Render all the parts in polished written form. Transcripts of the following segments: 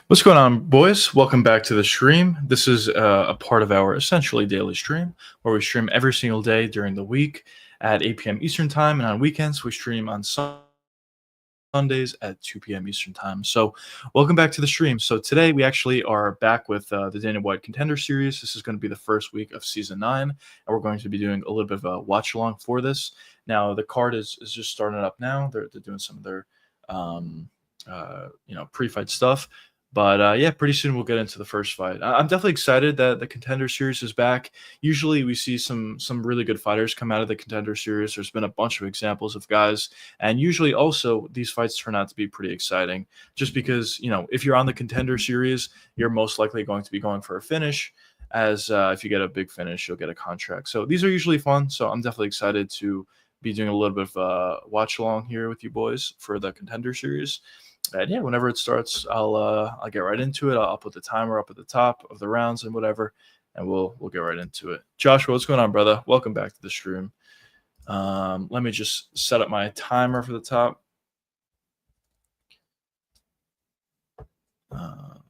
What's going on, boys? Welcome back to the stream. This is a part of our essentially daily stream where we stream every single day during the week at 8 p.m. Eastern Time, and on weekends we stream on Sundays at 2 p.m. Eastern Time. So, welcome back to the stream. So, today we actually are back with the Dana White Contender Series. This is going to be the first week of Season 9, and we're going to be doing a little bit of a watch along for this. Now, the card is just starting up now. They're doing some of their pre-fight stuff. But yeah, pretty soon we'll get into the first fight. I'm definitely excited that the Contender Series is back. Usually we see some really good fighters come out of the Contender Series. There's been a bunch of examples of guys, and usually also these fights turn out to be pretty exciting. Just because if you're on the Contender Series, you're most likely going to be going for a finish. As if you get a big finish, you'll get a contract. So these are usually fun. So I'm definitely excited to be doing a little bit of watch along here with you boys for the Contender Series. And yeah, whenever it starts, I'll get right into it. I'll put the timer up at the top of the rounds and whatever, and we'll get right into it. Joshua, what's going on, brother? Welcome back to the stream. Let me just set up my timer for the top. All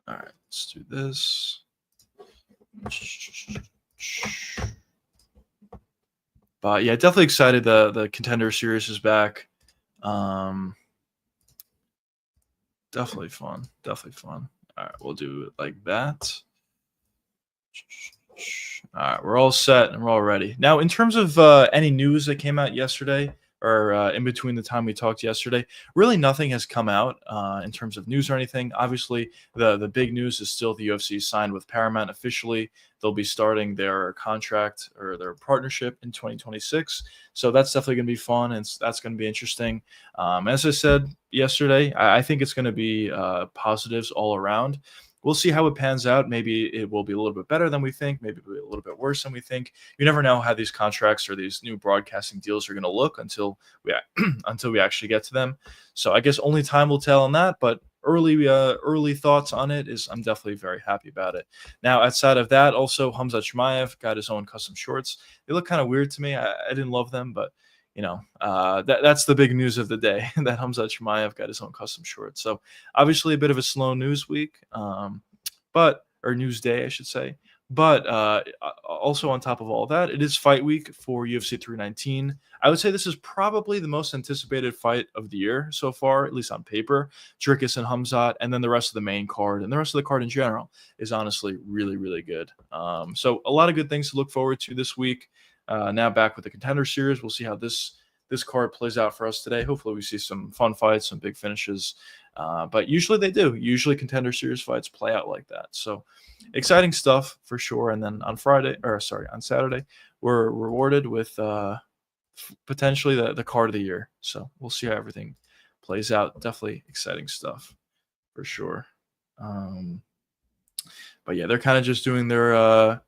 right, let's do this. But yeah, definitely excited the Contender Series is back. Definitely fun. All right, we'll do it like that. All right, we're all set and we're all ready. Now, in terms of any news that came out yesterday or in between the time we talked yesterday, really nothing has come out in terms of news or anything. Obviously, the big news is still the UFC signed with Paramount officially. They'll be starting their contract or their partnership in 2026. So that's definitely going to be fun, and that's going to be interesting. As I said yesterday, I think it's going to be positives all around. We'll see how it pans out. Maybe it will be a little bit better than we think. Maybe a little bit worse than we think. You never know how these contracts or these new broadcasting deals are going to look until we actually get to them. So I guess only time will tell on that. But early thoughts on it is I'm definitely very happy about it. Now, outside of that, also Hamza Chimaev got his own custom shorts. They look kind of weird to me. I didn't love them, but that's the big news of the day, that Hamza Chimaev got his own custom shorts. So obviously a bit of a slow news week, or news day, I should say. But also on top of all that, it is fight week for UFC 319. I would say this is probably the most anticipated fight of the year so far, at least on paper. Dricus and Hamzat, and then the rest of the main card and the rest of the card in general is honestly really, really good. So a lot of good things to look forward to this week. Now back with the Contender Series. We'll see how this card plays out for us today. Hopefully we see some fun fights, some big finishes. But usually they do. Usually Contender Series fights play out like that. So exciting stuff for sure. And then on Saturday, we're rewarded with potentially the card of the year. So we'll see how everything plays out. Definitely exciting stuff for sure. But yeah, they're kind of just doing their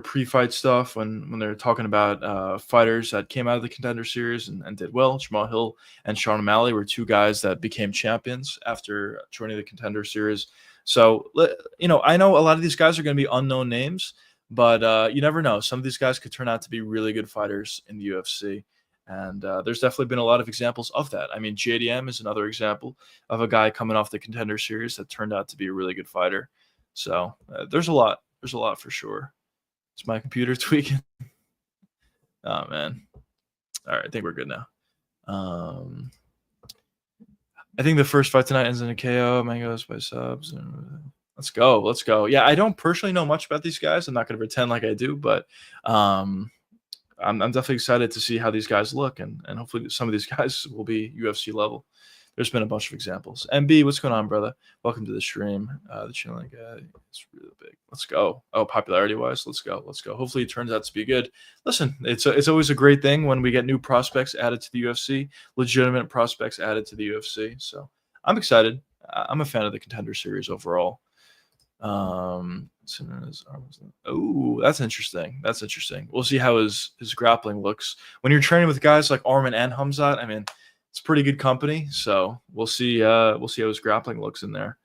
pre-fight stuff when they're talking about fighters that came out of the Contender Series and did well. Jamal Hill and Sean O'Malley were two guys that became champions after joining the Contender Series. So, I know a lot of these guys are going to be unknown names, but you never know. Some of these guys could turn out to be really good fighters in the UFC. And there's definitely been a lot of examples of that. I mean, JDM is another example of a guy coming off the Contender Series that turned out to be a really good fighter. So there's a lot. There's a lot for sure. Is my computer tweaking? Oh, man. All right, I think we're good now. I think the first fight tonight ends in a KO. Mangoes by subs. Let's go. Yeah, I don't personally know much about these guys. I'm not going to pretend like I do, but I'm definitely excited to see how these guys look, and hopefully some of these guys will be UFC level. There's been a bunch of examples. MB, what's going on, brother? Welcome to the stream. The chilling guy, it's really big. Let's go. Oh, popularity-wise, let's go. Hopefully it turns out to be good. Listen, it's always a great thing when we get new prospects added to the UFC, legitimate prospects added to the UFC. So I'm excited. I'm a fan of the Contender Series overall. Oh, that's interesting. We'll see how his grappling looks. When you're training with guys like Arman and Hamzat, I mean, it's pretty good company, so we'll see how his grappling looks in there.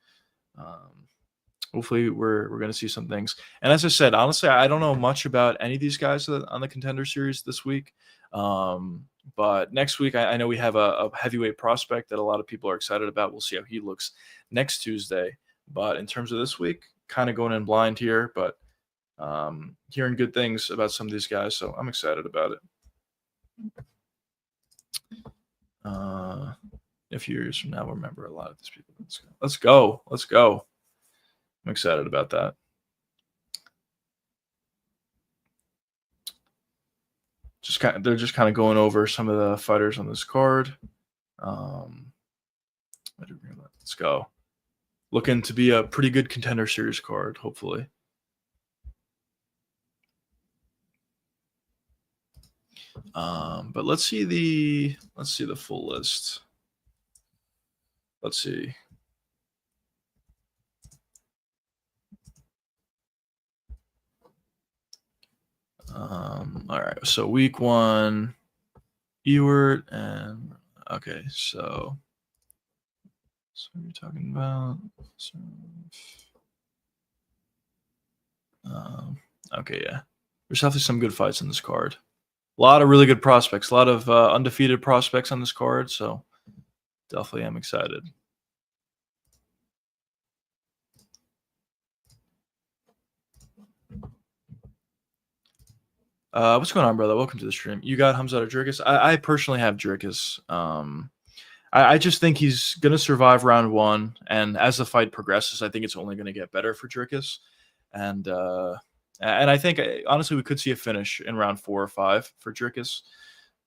Hopefully we're going to see some things. And as I said, honestly, I don't know much about any of these guys on the Contender Series this week. But next week, I know we have a heavyweight prospect that a lot of people are excited about. We'll see how he looks next Tuesday. But in terms of this week, kind of going in blind here, but hearing good things about some of these guys, so I'm excited about it. A few years from now, we'll remember a lot of these people. Let's go. Let's go. I'm excited about that. They're just kind of going over some of the fighters on this card. Let's go. Looking to be a pretty good Contender Series card, hopefully. But let's see the full list. Let's see. All right. So week 1, Ewert and okay. So what are you talking about? Okay, yeah. There's definitely some good fights in this card. A lot of really good prospects. A lot of undefeated prospects on this card. So definitely am excited. What's going on, brother? Welcome to the stream. You got Hamzat or Dricus? I personally have Dricus. I just think he's going to survive round 1, and as the fight progresses, I think it's only going to get better for Dricus. And I think, honestly, we could see a finish in round 4 or 5 for Dricus.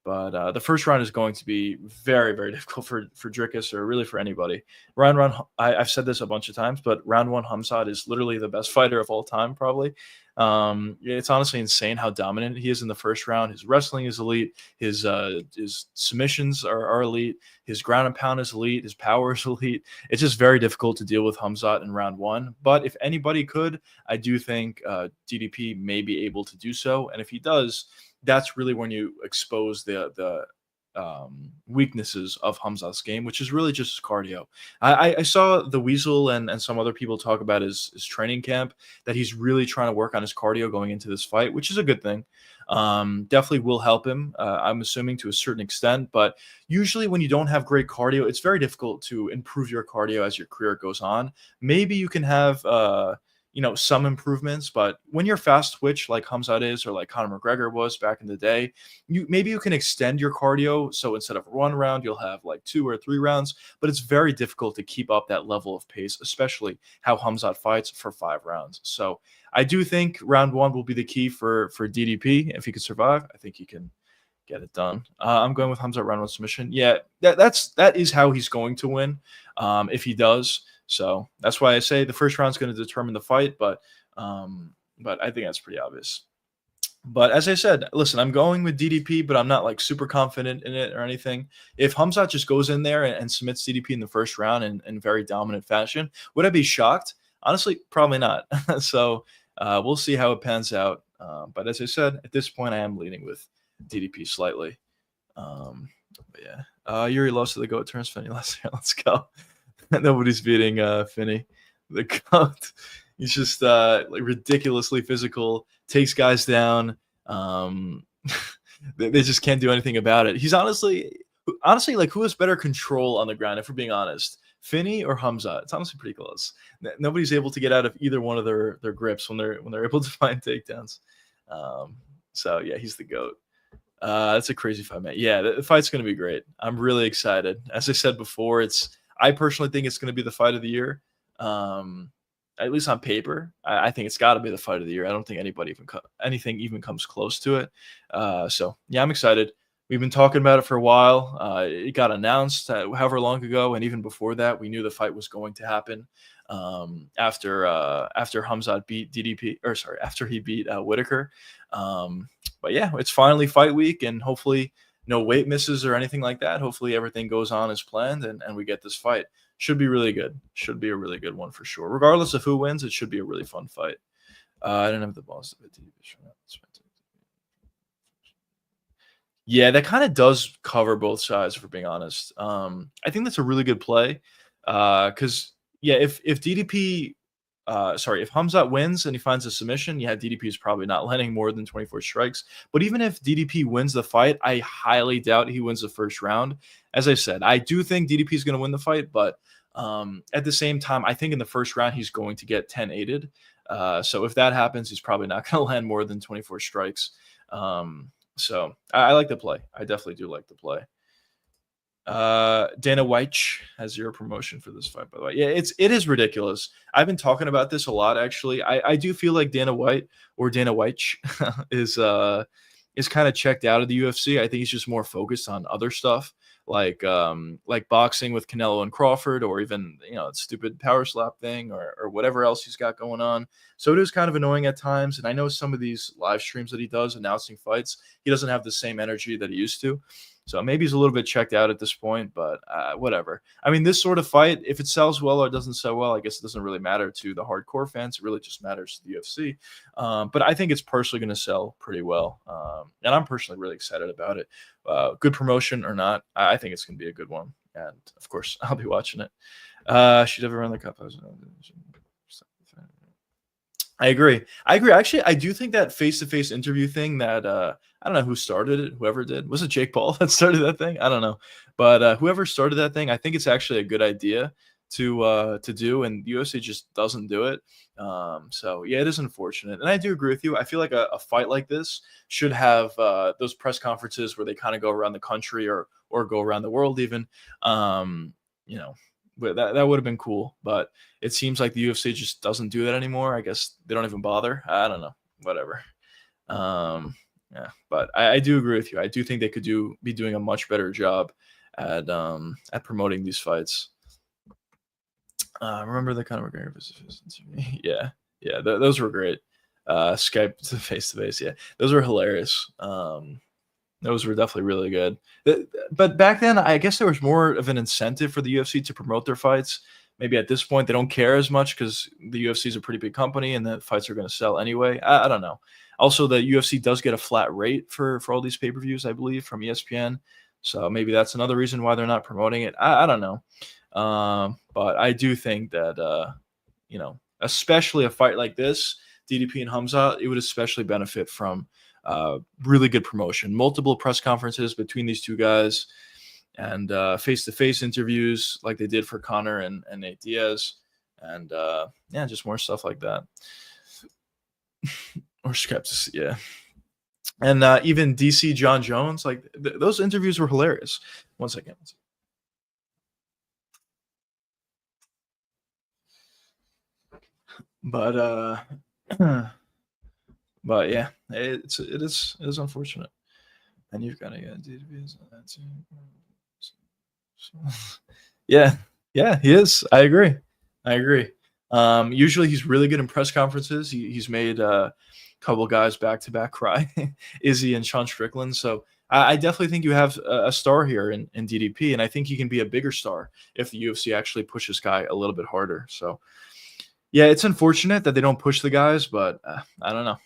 But the first round is going to be very, very difficult for Dricus or really for anybody. I've said this a bunch of times, but round 1 Hamzat is literally the best fighter of all time, probably. It's honestly insane how dominant he is in the first round. His wrestling is elite. His submissions are elite. His ground and pound is elite. His power is elite. It's just very difficult to deal with Hamzat in round 1. But if anybody could, I do think DDP may be able to do so. And if he does, that's really when you expose the weaknesses of Hamzat's game, which is really just his cardio. I saw the Weasel and some other people talk about his training camp, that he's really trying to work on his cardio going into this fight, which is a good thing. Definitely will help him, I'm assuming, to a certain extent. But usually when you don't have great cardio, it's very difficult to improve your cardio as your career goes on. Maybe you can have some improvements, but when you're fast twitch like Hamzat is, or like Conor McGregor was back in the day, maybe you can extend your cardio. So instead of 1 round, you'll have like 2 or 3 rounds, but it's very difficult to keep up that level of pace, especially how Hamzat fights for 5 rounds. So I do think round 1 will be the key for DDP. If he could survive, I think he can get it done. I'm going with Hamzat round 1 submission. Yeah, that is how he's going to win, if he does. So that's why I say the first round is going to determine the fight, but I think that's pretty obvious. But as I said, listen, I'm going with DDP, but I'm not like super confident in it or anything. If Hamzat just goes in there and submits DDP in the first round in very dominant fashion, would I be shocked? Honestly, probably not. So we'll see how it pans out. But as I said, at this point, I am leaning with DDP slightly. But yeah, Yuri lost to the GOAT turns Finney last year. Let's go. Nobody's beating Finney. The GOAT. He's just like ridiculously physical, takes guys down. They just can't do anything about it. He's honestly, like, who has better control on the ground, if we're being honest? Finney or Hamzat? It's honestly pretty close. Nobody's able to get out of either one of their grips when they're able to find takedowns. So yeah, he's the GOAT. That's a crazy fight, man. Yeah, the fight's going to be great. I'm really excited. As I said before, I personally think it's going to be the fight of the year. At least on paper, I think it's got to be the fight of the year. I don't think anything even comes close to it. So yeah, I'm excited. We've been talking about it for a while. It got announced however long ago, and even before that, we knew the fight was going to happen. After Hamzat beat DDP, or sorry, after he beat Whitaker. But yeah, it's finally fight week, and hopefully no weight misses or anything like that. Hopefully everything goes on as planned, and we get this fight. Should be really good. Should be a really good one for sure. Regardless of who wins, it should be a really fun fight. I don't have the balls to bet DDP. Yeah, that kind of does cover both sides, for being honest. I think that's a really good play. Because yeah, if DDP sorry, if Hamzat wins and he finds a submission, yeah, DDP is probably not landing more than 24 strikes. But even if DDP wins the fight, I highly doubt he wins the first round. As I said, I do think DDP is going to win the fight, but at the same time, I think in the first round he's going to get 10 aided. So if that happens, he's probably not going to land more than 24 strikes. So I like the play. I definitely do like the play. Dana White has zero promotion for this fight, by the way. Yeah, it is ridiculous. I've been talking about this a lot, actually. I do feel like Dana White or Dana White is kind of checked out of the UFC. I think he's just more focused on other stuff, like boxing with Canelo and Crawford, or even that stupid power slap thing, or whatever else he's got going on. So it is kind of annoying at times. And I know some of these live streams that he does announcing fights, he doesn't have the same energy that he used to. So maybe he's a little bit checked out at this point, but whatever. I mean, this sort of fight, if it sells well or it doesn't sell well, I guess it doesn't really matter to the hardcore fans. It really just matters to the UFC. But I think it's personally going to sell pretty well. And I'm personally really excited about it. Good promotion or not, I think it's going to be a good one. And, of course, I'll be watching it. She'd ever run the cup. I agree. Actually, I do think that face-to-face interview thing that I don't know who started it. Whoever did, was it Jake Paul that started that thing? I don't know, but whoever started that thing, I think it's actually a good idea to do, and the UFC just doesn't do it. So yeah, it is unfortunate, and I do agree with you. I feel like a fight like this should have those press conferences where they kind of go around the country or go around the world even. You know, but that would have been cool, but it seems like the UFC just doesn't do that anymore. I guess they don't even bother. I don't know. Whatever. Yeah, but I do agree with you. I do think they could be doing a much better job at promoting these fights. Remember the Conor McGregor versus yeah, yeah, those were great. Skype to face to face, yeah, those were hilarious. Those were definitely really good. But back then, I guess there was more of an incentive for the UFC to promote their fights. Maybe at this point, they don't care as much because the UFC is a pretty big company and the fights are going to sell anyway. I don't know. Also, the UFC does get a flat rate for all these pay-per-views, I believe, from ESPN. So maybe that's another reason why they're not promoting it. I don't know. But I do think that, especially a fight like this, DDP and Hamza, it would especially benefit from really good promotion, multiple press conferences between these two guys, and face-to-face interviews like they did for Conor and Nate Diaz, and yeah, just more stuff like that. Or skeptics, yeah. And even DC John Jones, like those interviews were hilarious. One second. But but yeah, it is unfortunate. And you've got to get DDP. Yeah, yeah, he is. I agree. Usually he's really good in press conferences. He's made a couple guys back to back cry, Izzy and Sean Strickland. So I definitely think you have a star here in DDP, and I think he can be a bigger star if the UFC actually pushes Guy a little bit harder. So yeah, it's unfortunate that they don't push the guys, but I don't know.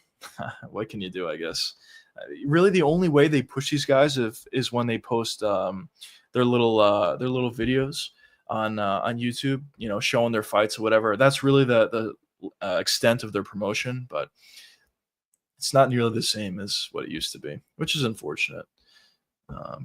What can you do? I guess really the only way they push these guys is when they post their little videos on YouTube, showing their fights or whatever. That's really the extent of their promotion, but it's not nearly the same as what it used to be, which is unfortunate.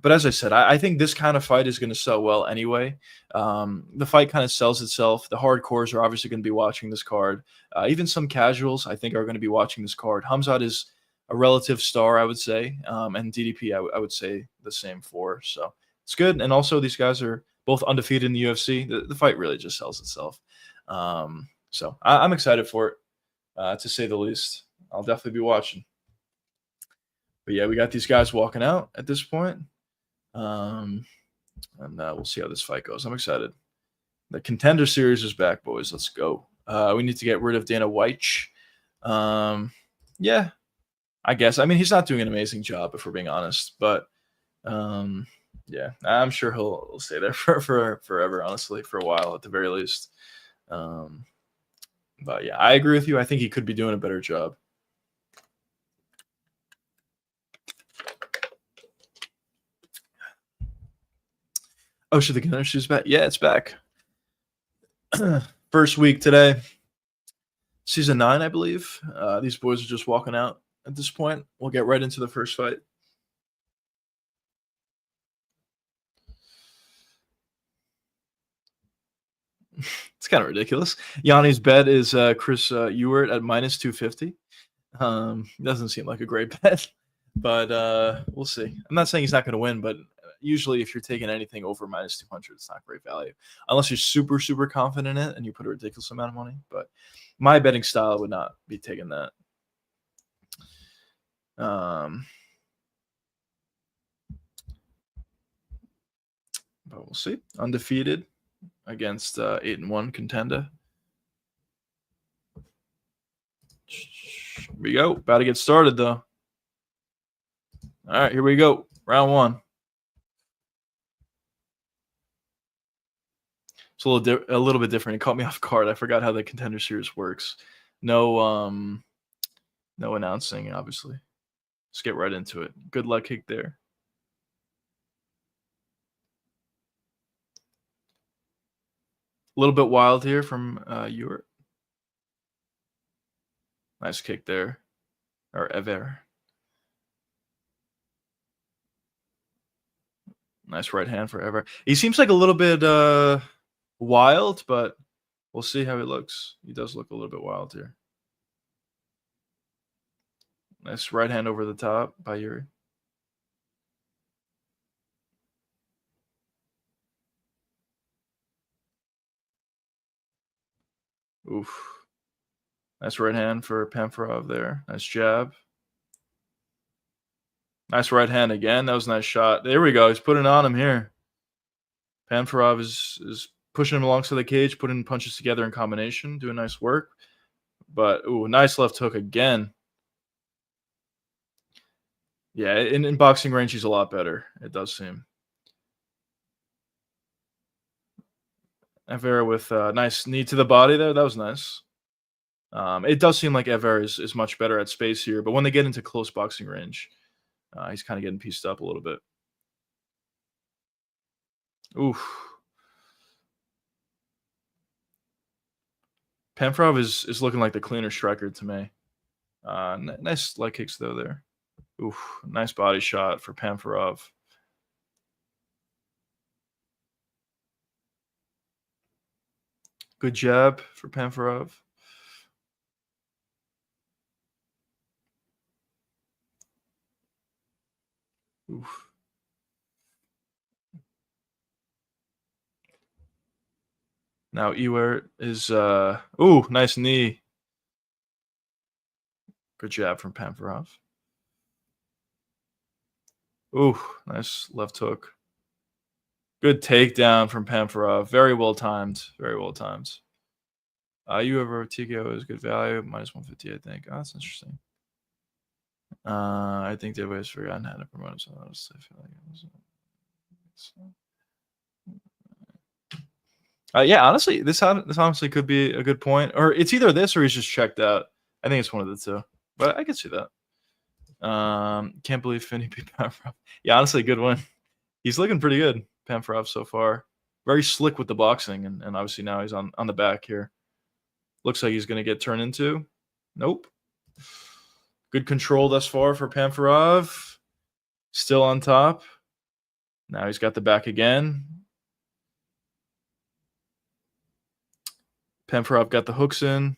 But as I said, I think this kind of fight is going to sell well anyway. The fight kind of sells itself. The hardcores are obviously going to be watching this card. Even some casuals, I think, are going to be watching this card. Hamzat is a relative star, I would say, and DDP, I would say the same for. So it's good. And also, these guys are both undefeated in the UFC. The fight really just sells itself. So I'm excited for it, to say the least. I'll definitely be watching. But yeah, we got these guys walking out at this point. And we'll see how this fight goes. I'm excited. The Contender series is back, boys. Let's go. We need to get rid of Dana White. Yeah, I guess. I mean, he's not doing an amazing job, if we're being honest. But yeah, I'm sure he'll stay there for forever, honestly, for a while at the very least. But yeah, I agree with you. I think he could be doing a better job. Oh, should the Contender series back? Yeah, it's back. First week today. Season 9, I believe. These boys are just walking out at this point. We'll get right into the first fight. It's kind of ridiculous. Yanni's bet is Chris Ewert at minus 250. Doesn't seem like a great bet, but we'll see. I'm not saying he's not going to win, but usually if you're taking anything over minus 200, it's not great value unless you're super, super confident in it and you put a ridiculous amount of money. But my betting style would not be taking that. But we'll see. Undefeated against 8-1 Contender. Here we go. About to get started though. All right, here we go. Round one. It's a little bit different. It caught me off guard. I forgot how the Contender series works. No announcing, obviously. Let's get right into it. Good luck kick there. A little bit wild here from Ewert. Nice kick there. Or Ever. Nice right hand for Ever. He seems like a little bit wild, but we'll see how he looks. He does look a little bit wild here. Nice right hand over the top by Yuri. Oof. Nice right hand for Pamfarov there. Nice jab. Nice right hand again. That was a nice shot. There we go. He's putting on him here. Pamfarov is pushing him alongside the cage, putting punches together in combination, doing nice work. But, ooh, nice left hook again. Yeah, in boxing range, he's a lot better, it does seem. Ever with a nice knee to the body there. That was nice. It does seem like Ever is much better at space here, but when they get into close boxing range, he's kind of getting pieced up a little bit. Oof. Pamfarov is looking like the cleaner striker to me. Nice leg kicks though there. Oof, nice body shot for Pamfarov. Good jab for Pamfarov. Oof. Now Ewert is ooh, nice knee. Good jab from Pamfarov. Ooh, nice left hook. Good takedown from Pamfarov. Very well timed. Very well timed. You over TKO is good value. Minus 150, I think. Oh, that's interesting. I think they've always forgotten how to promote themselves. I feel like it was. Yeah, honestly, this honestly could be a good point. Or it's either this or he's just checked out. I think it's one of the two. But I could see that. Can't believe Finney beat Pamfarov. Yeah, honestly, good win. He's looking pretty good, Pamfarov, so far. Very slick with the boxing, and obviously now he's on the back here. Looks like he's going to get turned into. Nope. Good control thus far for Pamfarov. Still on top. Now he's got the back again. Pamfarov got the hooks in.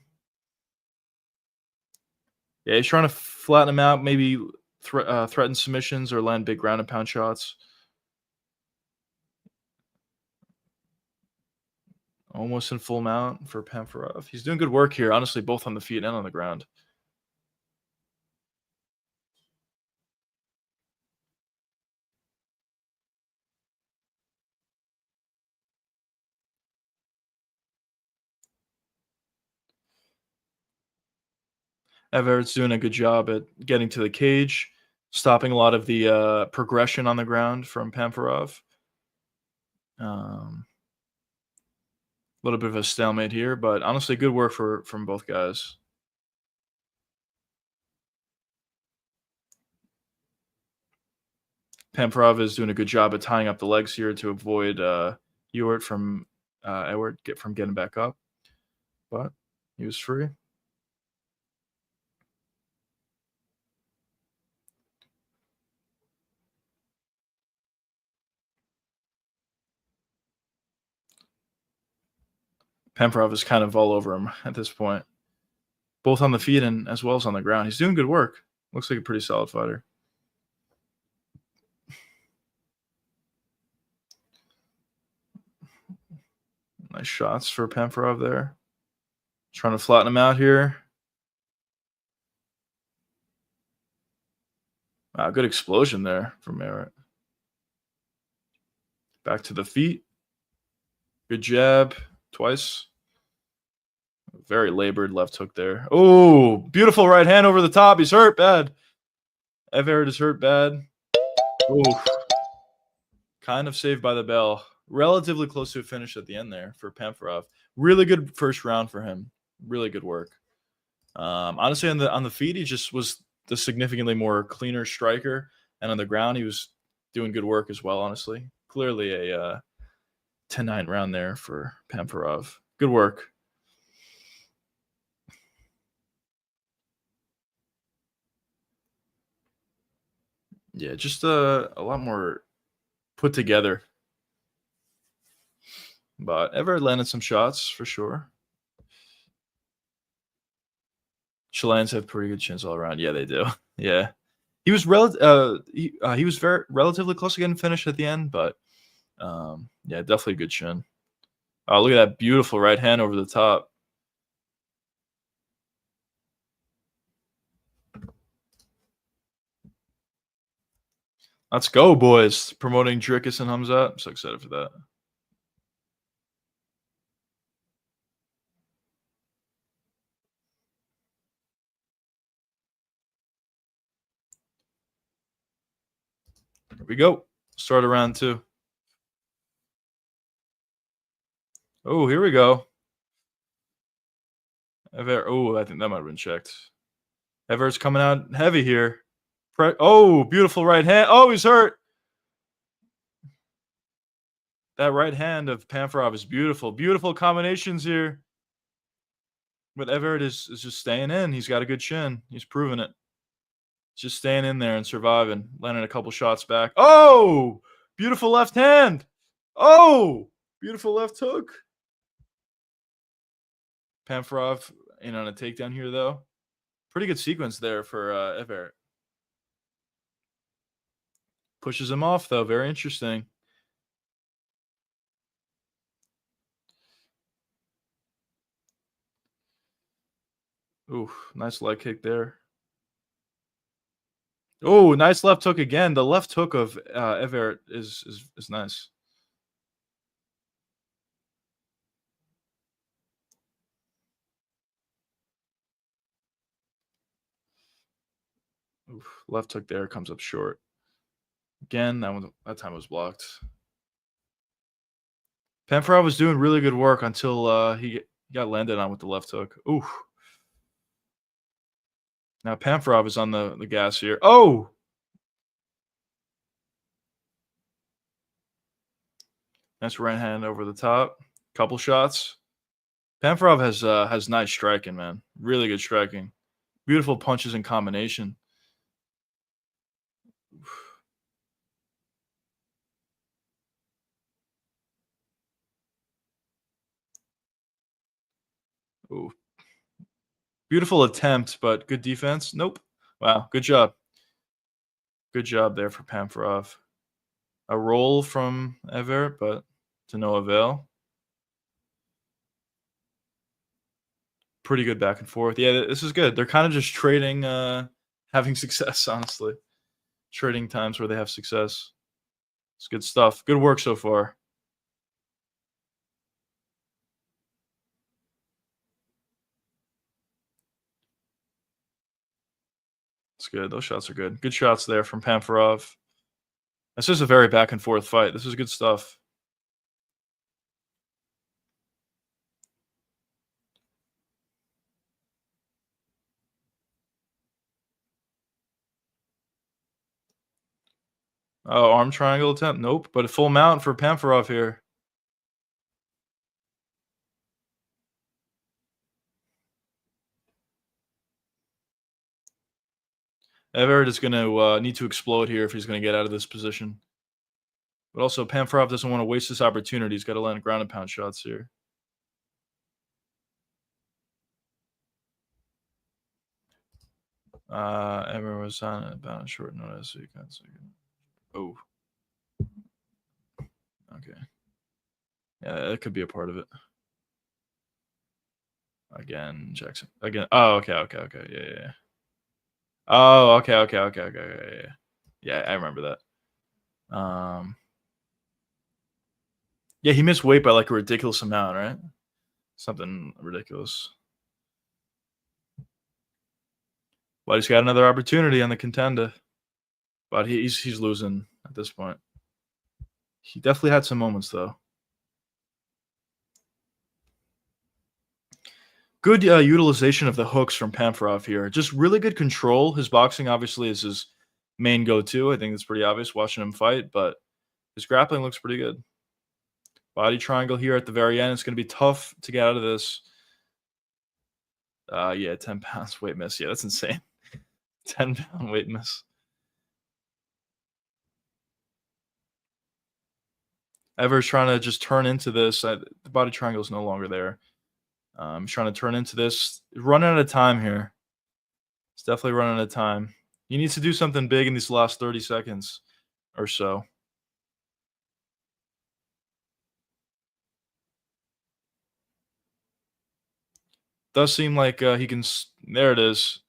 Yeah, he's trying to flatten him out, maybe threaten submissions or land big ground and pound shots. Almost in full mount for Pamfarov. He's doing good work here, honestly, both on the feet and on the ground. Everett's doing a good job at getting to the cage, stopping a lot of the progression on the ground from Pamfarov. A little bit of a stalemate here, but honestly, good work from both guys. Pamfarov is doing a good job at tying up the legs here to avoid Ewert from Edward from getting back up, but he was free. Pemprov is kind of all over him at this point, both on the feet and as well as on the ground. He's doing good work. Looks like a pretty solid fighter. Nice shots for Pemprov there. Trying to flatten him out here. Wow, good explosion there from Merritt. Back to the feet. Good jab. Twice. Very labored left hook there. Oh, beautiful right hand over the top. He's hurt bad. Everett is hurt bad. Oh, kind of saved by the bell. Relatively close to a finish at the end there for Pemprov. Really good first round for him. Really good work. Honestly, on the feet, he just was the significantly more cleaner striker, and on the ground, he was doing good work as well. Honestly, clearly a 10-9 round there for Pemprov. Good work. Yeah, just a lot more put together. But Everett landed some shots for sure. Chileans have pretty good chins all around. Yeah, they do. Yeah, he was he was very relatively close to getting finished at the end, but yeah, definitely a good chin. Oh, look at that beautiful right hand over the top. Let's go, boys. Promoting Drickus and Hamzat. I'm so excited for that. Here we go. Start of round 2. Oh, here we go. Oh, I think that might have been checked. Everett's coming out heavy here. Oh, beautiful right hand. Oh, he's hurt. That right hand of Pamfarov is beautiful. Beautiful combinations here. But Everett is just staying in. He's got a good chin. He's proven it. Just staying in there and surviving. Landing a couple shots back. Oh, beautiful left hand. Oh, beautiful left hook. Pamfarov in on a takedown here, though. Pretty good sequence there for Everett. Pushes him off, though. Very interesting. Ooh, nice leg kick there. Oh, nice left hook again. The left hook of Everett is nice. Oof, left hook there comes up short. Again, that time was blocked. Pamfarov was doing really good work until he got landed on with the left hook. Ooh. Now Pamfarov is on the gas here. Oh! Nice right hand over the top. Couple shots. Pamfarov has nice striking, man. Really good striking. Beautiful punches in combination. Ooh. Beautiful attempt, but good defense. Nope. Wow, good job. Good job there for Pamfarov. A roll from Everett, but to no avail. Pretty good back and forth. Yeah, this is good. They're kind of just trading, having success, honestly. Trading times where they have success. It's good stuff. Good work so far. It's good. Those shots are good. Good shots there from Pamfarov. This is a very back and forth fight. This is good stuff. Oh, arm triangle attempt? Nope. But a full mount for Pamfarov here. Everett is going to need to explode here if he's going to get out of this position. But also, Pamfarov doesn't want to waste this opportunity. He's got to land ground and pound shots here. Everyone was on about a short notice. So you can. Oh, okay. Yeah, that could be a part of it. Again, Jackson. Again. Oh, okay, okay, okay. Yeah, yeah. Yeah. Oh, okay, okay, okay, okay. Yeah, yeah. Yeah, I remember that. Yeah, he missed weight by like a ridiculous amount, right? Something ridiculous. But he's got another opportunity on the contender. But he's losing at this point. He definitely had some moments though. Good utilization of the hooks from Pamfarov here. Just really good control. His boxing obviously is his main go-to. I think it's pretty obvious watching him fight, but his grappling looks pretty good. Body triangle here at the very end. It's going to be tough to get out of this. Yeah, 10 pounds weight miss. Yeah, that's insane. 10-pound weight miss. Ever's trying to just turn into this. The body triangle is no longer there. He's trying to turn into this. Running out of time here. It's definitely running out of time. He needs to do something big in these last 30 seconds or so. Does seem like he can. There it is.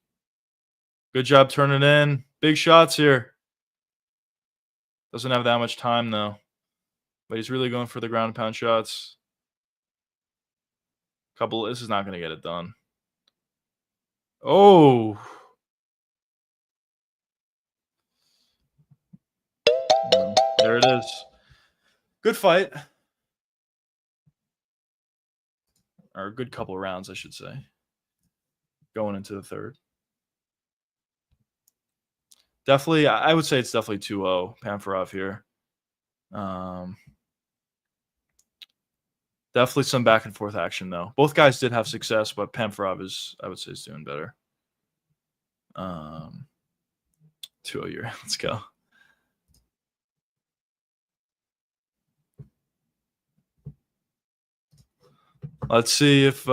Good job turning in. Big shots here. Doesn't have that much time though, but he's really going for the ground and pound shots. Couple. This is not going to get it done. Oh, there it is. Good fight, or a good couple rounds, I should say. Going into the third. Definitely, I would say it's definitely 2-0 Pamfarov here. Definitely some back and forth action though. Both guys did have success, but Pamfarov is, I would say, is doing better. 2-0 year. Let's go. Let's see if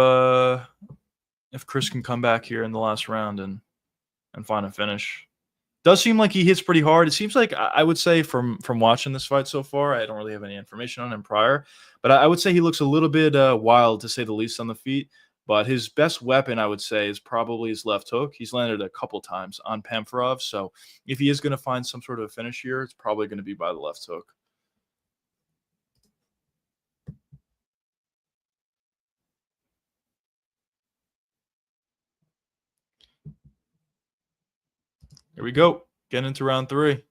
Chris can come back here in the last round and find a finish. Does seem like he hits pretty hard. It seems like I would say from watching this fight so far, I don't really have any information on him prior, but I would say he looks a little bit wild to say the least on the feet. But his best weapon, I would say, is probably his left hook. He's landed a couple times on Pamfarov, so if he is going to find some sort of finish here, it's probably going to be by the left hook. Here we go. Getting into round 3.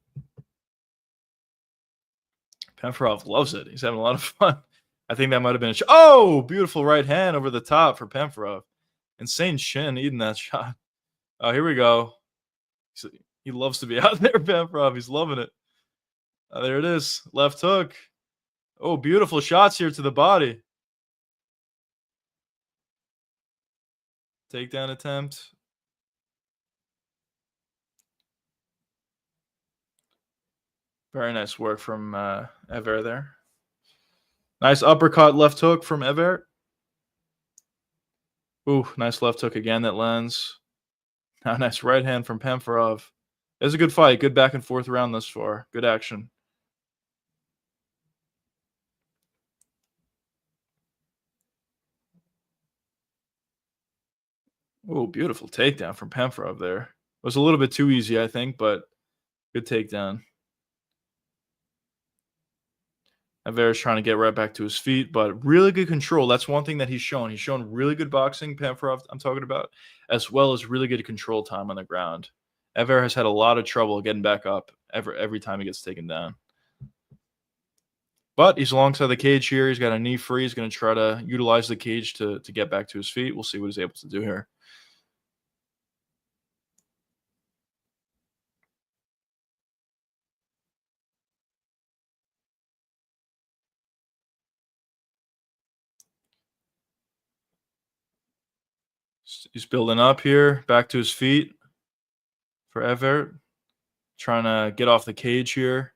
Pamfarov loves it. He's having a lot of fun. I think that might have been oh, beautiful right hand over the top for Pamfarov. Insane shin eating that shot. Oh, here we go. He loves to be out there, Pamfarov. He's loving it. There it is. Left hook. Oh, beautiful shots here to the body. Takedown attempt. Very nice work from Ever there. Nice uppercut left hook from Ever. Ooh, nice left hook again that lands. Now, nice right hand from Pamfarov. It was a good fight. Good back and forth round thus far. Good action. Oh, beautiful takedown from Pamfarov there. It was a little bit too easy, I think, but good takedown. Avera's trying to get right back to his feet, but really good control. That's one thing that he's shown. He's shown really good boxing, Pamfarov, I'm talking about, as well as really good control time on the ground. Ever has had a lot of trouble getting back up every time he gets taken down. But he's alongside the cage here. He's got a knee free. He's going to try to utilize the cage to get back to his feet. We'll see what he's able to do here. He's building up here, back to his feet for Everett. Trying to get off the cage here.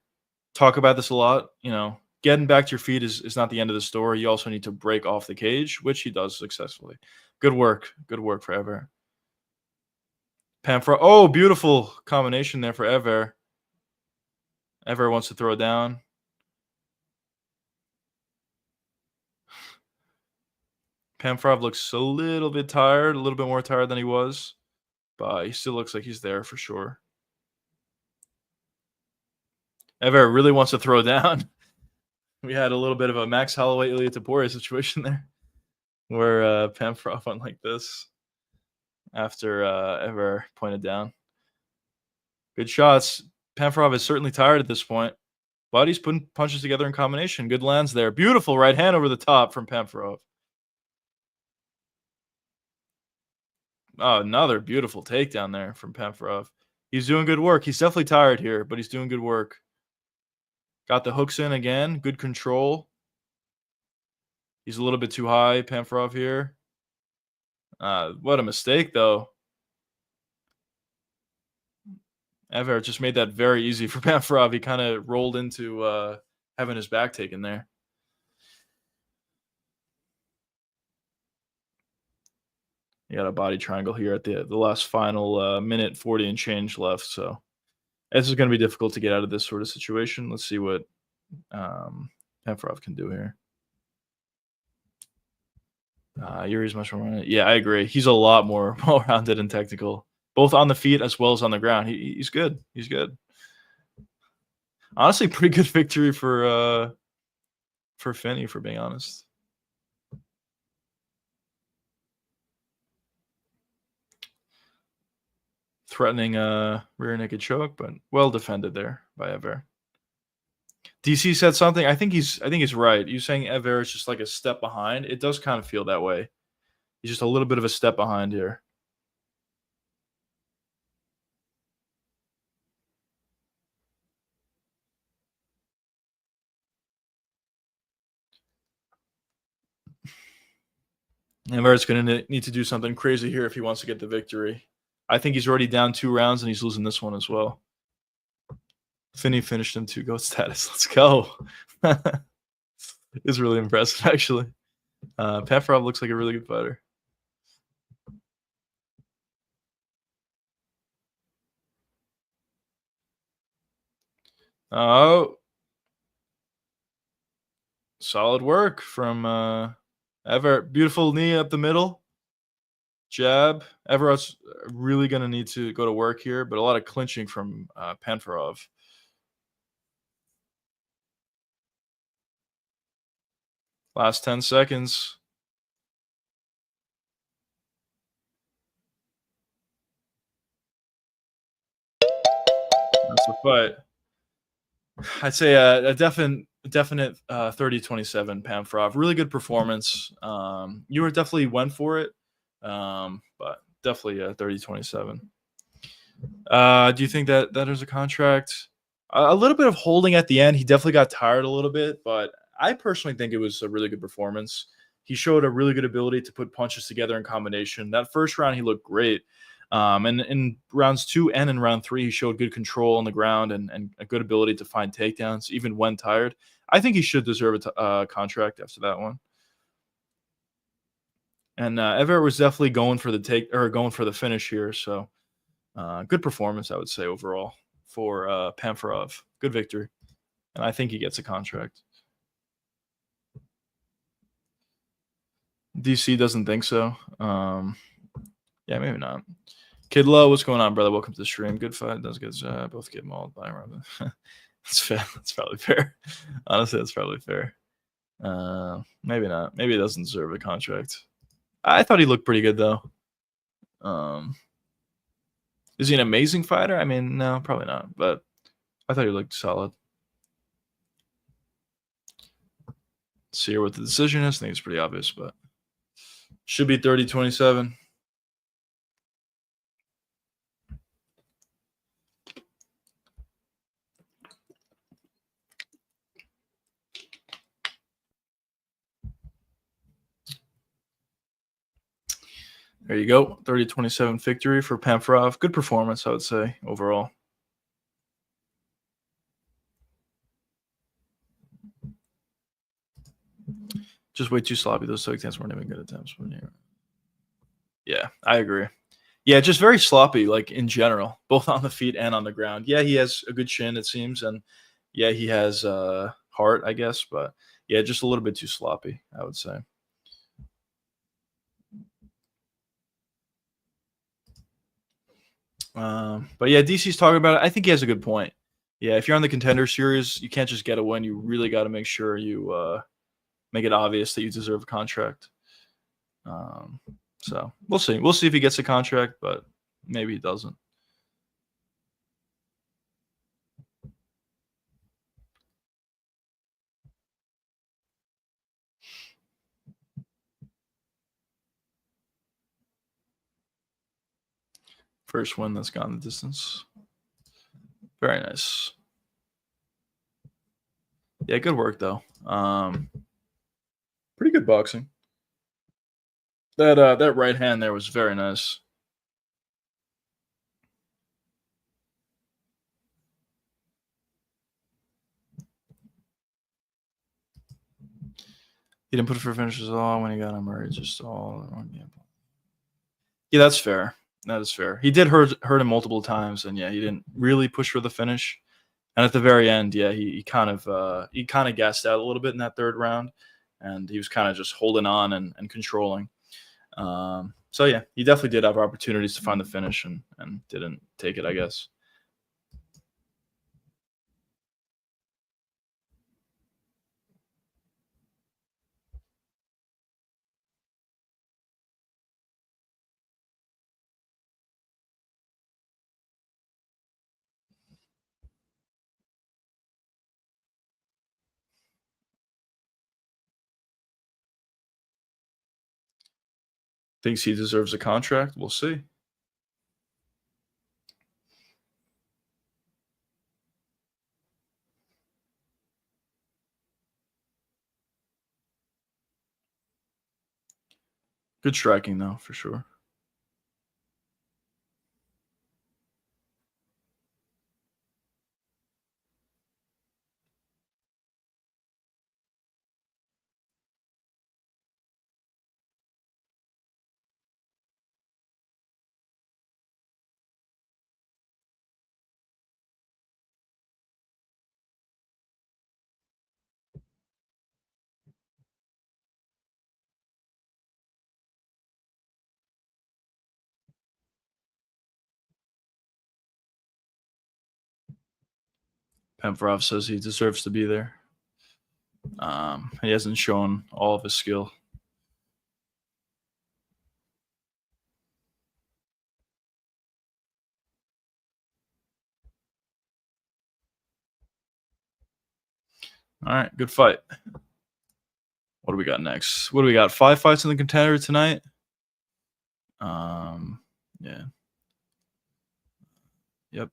Talk about this a lot. You know, getting back to your feet is not the end of the story. You also need to break off the cage, which he does successfully. Good work. Good work for Everett. Pamfrov. Oh, beautiful combination there for Ever. Ever wants to throw it down. Pamfrov looks a little bit tired, a little bit more tired than he was, but he still looks like he's there for sure. Ever really wants to throw down. We had a little bit of a Max Holloway, Ilya Taporia situation there, where Pamfrov went like this after Ever pointed down. Good shots. Pamfrov is certainly tired at this point, but he's putting punches together in combination. Good lands there. Beautiful right hand over the top from Pamfrov. Oh, another beautiful takedown there from Pamfrov. He's doing good work. He's definitely tired here, but he's doing good work. Got the hooks in again. Good control. He's a little bit too high, Pamfrov here. What a mistake, though. Ever just made that very easy for Pamfrov. He kind of rolled into having his back taken there. You got a body triangle here at the last final minute 40 and change left. So this is going to be difficult to get out of this sort of situation. Let's see what Pamfrov can do here. Yuri's much more. Yeah, I agree. He's a lot more well-rounded and technical, both on the feet as well as on the ground. He's good. He's good. Honestly, pretty good victory for Finney, for being honest. Threatening rear naked choke, but well defended there by Ever. DC said something. I think he's right. You saying Ever is just like a step behind. It does kind of feel that way. He's just a little bit of a step behind here. Ever's going to need to do something crazy here if he wants to get the victory. I think he's already down 2 rounds and he's losing this one as well. Finney finished him 2 GOAT status. Let's go. It's really impressive, actually. Pamfrov looks like a really good fighter. Oh. Solid work from Ever. Beautiful knee up the middle. Jab. Everett's really going to need to go to work here, but a lot of clinching from Pamfrov. Last 10 seconds. That's the fight. I'd say a definite 30-27 Pamfrov. Really good performance. You were definitely went for it, but definitely 30-27. Do you think that there's a contract? A little bit of holding at the end. He definitely got tired a little bit, but I personally think it was a really good performance. He showed a really good ability to put punches together in combination. That first round, he looked great. And in rounds 2 and in round 3, he showed good control on the ground and a good ability to find takedowns, even when tired. I think he should deserve a contract after that one. And Everett was definitely going for the finish here. So good performance, I would say, overall for Pamfrov. Good victory. And I think he gets a contract. DC doesn't think so. Yeah, maybe not. Kid Low, what's going on, brother? Welcome to the stream. Good fight. Does good. Both get mauled by Robin. That's fair. That's probably fair. Honestly, that's probably fair. Maybe not. Maybe he doesn't deserve a contract. I thought he looked pretty good though. Is he an amazing fighter? I mean, no, probably not. But I thought he looked solid. Let's see here what the decision is. I think it's pretty obvious, but should be 30-27. There you go. 30-27 victory for Pamfrov. Good performance, I would say, overall. Just way too sloppy. Those attempts weren't even good attempts. Yeah, I agree. Yeah, just very sloppy, like, in general, both on the feet and on the ground. Yeah, he has a good chin, it seems, and yeah, he has, heart, I guess, but yeah, just a little bit too sloppy, I would say. But yeah, DC's talking about it. I think he has a good point. Yeah, if you're on the Contender Series, you can't just get a win. You really gotta make sure you, make it obvious that you deserve a contract. Um, so we'll see. We'll see if he gets a contract, but maybe he doesn't. First win that's gone the distance. Very nice. Yeah, good work though. Pretty good boxing. That right hand there was very nice. He didn't put it for finishes at all when he got him Murray, just all on gamble. Yeah, that's fair. That is fair. He did hurt him multiple times, and yeah, he didn't really push for the finish. And at the very end, yeah, he kind of gassed out a little bit in that third round, and he was kind of just holding on and controlling. So yeah, he definitely did have opportunities to find the finish and didn't take it, I guess. Thinks he deserves a contract. We'll see. Good striking though, for sure. Pemprov says he deserves to be there. He hasn't shown all of his skill. All right, good fight. What do we got next? What do we got? 5 fights in the Contender tonight. Yeah. Yep.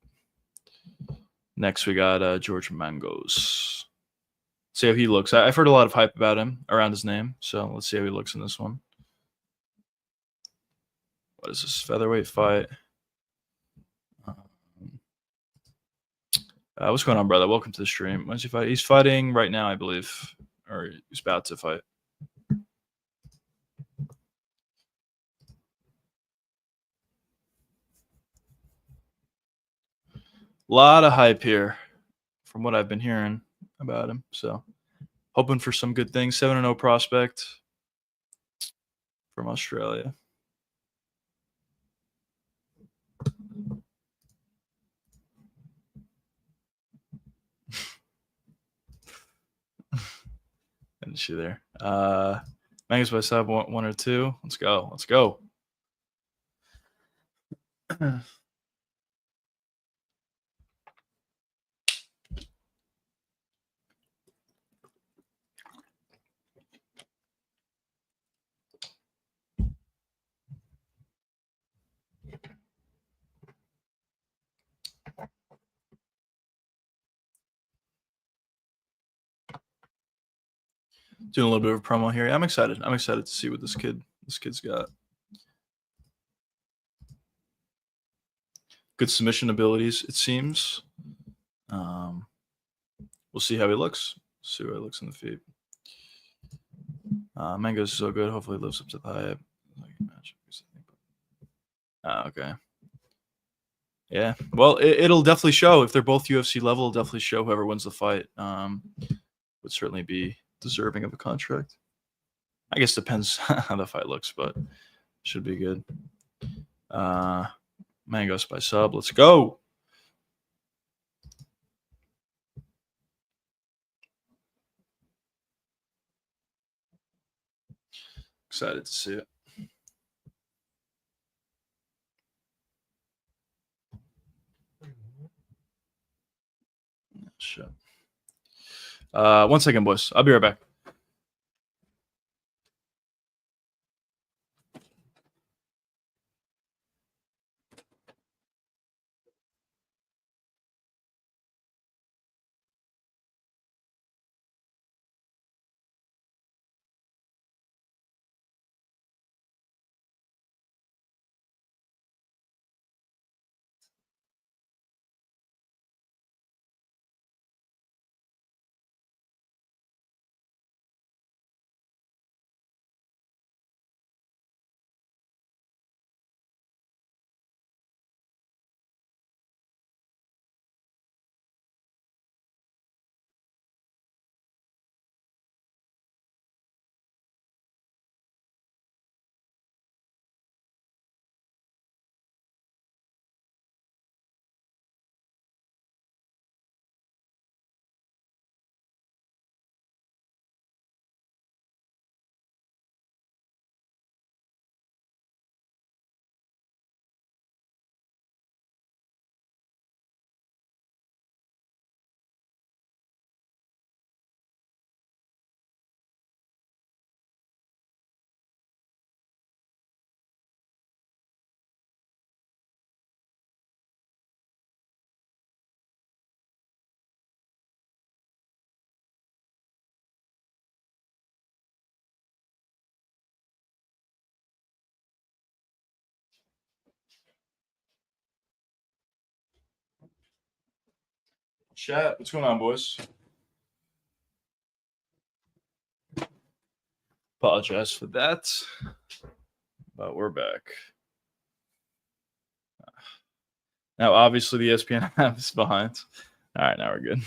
Next we got George Mangos. See how he looks. I've heard a lot of hype about him around his name, so let's see how he looks in this one. What is this featherweight fight? Um, what's going on, brother? Welcome to the stream. When's he fight? He's fighting right now, I believe, or he's about to fight. A lot of hype here from what I've been hearing about him. So hoping for some good things. 7-0 prospect from Australia. And she there. Mangus by sub 1 or 2. Let's go. Let's go. Doing a little bit of a promo here. I'm excited. I'm excited to see what this kid's got. Good submission abilities, it seems. We'll see how he looks. See how he looks in the feet. Mango's so good. Hopefully, lives up to the hype. Okay. Yeah. Well, it'll definitely show if they're both UFC level. It'll definitely show whoever wins the fight. Would certainly be deserving of a contract. I guess depends how the fight looks, but should be good. Uh, Mangos by sub. Let's go. Excited to see it. Shit. 1 second, boys. I'll be right back. Chat. What's going on, boys? Apologize for that, but we're back. Now, obviously, the ESPN app is behind. All right, now we're good.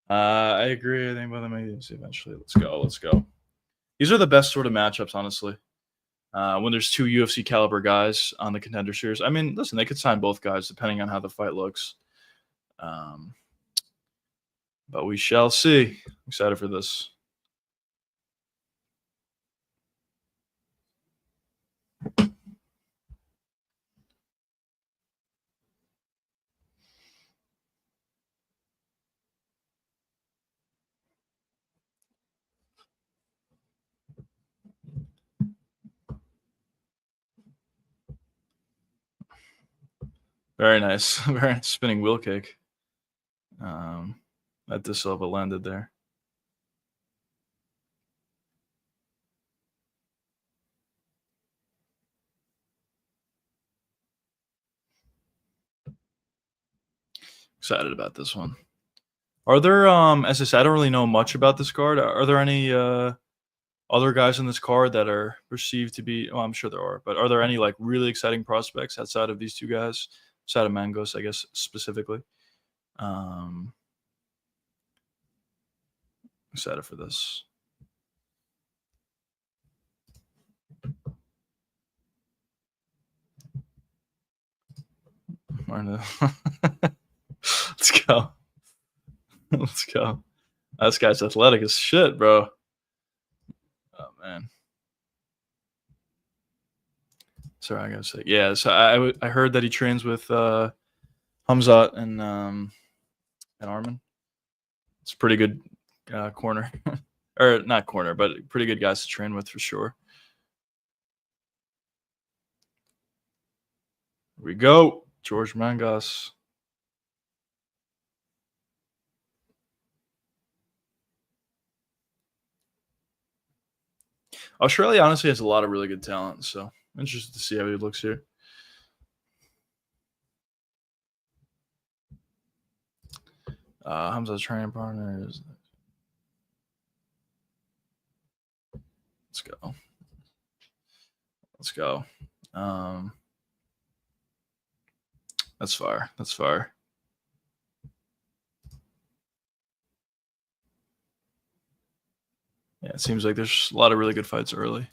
I agree. I think both of them may eventually. Let's go. Let's go. These are the best sort of matchups, honestly. When there's two UFC caliber guys on the Contender series. I mean, listen, they could sign both guys depending on how the fight looks. But we shall see. I'm excited for this. Very nice. Very nice spinning wheel kick. That De Silva landed there. Excited about this one. Are there as I said, I don't really know much about this card. Are there any other guys in this card that are perceived to be I'm sure there are, but are there any like really exciting prospects outside of these two guys? Outside of Mangos, I guess specifically. Excited for this. Let's go. Let's go. This guy's athletic as shit, bro. Oh man. Sorry, I gotta say. Yeah, so I heard that he trains with Hamzat and Armin. It's a pretty good corner. Or not corner, but pretty good guys to train with for sure. Here we go. George Mangas. Australia honestly has a lot of really good talent, so I'm interested to see how he looks here. Hamza's training partners. Let's go. Let's go. That's fire. That's fire. Yeah, it seems like there's a lot of really good fights early.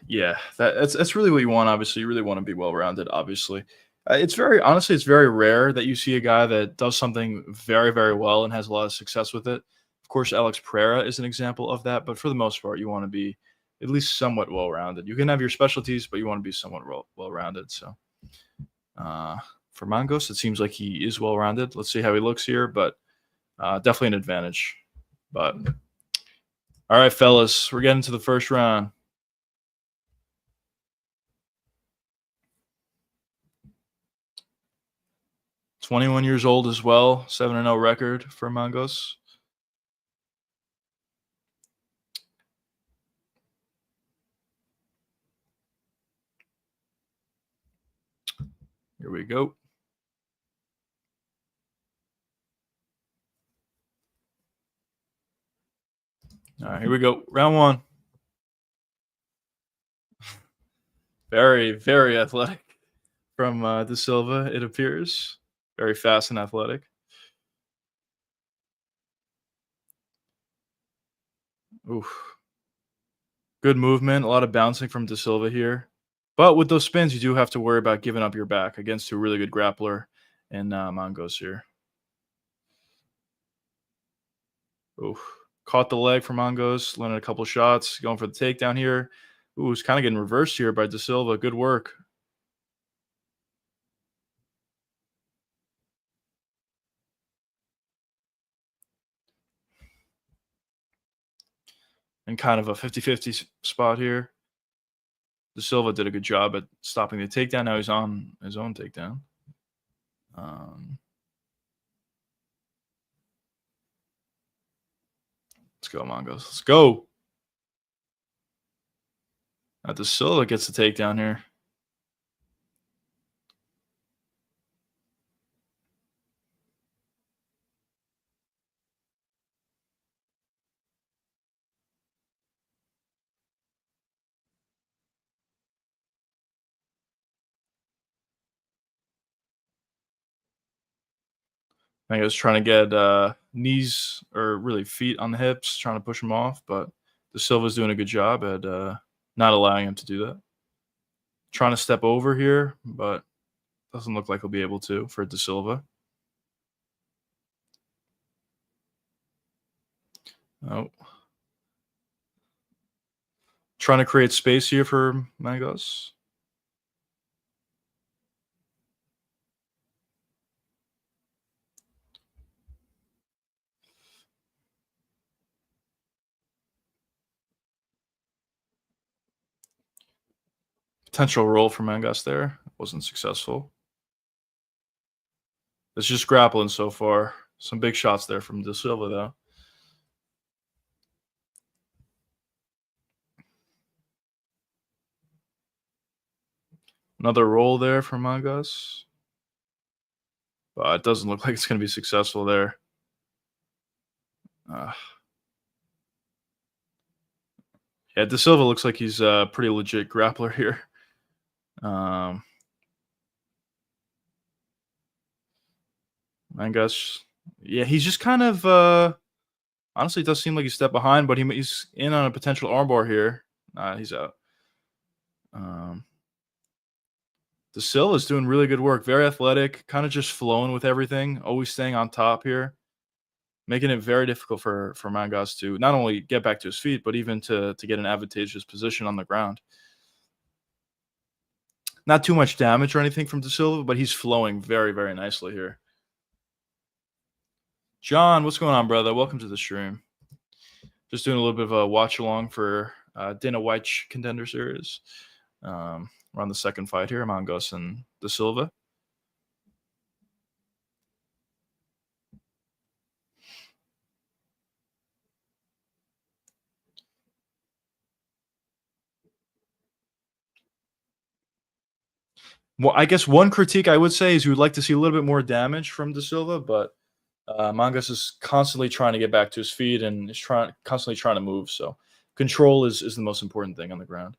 Yeah, that's really what you want. Obviously, you really want to be well rounded. Obviously, it's very honestly, it's very rare that you see a guy that does something very very well and has a lot of success with it. Of course, Alex Pereira is an example of that, but for the most part, you want to be at least somewhat well rounded. You can have your specialties, but you want to be somewhat well rounded. So, uh, for Mangos, it seems like he is well rounded. Let's see how he looks here, but definitely an advantage. But all right, fellas, we're getting to the first round. 21 years old as well, 7-0 record for Mangos. Here we go. All right, here we go. Round one. Very, very athletic from De Silva, it appears. Very fast and athletic. Oof. Good movement, a lot of bouncing from De Silva here. But with those spins, you do have to worry about giving up your back against a really good grappler and Mangos here. Oof. Caught the leg from Mangos, landed a couple shots, going for the takedown here. Ooh, it's kind of getting reversed here by De Silva. Good work. And kind of a 50-50 spot here. De Silva did a good job at stopping the takedown. Now he's on his own takedown. Let's go, Mangos. Let's go. Now De Silva gets the takedown here. I think I was trying to get knees or really feet on the hips, trying to push him off, but De Silva's doing a good job at not allowing him to do that. Trying to step over here, but doesn't look like he'll be able to for De Silva. Oh. Trying to create space here for Mangos. Potential roll for Mangos there. Wasn't successful. It's just grappling so far. Some big shots there from De Silva, though. Another roll there for Mangos. But it doesn't look like it's going to be successful there. Yeah, De Silva looks like he's a pretty legit grappler here. Mangos, yeah, he's just kind of honestly, it does seem like he's stepped behind, but he's in on a potential armbar here. He's out. De Silva's doing really good work. Very athletic, kind of just flowing with everything, always staying on top here, making it very difficult for Mangos to not only get back to his feet, but even to get an advantageous position on the ground. Not too much damage or anything from De Silva, but he's flowing very, very nicely here. John, what's going on, brother? Welcome to the stream. Just doing a little bit of a watch along for Dana White's Contender series. We're on the second fight here, Mangos and De Silva. Well, I guess one critique I would say is you would like to see a little bit more damage from De Silva, but Mongoose is constantly trying to get back to his feet and is constantly trying to move. So control is the most important thing on the ground.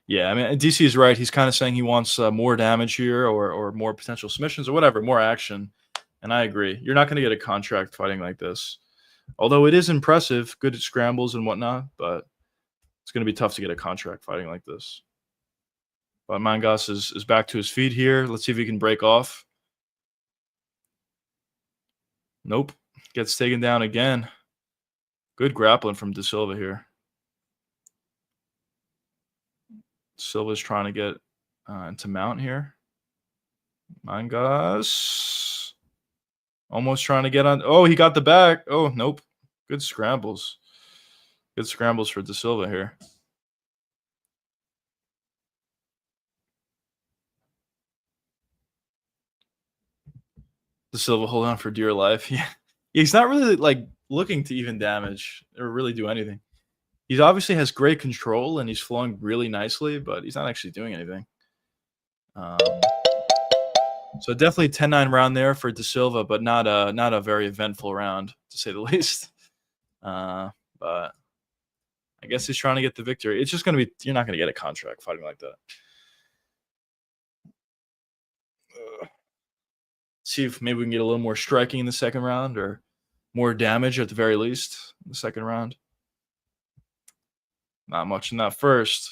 Yeah, I mean, DC is right. He's kind of saying he wants more damage here, or more potential submissions, or whatever, more action. And I agree. You're not going to get a contract fighting like this. Although it is impressive, good at scrambles and whatnot, but it's going to be tough to get a contract fighting like this. But Mangas is back to his feet here. Let's see if he can break off. Nope. Gets taken down again. Good grappling from De Silva here. Silva's trying to get into mount here. Mangas almost trying to get on. Oh, he got the back. Oh, nope. Good scrambles. Good scrambles for De Silva here. De Silva holding on for dear life. Yeah. He's not really like looking to even damage or really do anything. He obviously has great control and he's flowing really nicely, but he's not actually doing anything. Um, so definitely 10-9 round there for De Silva, but not a very eventful round to say the least. But I guess he's trying to get the victory. It's just going to be, you're not going to get a contract fighting like that. See if maybe we can get a little more striking in the second round or more damage at the very least in the second round. Not much in that first.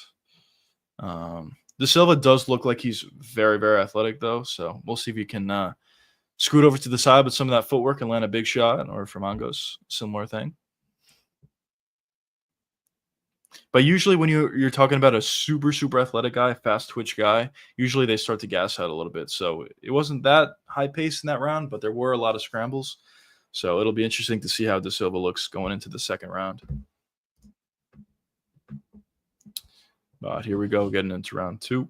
De Silva does look like he's very, very athletic, though. So we'll see if he can scoot over to the side with some of that footwork and land a big shot, or for Mangos, similar thing. But usually when you're talking about a super, super athletic guy, fast twitch guy, usually they start to gas out a little bit. So it wasn't that high pace in that round, but there were a lot of scrambles. So it'll be interesting to see how De Silva looks going into the second round. But here we go, getting into round two.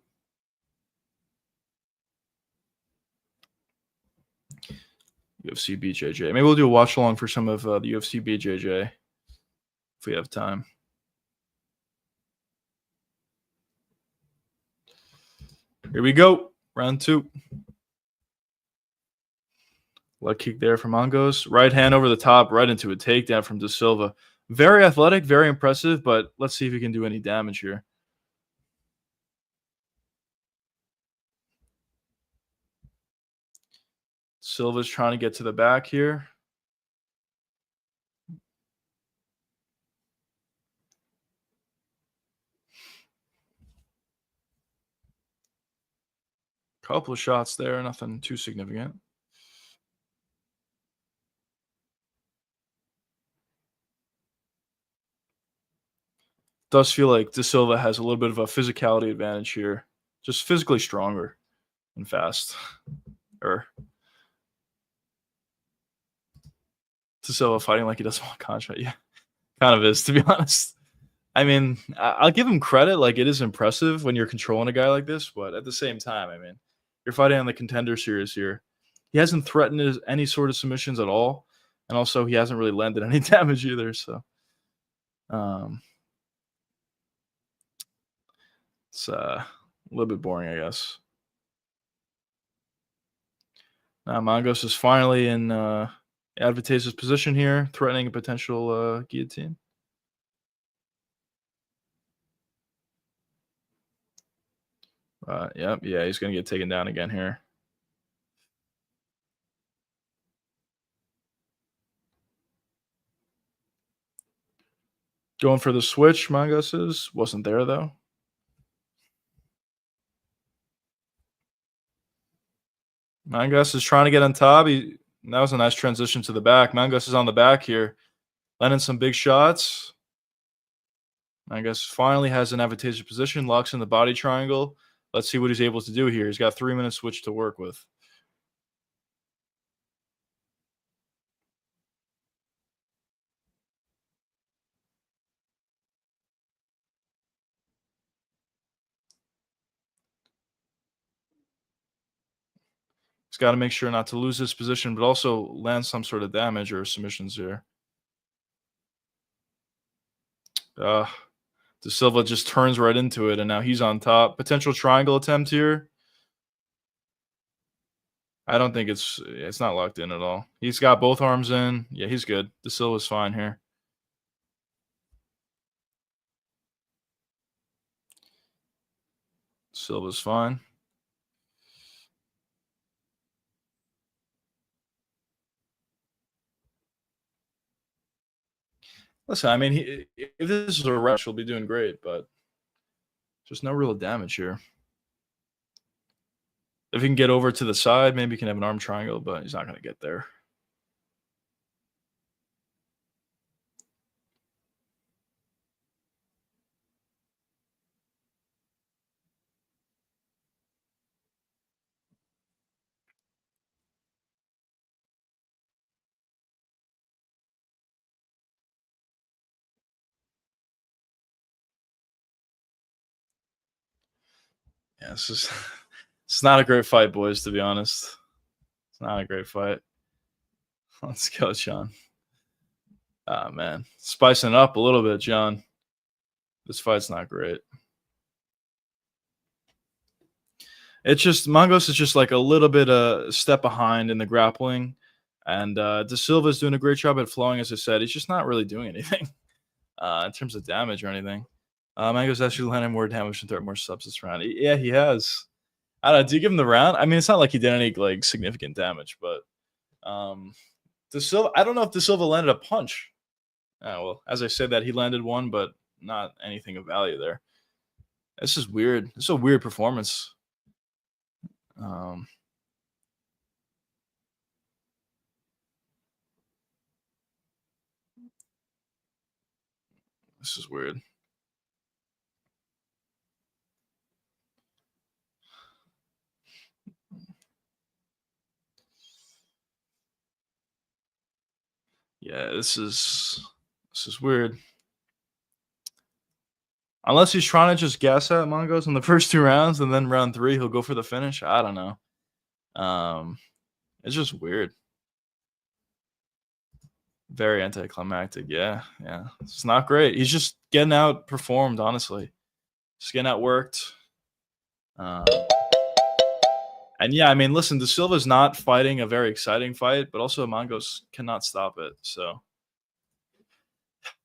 UFC BJJ. Maybe we'll do a watch along for some of the UFC BJJ if we have time. Here we go. Round two. Leg kick there from Mangos. Right hand over the top, right into a takedown from De Silva. Very athletic, very impressive, but let's see if he can do any damage here. Silva's trying to get to the back here. Couple of shots there, nothing too significant. Does feel like De Silva has a little bit of a physicality advantage here. Just physically stronger and fast. Or De Silva fighting like he doesn't want contract. Yeah, kind of is, to be honest. I mean, I'll give him credit. Like, it is impressive when you're controlling a guy like this, but at the same time, I mean, you're fighting on the Contender series here. He hasn't threatened any sort of submissions at all, and also he hasn't really landed any damage either. So, it's a little bit boring, I guess. Now Mangos is finally in advantageous position here, threatening a potential guillotine. Yep, yeah, he's going to get taken down again here. Going for the switch, Mangos wasn't there though. Mangos is trying to get on top. That was a nice transition to the back. Mangos is on the back here, landing some big shots. Mangos finally has an advantageous position, locks in the body triangle. Let's see what he's able to do here. He's got 3 minutes switch to work with. He's got to make sure not to lose this position, but also land some sort of damage or submissions here. De Silva just turns right into it, and now he's on top. Potential triangle attempt here. I don't think it's not locked in at all. He's got both arms in. Yeah, he's good. De Silva's fine here. Silva's fine. Listen, I mean, if this is a rush, he'll be doing great, but just no real damage here. If he can get over to the side, maybe he can have an arm triangle, but he's not going to get there. Yeah, it's not a great fight, boys. To be honest, it's not a great fight. Let's go, John. Ah, man, spicing it up a little bit, John. This fight's not great. It's just Mangos is just like a little bit a step behind in the grappling, and De Silva is doing a great job at flowing. As I said, he's just not really doing anything in terms of damage or anything. Mangos actually landed more damage and threw more subs this round. Yeah, he has. I don't know. Do you give him the round? I mean, it's not like he did any like significant damage, but De Silva. I don't know if De Silva landed a punch. Well, as I said, that he landed one, but not anything of value there. This is weird. This is a weird performance. Um, this is weird. Yeah, this is weird. Unless he's trying to just gas out Mangos in the first two rounds, and then round three he'll go for the finish. I don't know. It's just weird. Very anticlimactic. Yeah, yeah. It's not great. He's just getting outperformed, honestly. Just getting outworked. Um, and yeah, I mean, listen, De Silva's not fighting a very exciting fight, but also Mangos cannot stop it. So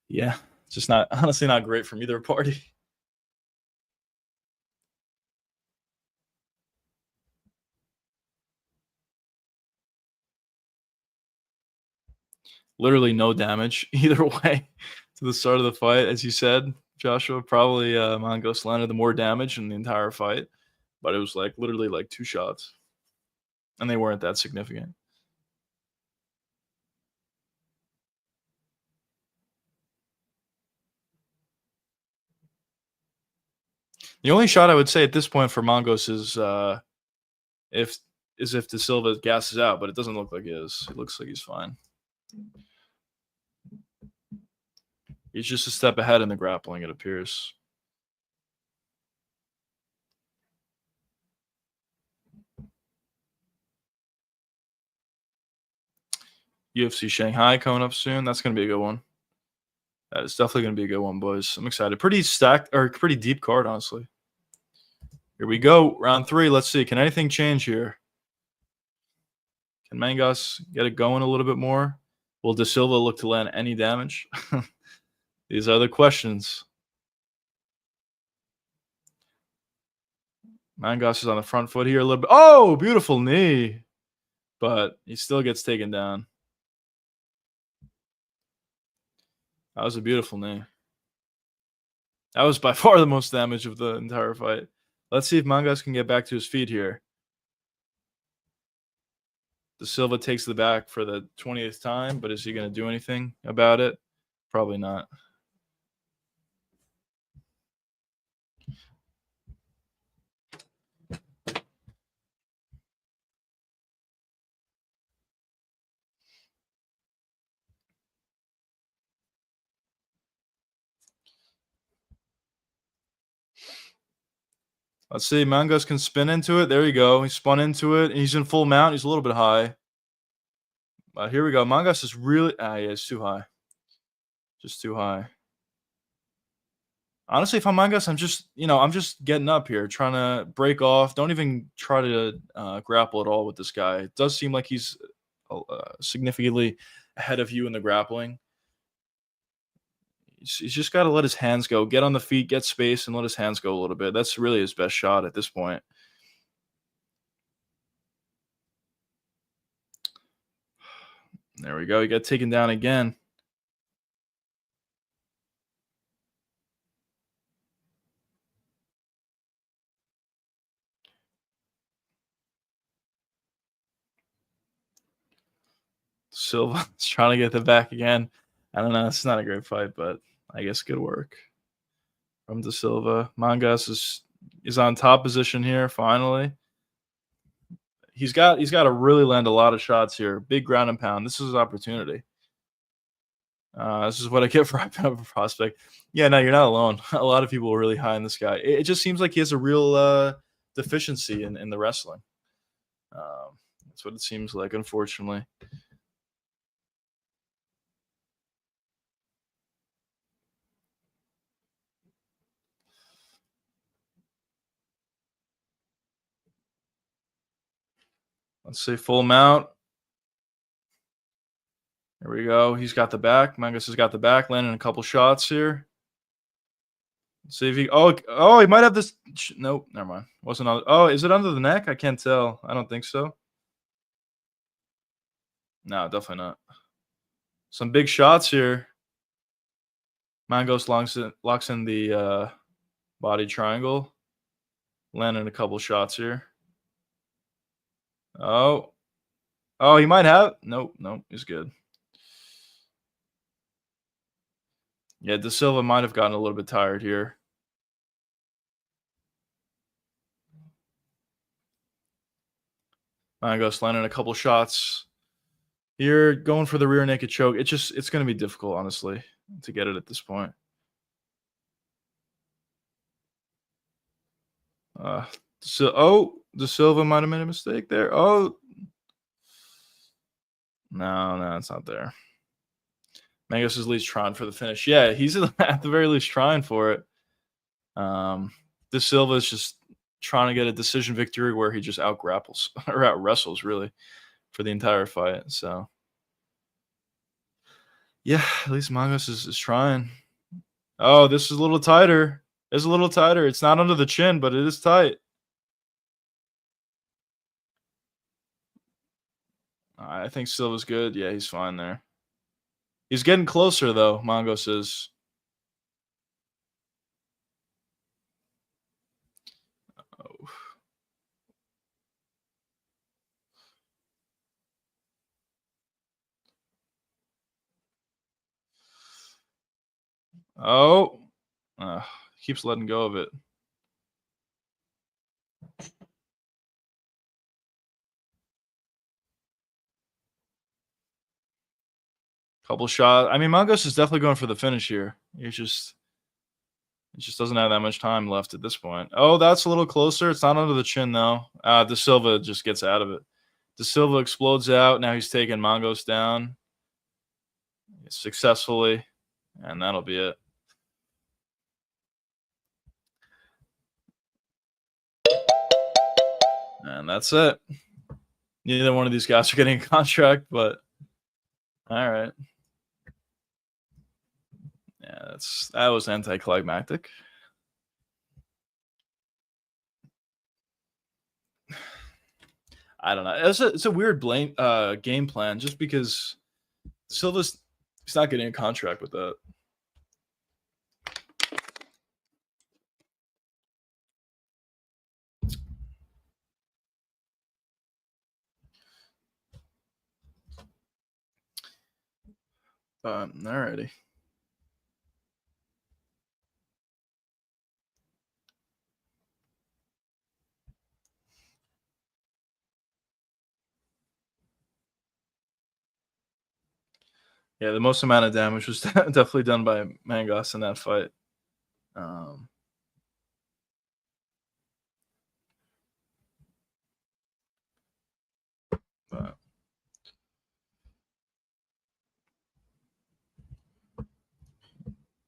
yeah, just not honestly not great from either party. Literally no damage either way to the start of the fight, as you said, Joshua. Probably Mangos landed the more damage in the entire fight, but it was like literally like two shots, and they weren't that significant. The only shot I would say at this point for Mangos if if De Silva gasses out, but it doesn't look like he is. It looks like he's fine. He's just a step ahead in the grappling, it appears. UFC Shanghai coming up soon. That's going to be a good one. That is definitely going to be a good one, boys. I'm excited. Pretty stacked or pretty deep card, honestly. Here we go. Round three. Let's see. Can anything change here? Can Mangos get it going a little bit more? Will De Silva look to land any damage? These are the questions. Mangos is on the front foot here a little bit. Oh, beautiful knee. But he still gets taken down. That was a beautiful knee. That was by far the most damage of the entire fight. Let's see if Mangos can get back to his feet here. De Silva takes the back for the 20th time, but is he going to do anything about it? Probably not. Let's see. Mangos can spin into it. There you go. He spun into it. And he's in full mount. He's a little bit high. Here we go. Mangos is really. Yeah, it's too high. Just too high. Honestly, if I'm Mangas, I'm just getting up here, trying to break off. Don't even try to grapple at all with this guy. It does seem like he's significantly ahead of you in the grappling. He's just got to let his hands go, get on the feet, get space, and let his hands go a little bit. That's really his best shot at this point. There we go. He got taken down again. Silva's trying to get the back again. I don't know. It's not a great fight, but I guess good work from De Silva. Mangas is on top position here. Finally, he's got to really land a lot of shots here. Big ground and pound. This is his opportunity. This is what I get for hyping up a prospect. Yeah, no, you're not alone. A lot of people are really high on this guy. It just seems like he has a real deficiency in the wrestling. That's what it seems like, unfortunately. Let's say full mount. There we go. He's got the back. Mangus has got the back, landing a couple shots here. Let's see if he. Oh, he might have this. Nope, never mind. Wasn't on. Oh, is it under the neck? I can't tell. I don't think so. No, definitely not. Some big shots here. Mangos locks in the body triangle, landing a couple shots here. Oh, he might have. Nope, he's good. Yeah, De Silva might have gotten a little bit tired here. Mangos landing a couple shots here, going for the rear naked choke. It's going to be difficult, honestly, to get it at this point. De Silva might have made a mistake there. Oh, no, it's not there. Mangos is at least trying for the finish. Yeah, he's at the very least trying for it. De Silva is just trying to get a decision victory where he just out grapples or out wrestles really for the entire fight. So yeah, at least Mangos is trying. Oh, this is a little tighter. It's a little tighter. It's not under the chin, but it is tight. I think Silva's good. Yeah, he's fine there. He's getting closer though, Mangos is. Oh. Oh, keeps letting go of it. Couple shots. I mean, Mangos is definitely going for the finish here. It just doesn't have that much time left at this point. Oh, that's a little closer. It's not under the chin though. De Silva just gets out of it. De Silva explodes out. Now he's taking Mangos down successfully, and that'll be it. And that's it. Neither one of these guys are getting a contract, but all right. Yeah, that was anticlimactic. I don't know. It's a weird game plan just because Silva's he's not getting a contract with that. Alrighty. Yeah, the most amount of damage was definitely done by Mangos in that fight.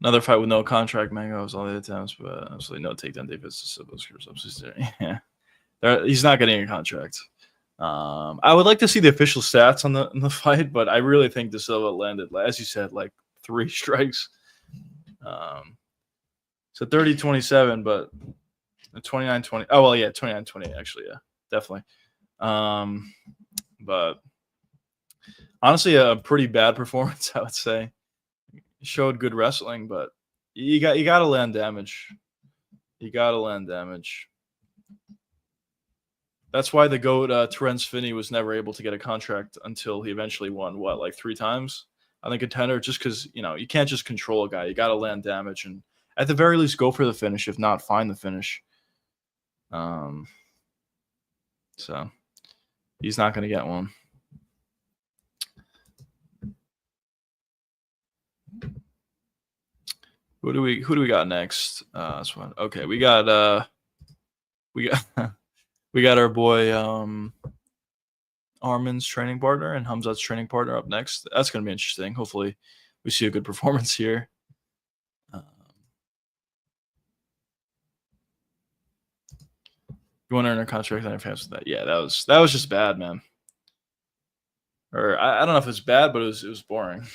But Another fight with no contract. Mango was all the attempts, but absolutely no takedown defense to Silva's yeah. He's not getting a contract. I would like to see the official stats on the fight, but I really think De Silva landed, as you said, like 3 strikes. So 30-27, but 29-20. Oh well, yeah, 29-28 actually, yeah, definitely. But honestly, a pretty bad performance, I would say. Showed good wrestling, but you got to land damage. You got to land damage. That's why the GOAT, Terence Finney, was never able to get a contract until he eventually won, what, like 3 times? I think Contender, just because, you can't just control a guy. You got to land damage and at the very least go for the finish, if not find the finish. So he's not going to get one. Who do we got next? This one. Okay, we got our boy Armin's training partner and Hamzat's training partner up next. That's going to be interesting. Hopefully, we see a good performance here. You want to earn a contract on your fans with that? Yeah, that was just bad, man. Or I don't know if it's bad, but it was boring.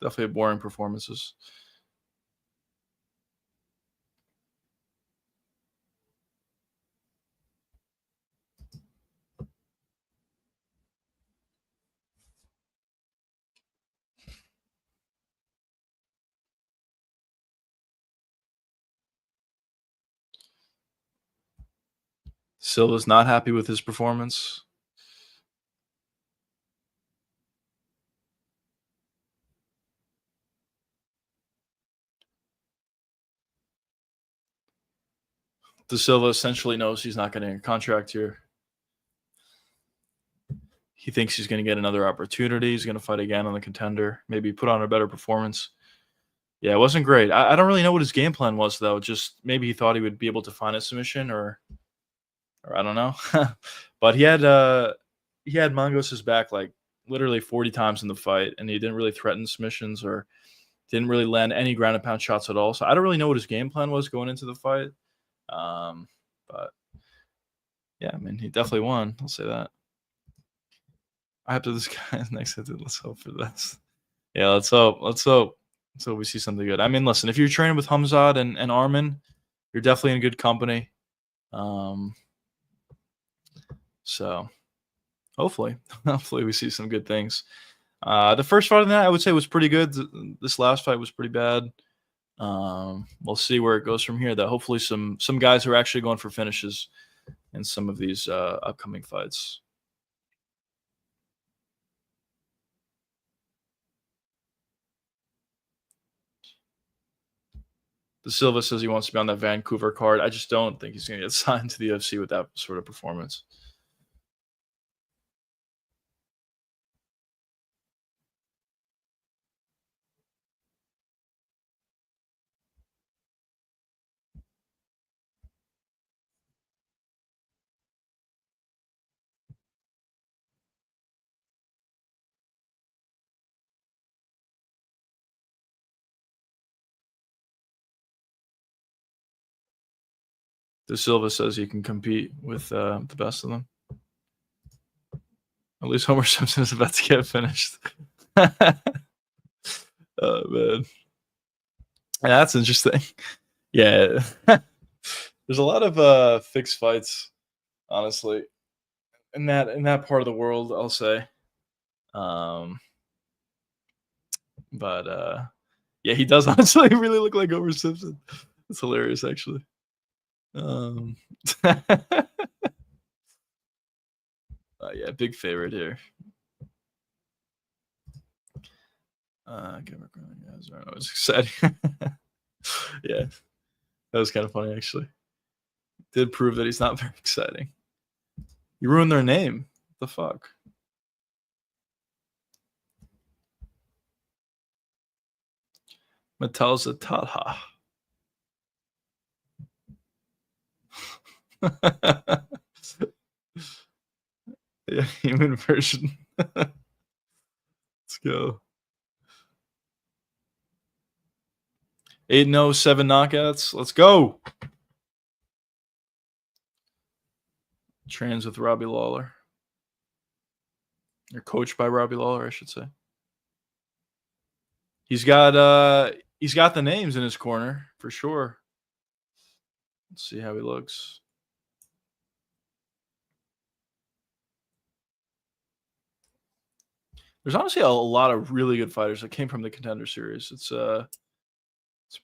Definitely boring performances. Silva's not happy with his performance. De Silva essentially knows he's not getting a contract here. He thinks he's going to get another opportunity. He's going to fight again on the Contender. Maybe put on a better performance. Yeah, it wasn't great. I don't really know what his game plan was, though. Just maybe he thought he would be able to find a submission, or I don't know. But he had Mangos's back like literally 40 times in the fight, and he didn't really threaten submissions or didn't really land any ground and pound shots at all. So I don't really know what his game plan was going into the fight. But yeah, I mean, he definitely won. I'll say that. After this guy's next hit, let's hope for this. Yeah, let's hope. So we see something good. I mean, listen, if you're training with Hamzat and Armin, you're definitely in good company. So hopefully we see some good things. The first fight of that I would say was pretty good. This last fight was pretty bad. We'll see where it goes from here, though. Hopefully some guys are actually going for finishes in some of these upcoming fights. De Silva says he wants to be on that Vancouver card. I just don't think he's going to get signed to the UFC with that sort of performance. De Silva says he can compete with the best of them. At least Homer Simpson is about to get finished. Oh, man. That's interesting. Yeah. There's a lot of fixed fights, honestly, in that part of the world, I'll say. But yeah, he does honestly really look like Homer Simpson. It's hilarious, actually. Yeah, big favorite here. It was exciting. Yeah, that was kind of funny, actually. Did prove that he's not very exciting. You ruined their name. What the fuck? Metalza Talha. Yeah, human version. Let's go. 8-0, 7 knockouts. Let's go. Trains with Robbie Lawler. Or coached by Robbie Lawler, I should say. He's got the names in his corner for sure. Let's see how he looks. There's honestly a lot of really good fighters that came from the Contender series. It's a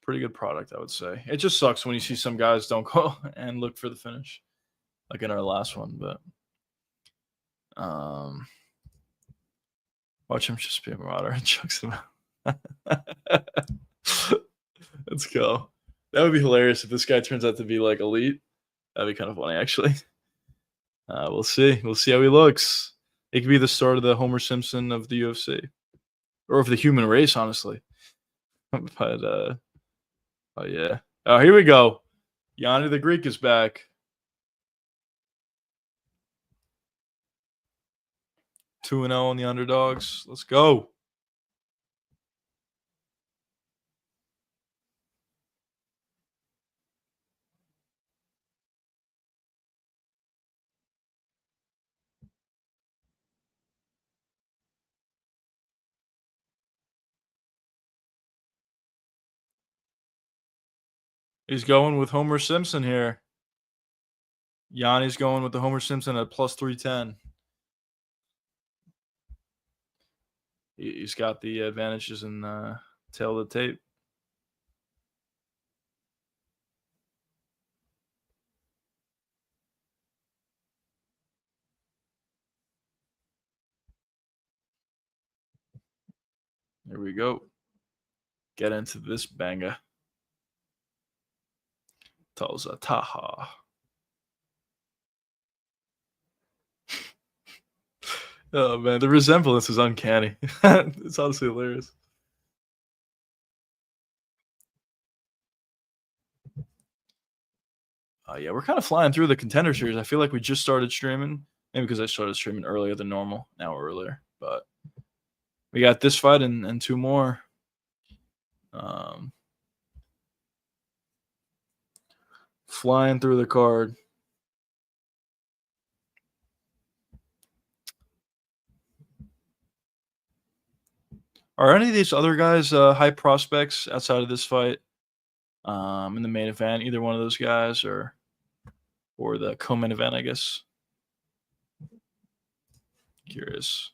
pretty good product, I would say. It just sucks when you see some guys don't go and look for the finish, like in our last one. But watch him just be a marauder and chucks him out. Let's go. That would be hilarious if this guy turns out to be like elite. That'd be kind of funny, actually. We'll see. We'll see how he looks. It could be the start of the Homer Simpson of the UFC, or of the human race, honestly. But oh yeah. Oh, here we go. Yanni the Greek is back. 2-0 on the underdogs. Let's go. He's going with Homer Simpson here. Yanni's going with the Homer Simpson at plus 310. He's got the advantages in tail of the tape. There we go. Get into this banger. Toza Taha. Oh man, the resemblance is uncanny. It's honestly hilarious. Yeah, we're kind of flying through the Contender series. I feel like we just started streaming. Maybe because I started streaming earlier than normal, an hour earlier. But we got this fight and 2 more. Flying through the card. Are any of these other guys high prospects outside of this fight? In the main event, either one of those guys or the co-main event, I guess. Curious.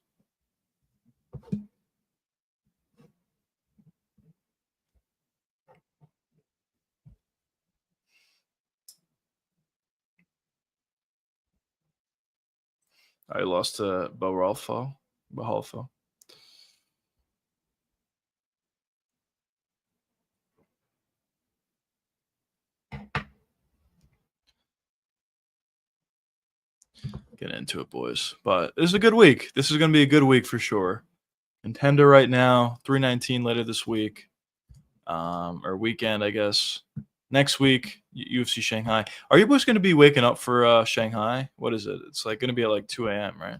I lost to Bahalfa. Get into it, boys. But this is a good week. This is going to be a good week for sure. Contender right now, 319 later this week, or weekend, I guess. Next week, UFC Shanghai. Are you boys going to be waking up for Shanghai? What is it? It's like going to be at like 2 a.m., right?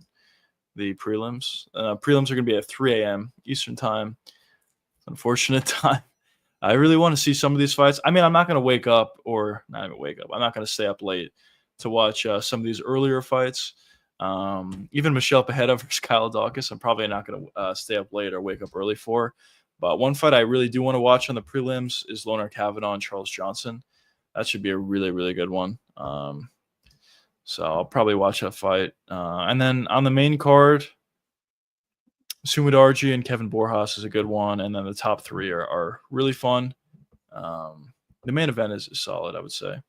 The prelims. Prelims are going to be at 3 a.m. Eastern time. Unfortunate time. I really want to see some of these fights. I mean, I'm not going to wake up, or not even wake up. I'm not going to stay up late to watch some of these earlier fights. Even Michelle Pajeda versus Kyle Dawkins, I'm probably not going to stay up late or wake up early for. But one fight I really do want to watch on the prelims is Loner Kavanaugh and Charles Johnson. That should be a really, really good one. So I'll probably watch that fight. And then on the main card, Sumit Arji and Kevin Borjas is a good one. And then the top 3 are really fun. The main event is solid, I would say.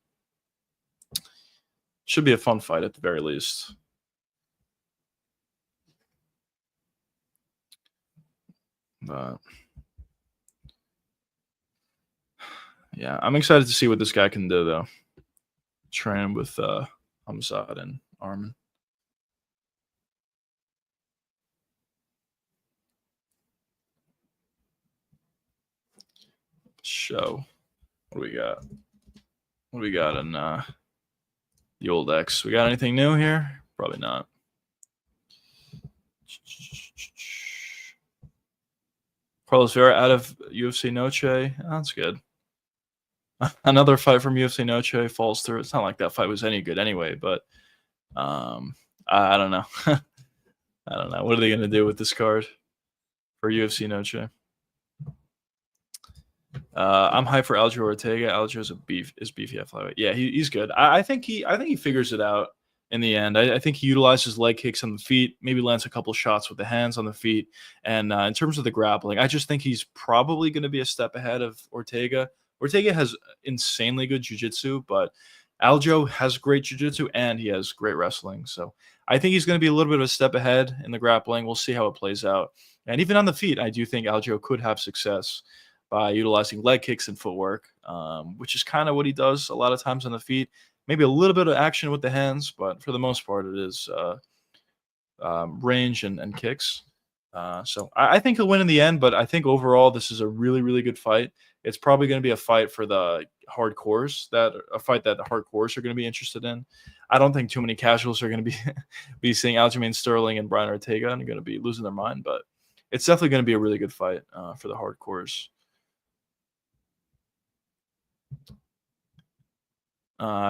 Should be a fun fight at the very least. But yeah, I'm excited to see what this guy can do, though. Train with Hamzat and Arman. Show. What do we got? What do we got in the old X? We got anything new here? Probably not. Carlos Vera out of UFC Noche. Oh, that's good. Another fight from UFC Noche falls through. It's not like that fight was any good anyway, but um, I don't know. I don't know. What are they gonna do with this card for UFC Noche? I'm hyped for Aljo Ortega. Aljo's is beefy at flyweight. Yeah, he's good. I think he figures it out in the end. I think he utilizes leg kicks on the feet, maybe lands a couple shots with the hands on the feet. And in terms of the grappling, I just think he's probably going to be a step ahead of Ortega. Ortega has insanely good jiu-jitsu, but Aljo has great jiu-jitsu and he has great wrestling. So I think he's going to be a little bit of a step ahead in the grappling. We'll see how it plays out. And even on the feet, I do think Aljo could have success by utilizing leg kicks and footwork, which is kind of what he does a lot of times on the feet. Maybe a little bit of action with the hands, but for the most part, it is range and kicks. So I think he'll win in the end, but I think overall this is a really, really good fight. It's probably going to be a fight for the hardcores a fight that the hardcores are going to be interested in. I don't think too many casuals are going to be be seeing Aljamain Sterling and Brian Ortega and are going to be losing their mind, but it's definitely going to be a really good fight for the hardcores.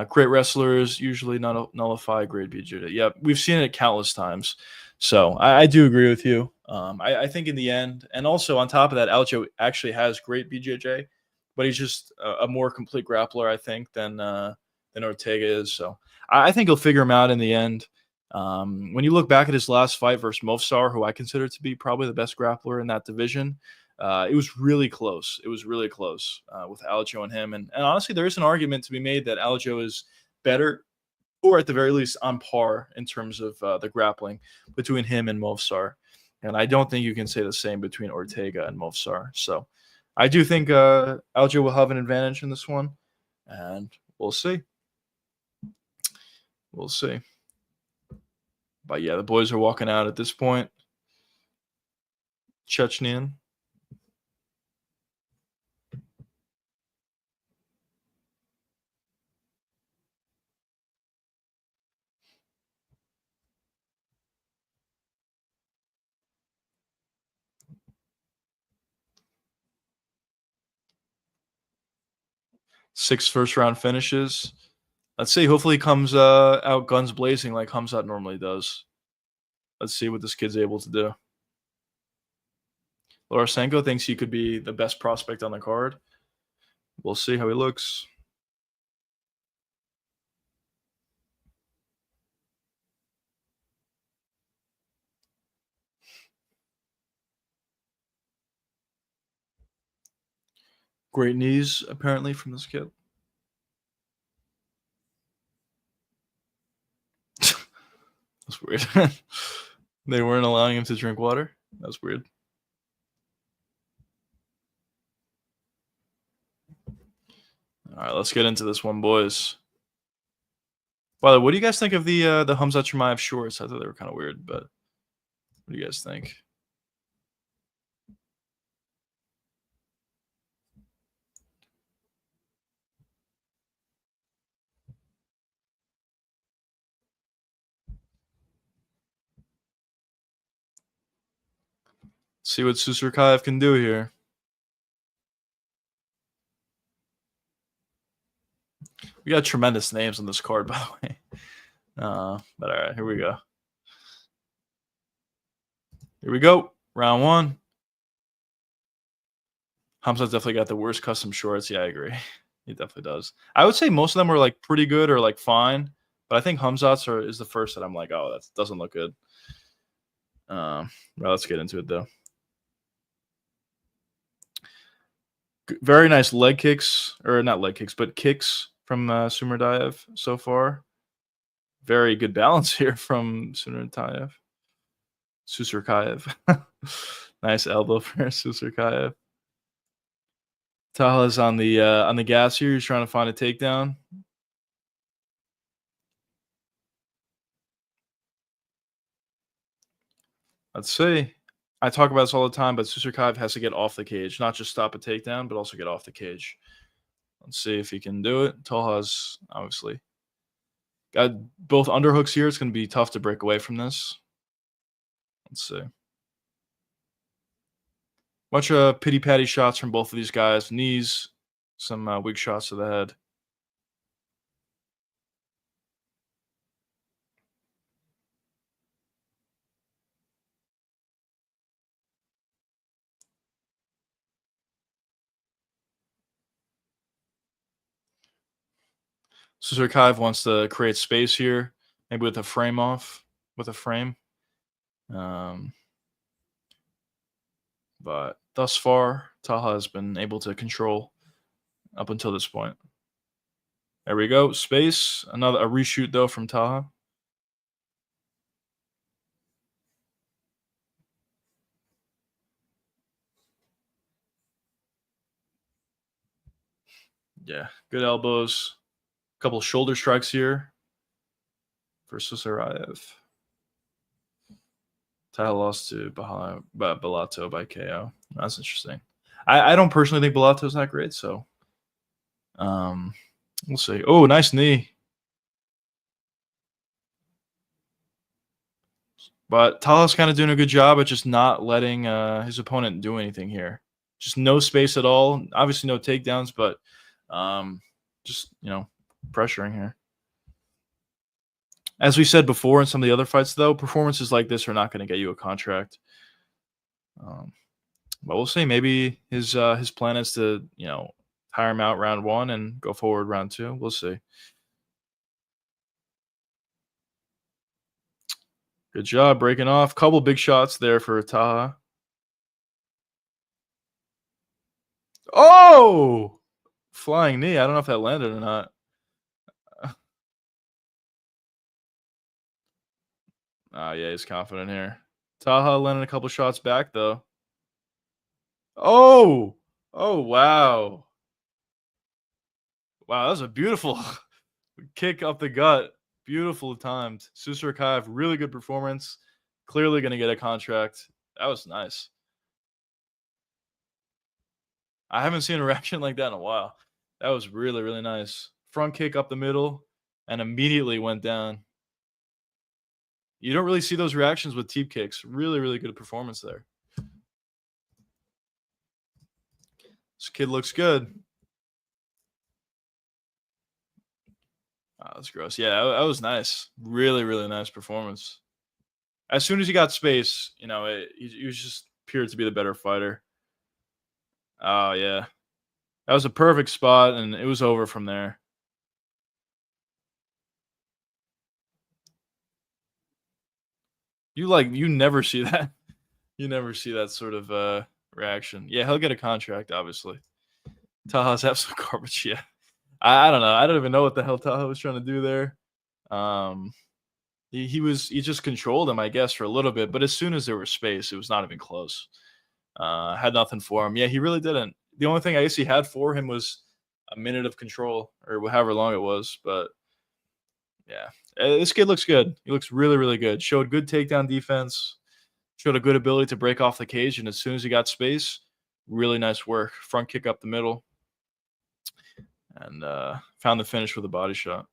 Great wrestlers usually not nullify great BJJ. Yeah, we've seen it countless times. So I do agree with you. I think in the end, and also on top of that, Aljo actually has great BJJ, but he's just a more complete grappler, I think, than Ortega is. So I think he'll figure him out in the end. When you look back at his last fight versus Movsar, who I consider to be probably the best grappler in that division, it was really close. It was really close with Aljo and him. And honestly, there is an argument to be made that Aljo is better, or at the very least on par in terms of the grappling between him and Movsar. And I don't think you can say the same between Ortega and Movsar. So I do think Aljo will have an advantage in this one. And we'll see. We'll see. But yeah, the boys are walking out at this point. Chechenian. Six first round finishes. Let's see. Hopefully, he comes out guns blazing like Hamzat normally does. Let's see what this kid's able to do. Lorosenko thinks he could be the best prospect on the card. We'll see how he looks. Great knees, apparently, from this kid. That's weird. They weren't allowing him to drink water. That's weird. All right, let's get into this one, boys. By the way, what do you guys think of the Hamzat Chimaev shorts? I thought they were kind of weird, but what do you guys think? See what Susurkaev can do here. We got tremendous names on this card, by the way. But all right, here we go. Here we go. Round one. Hamzat definitely got the worst custom shorts. Yeah, I agree. He definitely does. I would say most of them were like pretty good or like fine, but I think Hamzat's is the first that I'm like, oh, that doesn't look good. Well, let's get into it though. Very nice leg kicks, or not leg kicks, but kicks from Sumerdayev so far. Very good balance here from Susurkaev. Nice elbow for Susurkaev. Taha's on the gas here. He's trying to find a takedown. Let's see. I talk about this all the time, but Susurkaev has to get off the cage, not just stop a takedown, but also get off the cage. Let's see if he can do it. Talha's obviously got both underhooks here. It's going to be tough to break away from this. Let's see. Bunch of pity-patty shots from both of these guys. Knees, some weak shots to the head. So Zerkaev wants to create space here, maybe with a frame off, with a frame. Um, but thus far, Taha has been able to control up until this point. There we go. Space. Another a reshoot though from Taha. Yeah, good elbows. Couple shoulder strikes here for Susarayev. Taha lost to Bellato by KO. That's interesting. I don't personally think Bellato's that great, so um, we'll see. Oh, nice knee. But Tala's kind of doing a good job at just not letting his opponent do anything here. Just no space at all. Obviously, no takedowns, but just pressuring here. As we said before in some of the other fights, though, performances like this are not going to get you a contract. Um, but we'll see. Maybe his plan is to tire him out round one and go forward round two. We'll see. Good job breaking off. Couple big shots there for Taha. Oh, flying knee. I don't know if that landed or not. Yeah, he's confident here. Taha landing a couple shots back though. Oh, oh wow, wow, that was a beautiful kick up the gut. Beautiful timed. Susarkaev, really good performance. Clearly going to get a contract. That was nice. I haven't seen a reaction like that in a while. That was really, really nice. Front kick up the middle and immediately went down. You don't really see those reactions with teep kicks. Really, really good performance there. This kid looks good. Oh, that's gross. Yeah, that was nice. Really, really nice performance. As soon as he got space, he was just appeared to be the better fighter. Oh yeah, that was a perfect spot, and it was over from there. You never see that. You never see that sort of reaction. Yeah, he'll get a contract, obviously. Taha's absolute garbage. Yeah, I don't know. I don't even know what the hell Taha was trying to do there. Um, he just controlled him, I guess, for a little bit. But as soon as there was space, it was not even close. Had nothing for him. Yeah, he really didn't. The only thing I guess he had for him was a minute of control or however long it was. But yeah, this kid looks good. He looks really, really good. Showed good takedown defense. Showed a good ability to break off the cage. And as soon as he got space, really nice work. Front kick up the middle. And found the finish with a body shot.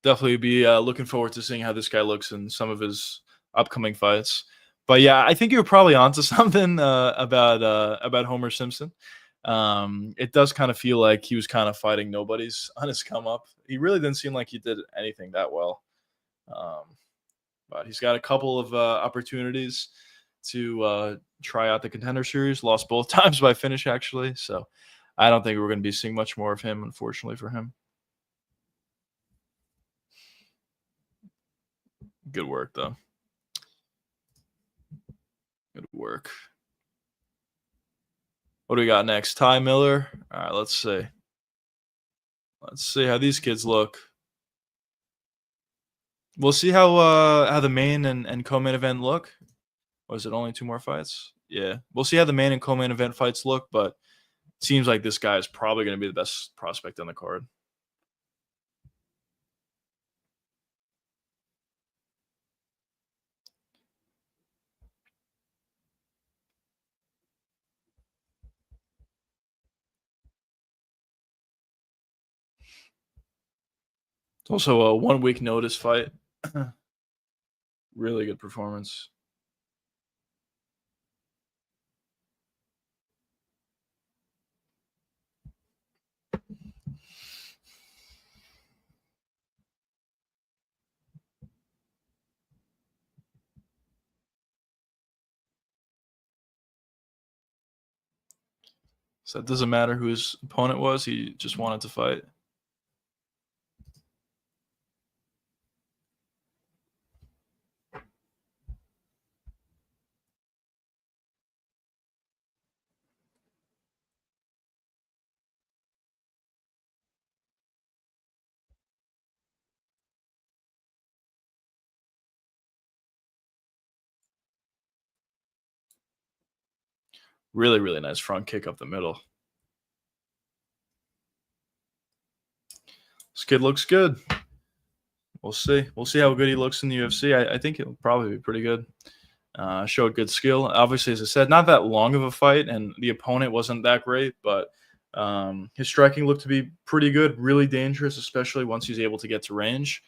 Definitely be looking forward to seeing how this guy looks in some of his upcoming fights. But yeah, I think you're probably onto something about Homer Simpson. It does kind of feel like he was kind of fighting nobodies on his come up. He really didn't seem like he did anything that well. Um, but he's got a couple of opportunities to try out the Contender Series. Lost both times by finish, actually. So I don't think we're going to be seeing much more of him, unfortunately for him. Good work, though. Good work. What do we got next? Ty Miller. All right, let's see. Let's see how these kids look. We'll see how the main and co-main event look. Was it only two more fights? Yeah, we'll see how the main and co-main event fights look, but it seems like this guy is probably going to be the best prospect on the card. Also a 1 week notice fight. Really good performance. So it doesn't matter who his opponent was. He just wanted to fight. Really, really nice front kick up the middle. This kid looks good. We'll see. We'll see how good he looks in the UFC. I think he'll probably be pretty good. Showed good skill. Obviously, as I said, not that long of a fight, and the opponent wasn't that great, but his striking looked to be pretty good, really dangerous, especially once he's able to get to range.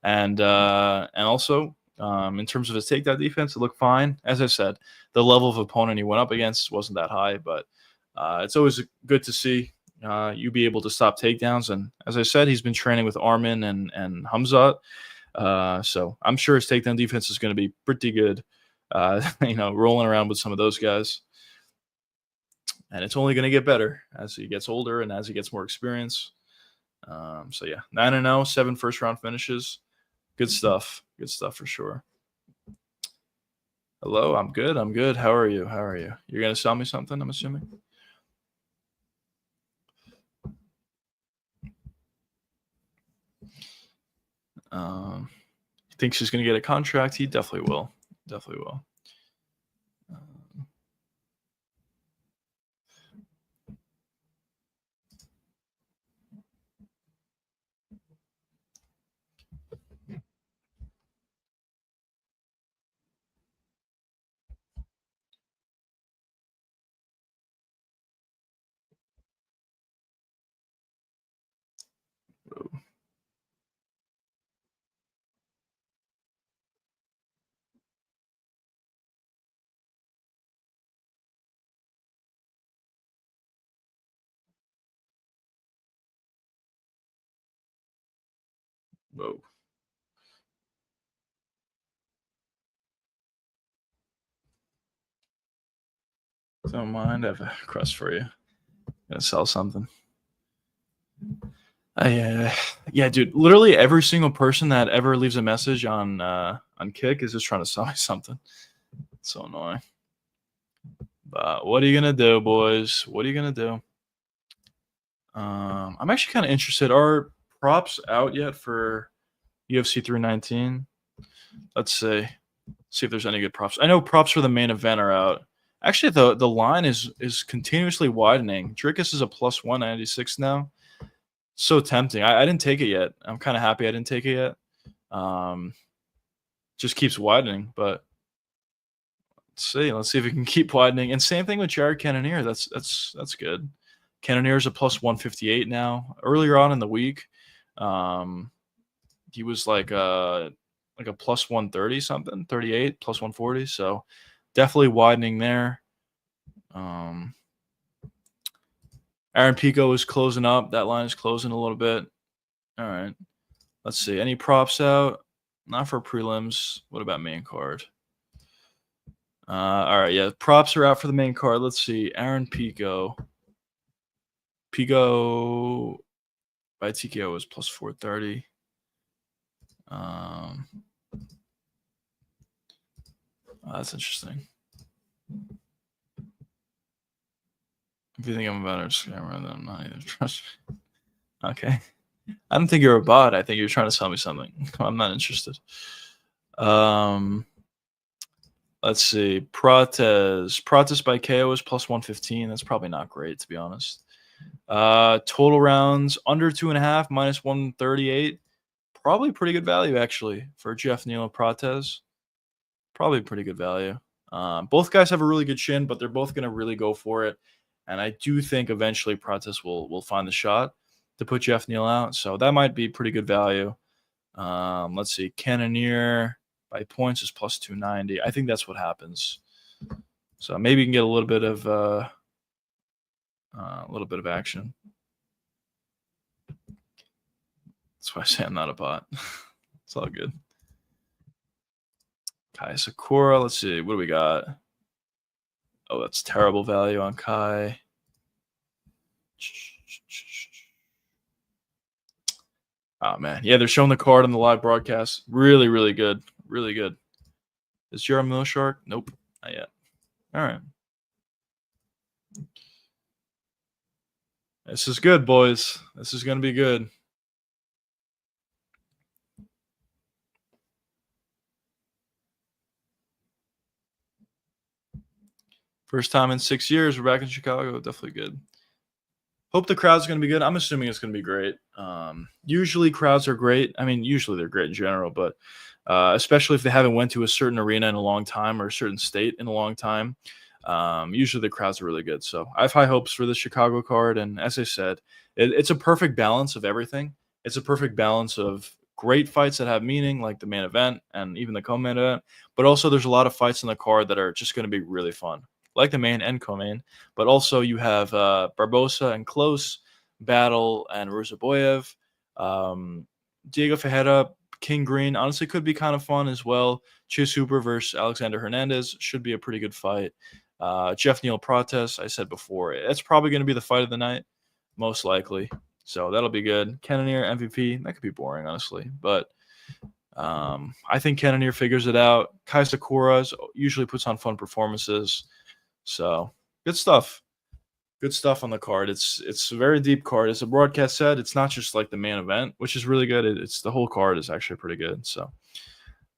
And also, in terms of his takedown defense, it looked fine. As I said, the level of opponent he went up against wasn't that high, but it's always good to see you be able to stop takedowns. And as I said, he's been training with Armin and Hamzat. So I'm sure his takedown defense is going to be pretty good. Rolling around with some of those guys. And it's only going to get better as he gets older and as he gets more experience. So yeah, 9-0, 7 first round finishes. Good stuff. Good stuff for sure. Hello, I'm good. I'm good. How are you? How are you? You're going to sell me something, I'm assuming? He thinks he's going to get a contract. He definitely will. Definitely will. Whoa. Don't mind. I have a crust for you. Gonna sell something. Yeah, dude. Literally every single person that ever leaves a message on Kick is just trying to sell me something. It's so annoying. But what are you gonna do, boys? What are you gonna do? I'm actually kind of interested. Are props out yet for UFC 319? Let's see. See if there's any good props. I know props for the main event are out. Actually, the line is continuously widening. Drickus is a plus 196 now. So tempting. I didn't take it yet. I'm kind of happy I didn't take it yet. Just keeps widening, but let's see. Let's see if it can keep widening. And same thing with Jared Cannonier. That's good. Cannonier's a plus 158 now. Earlier on in the week, he was like a plus 130 something, 38, plus 140. So definitely widening there. Aaron Pico is closing up. That line is closing a little bit. All right. Let's see. Any props out? Not for prelims. What about main card? All right. Yeah. Props are out for the main card. Let's see. Aaron Pico. Pico by TKO is plus 430. That's interesting. If you think I'm a better scammer, then I'm not even trust. Okay. I don't think you're a bot. I think you're trying to sell me something. I'm not interested. Let's see. Prates by KO is plus 115. That's probably not great, to be honest. Total rounds under 2.5, minus 138. Probably pretty good value, actually, for Jeff Neal and Prates. Probably pretty good value. Both guys have a really good chin, but they're both going to really go for it. And I do think eventually Prates will find the shot to put Jeff Neal out. So that might be pretty good value. Let's see. Cannoneer by points is plus 290. I think that's what happens. So maybe you can get a little bit of action. That's why I say I'm not a bot. It's all good. Kai Sakura. Let's see. What do we got? Oh, that's terrible value on Kai. Oh man, yeah, they're showing the card on the live broadcast. Really, really good, really good. Is Jeremy Milshark? Nope, not yet. All right, this is good, boys. This is gonna be good. First time in 6 years. We're back in Chicago. Definitely good. Hope the crowd's going to be good. I'm assuming it's going to be great. Usually crowds are great. I mean, usually they're great in general, but especially if they haven't went to a certain arena in a long time or a certain state in a long time, usually the crowds are really good. So I have high hopes for the Chicago card. And as I said, it's a perfect balance of everything. It's a perfect balance of great fights that have meaning, like the main event and even the co-main event. But also there's a lot of fights in the card that are just going to be really fun, like the main and co-main. But also you have Barbosa and Close, Battle and Ruzaboyev, Diego Ferreira, King Green. Honestly, could be kind of fun as well. Chase Hooper versus Alexander Hernandez should be a pretty good fight. Jeff Neal Protes, I said before, that's probably going to be the fight of the night, most likely. So that'll be good. Cannoneer MVP, that could be boring, honestly, but I think Cannoneer figures it out. Kai Sakura usually puts on fun performances. So good stuff. Good stuff on the card. It's a very deep card. As the broadcast said, it's not just like the main event, which is really good. It's the whole card is actually pretty good. So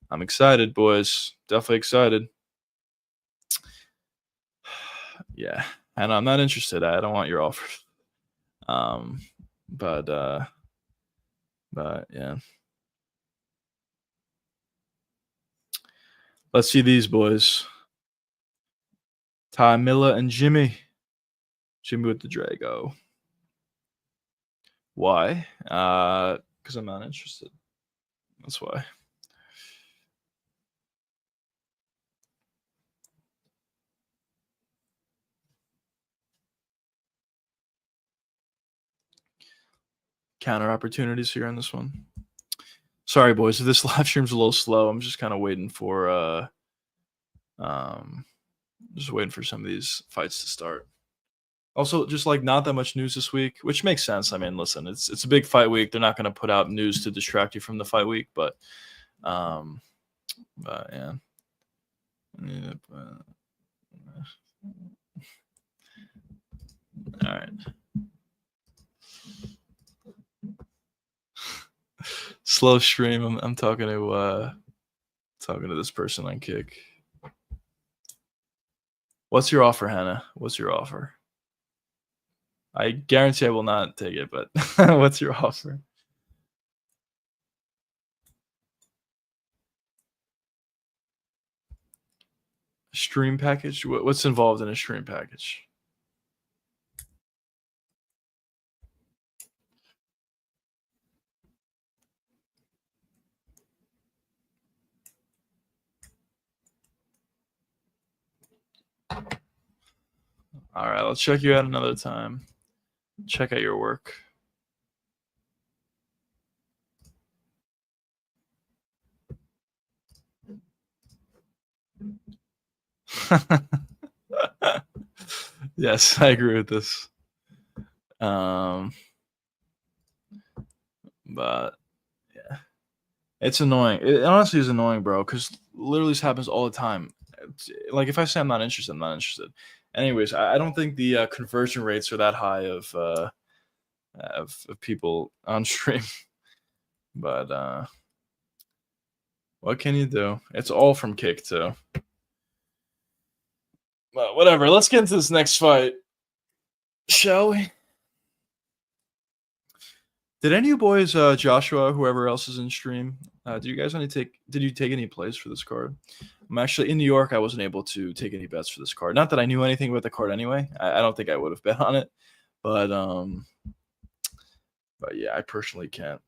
I'm excited, boys. Definitely excited. Yeah. And I'm not interested. I don't want your offer. But yeah. Let's see these boys. Ty Miller and Jimmy. Jimmy with the Drago. Why? Because I'm not interested. That's why. Counter opportunities here on this one. Sorry, boys, if this live stream's a little slow. I'm just kind of waiting for just waiting for some of these fights to start. Also, just like not that much news this week, which makes sense. I mean, listen, it's a big fight week. They're not going to put out news to distract you from the fight week, but yeah. All right. Slow stream. I'm talking to this person on Kick. What's your offer, Hannah? What's your offer? I guarantee I will not take it, but what's your offer? Stream package? What's involved in a stream package? All right, I'll check you out another time. Check out your work. Yes, I agree with this. But yeah, it's annoying. It honestly is annoying, bro, because literally this happens all the time. Like if I say I'm not interested, I'm not interested. Anyways, I don't think the conversion rates are that high of people on stream. But what can you do? It's all from Kick too. Well, whatever. Let's get into this next fight, shall we? Did any of you boys, Joshua, whoever else is in stream, did you guys did you take any plays for this card? I'm actually in New York. I wasn't able to take any bets for this card. Not that I knew anything about the card anyway. I don't think I would have bet on it, but yeah, I personally can't.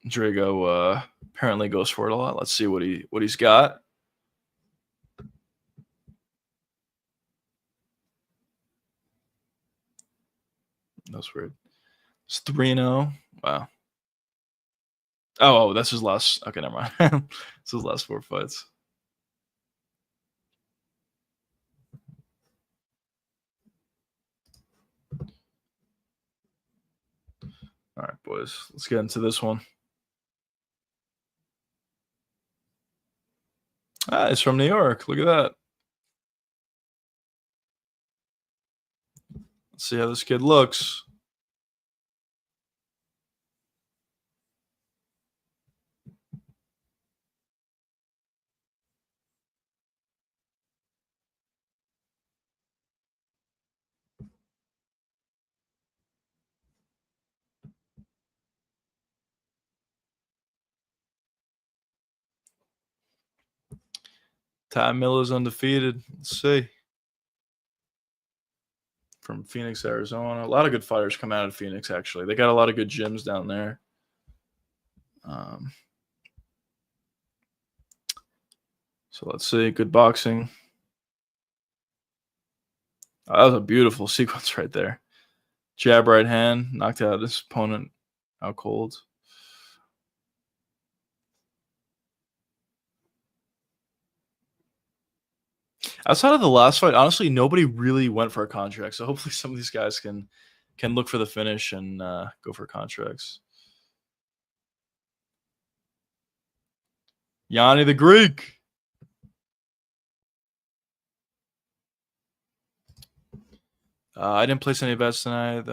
Drago apparently goes for it a lot. Let's see what he's got. That's weird. It's 3-0. Wow. Oh, that's his last. Okay, never mind. It's his last 4 fights. All right, boys. Let's get into this one. Ah, it's from New York. Look at that. Let's see how this kid looks. Ty Miller's undefeated. Let's see. From Phoenix, Arizona. A lot of good fighters come out of Phoenix, actually. They got a lot of good gyms down there. Um, so let's see. Good boxing. Oh, that was a beautiful sequence right there. Jab right hand, knocked out his opponent out cold. Outside of the last fight, honestly, nobody really went for a contract. So hopefully some of these guys can look for the finish and go for contracts. Yanni the Greek. I didn't place any bets tonight.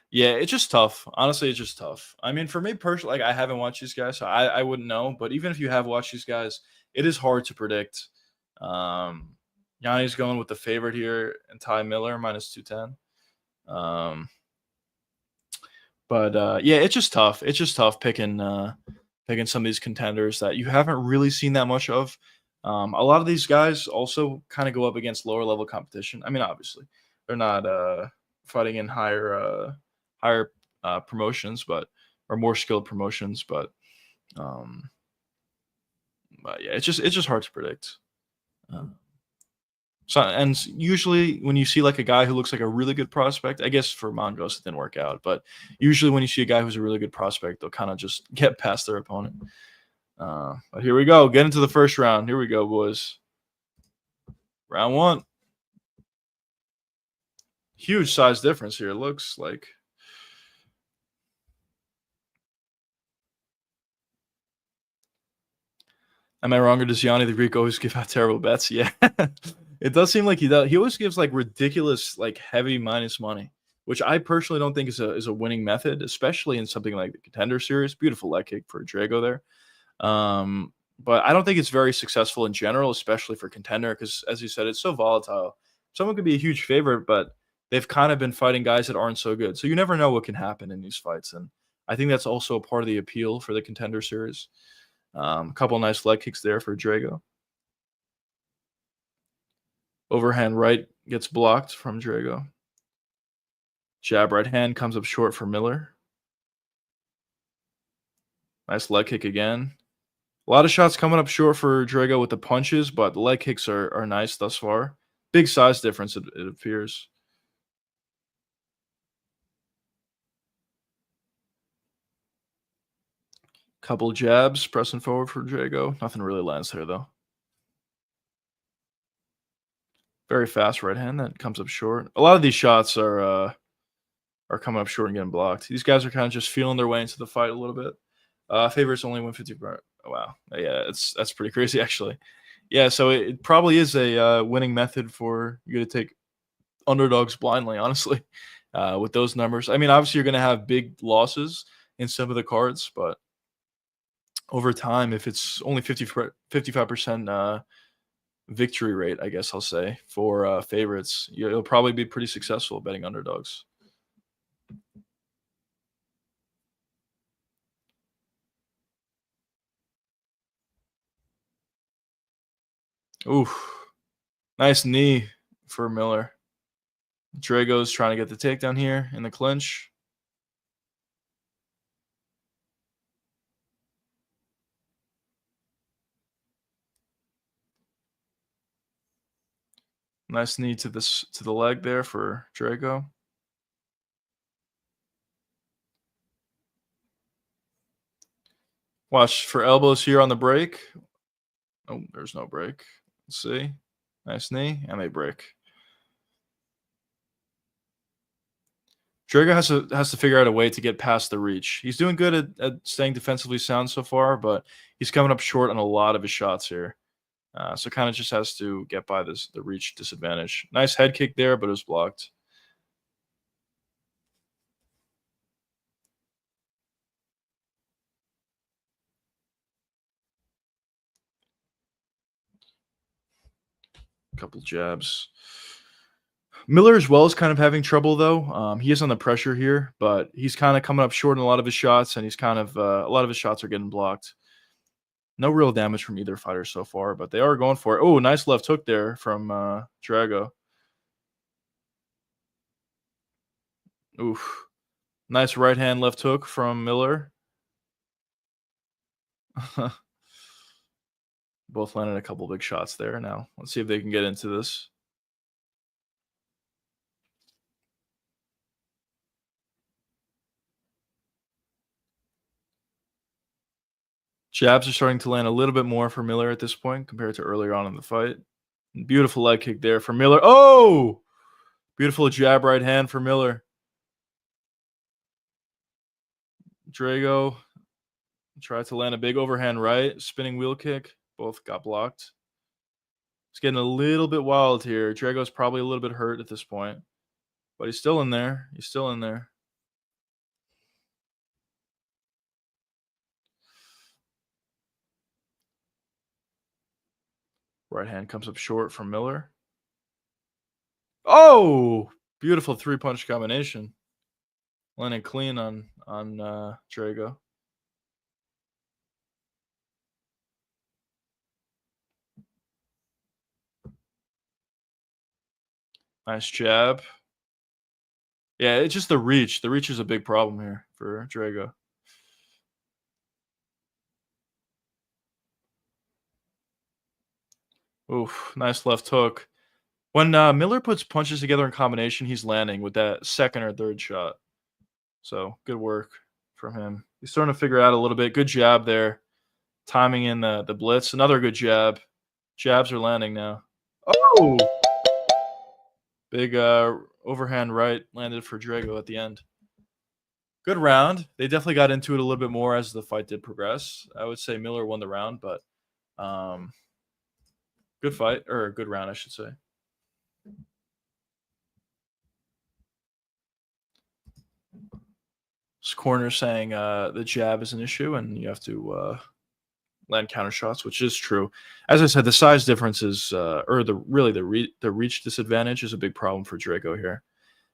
Yeah, it's just tough. Honestly, it's just tough. I mean, for me personally, like I haven't watched these guys, so I wouldn't know. But even if you have watched these guys, it is hard to predict. Yanni's going with the favorite here, and Ty Miller -210. Um, but yeah, it's just tough. It's just tough picking some of these contenders that you haven't really seen that much of. A lot of these guys also kind of go up against lower level competition. I mean, obviously, they're not fighting in higher promotions, or more skilled promotions, um, but yeah, it's just hard to predict. Um, so and usually when you see like a guy who looks like a really good prospect, I guess for Mondra's it didn't work out, but usually when you see a guy who's a really good prospect, they'll kind of just get past their opponent. But here we go. Get into the first round. Here we go, boys. Round one. Huge size difference here. It looks like. Am I wrong, or does Yanni the Greek always give out terrible bets? Yeah. It does seem like he does. He always gives like ridiculous, like heavy minus money, which I personally don't think is a winning method, especially in something like the Contender Series. Beautiful leg kick for Drago there. But I don't think it's very successful in general, especially for Contender, because as you said, it's so volatile. Someone could be a huge favorite, but they've kind of been fighting guys that aren't so good. So you never know what can happen in these fights. And I think that's also a part of the appeal for the Contender Series. A couple nice leg kicks there for Drago. Overhand right gets blocked from Drago. Jab right hand comes up short for Miller. Nice leg kick again. A lot of shots coming up short for Drago with the punches, but the leg kicks are nice thus far. Big size difference, it appears. Couple jabs pressing forward for Drago. Nothing really lands there, though. Very fast right hand that comes up short. A lot of these shots are coming up short and getting blocked. These guys are kind of just feeling their way into the fight a little bit. Favorites only 150. Oh, wow. Yeah, that's pretty crazy, actually. Yeah, so it probably is a winning method for you to take underdogs blindly, honestly, with those numbers. I mean, obviously, you're going to have big losses in some of the cards, but over time, if it's only 55% victory rate, I guess I'll say, for favorites, you'll probably be pretty successful betting underdogs. Oof. Nice knee for Miller. Drago's trying to get the takedown here in the clinch. Nice knee to the leg there for Drago. Watch for elbows here on the break. Oh, there's no break. Let's see. Nice knee and a break. Drago has to figure out a way to get past the reach. He's doing good at staying defensively sound so far, but he's coming up short on a lot of his shots here. So kind of just has to get by the reach disadvantage. Nice head kick there, but it was blocked. Couple jabs. Miller as well is kind of having trouble though. He is on the pressure here, but he's kind of coming up short in a lot of his shots, and he's kind of a lot of his shots are getting blocked. No real damage from either fighter so far, but they are going for it. Oh, nice left hook there from Drago. Oof. Nice right hand left hook from Miller. Both landed a couple big shots there. Now let's see if they can get into this. Jabs are starting to land a little bit more for Miller at this point compared to earlier on in the fight. Beautiful leg kick there for Miller. Oh, beautiful jab right hand for Miller. Drago tried to land a big overhand right, spinning wheel kick. Both got blocked. It's getting a little bit wild here. Drago's probably a little bit hurt at this point, but he's still in there. He's still in there. Right hand comes up short from Miller. Oh, beautiful three-punch combination. Landing clean on Drago. Nice jab. Yeah, it's just the reach. The reach is a big problem here for Drago. Oof, nice left hook. When Miller puts punches together in combination, he's landing with that second or third shot. So good work from him. He's starting to figure out a little bit. Good jab there. Timing in the blitz. Another good jab. Jabs are landing now. Oh! Big overhand right landed for Drago at the end. Good round. They definitely got into it a little bit more as the fight did progress. I would say Miller won the round, but good fight, or good round, I should say. This corner saying the jab is an issue and you have to land counter shots, which is true. As I said, the size difference is, or the reach disadvantage is a big problem for Drago here.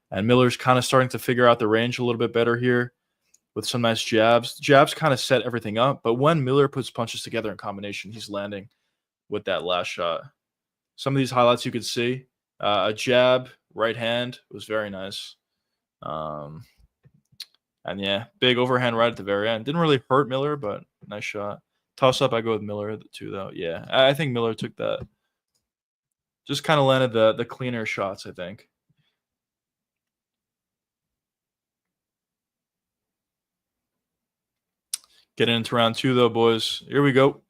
And Miller's kind of starting to figure out the range a little bit better here with some nice jabs. Jabs kind of set everything up, but when Miller puts punches together in combination, he's landing with that last shot. Some of these highlights you could see. A jab, right hand was very nice. And yeah, big overhand right at the very end. Didn't really hurt Miller, but nice shot. Toss up, I go with Miller too, though. Yeah, I think Miller took that. Just kind of landed the cleaner shots, I think. Getting into round two, though, boys. Here we go.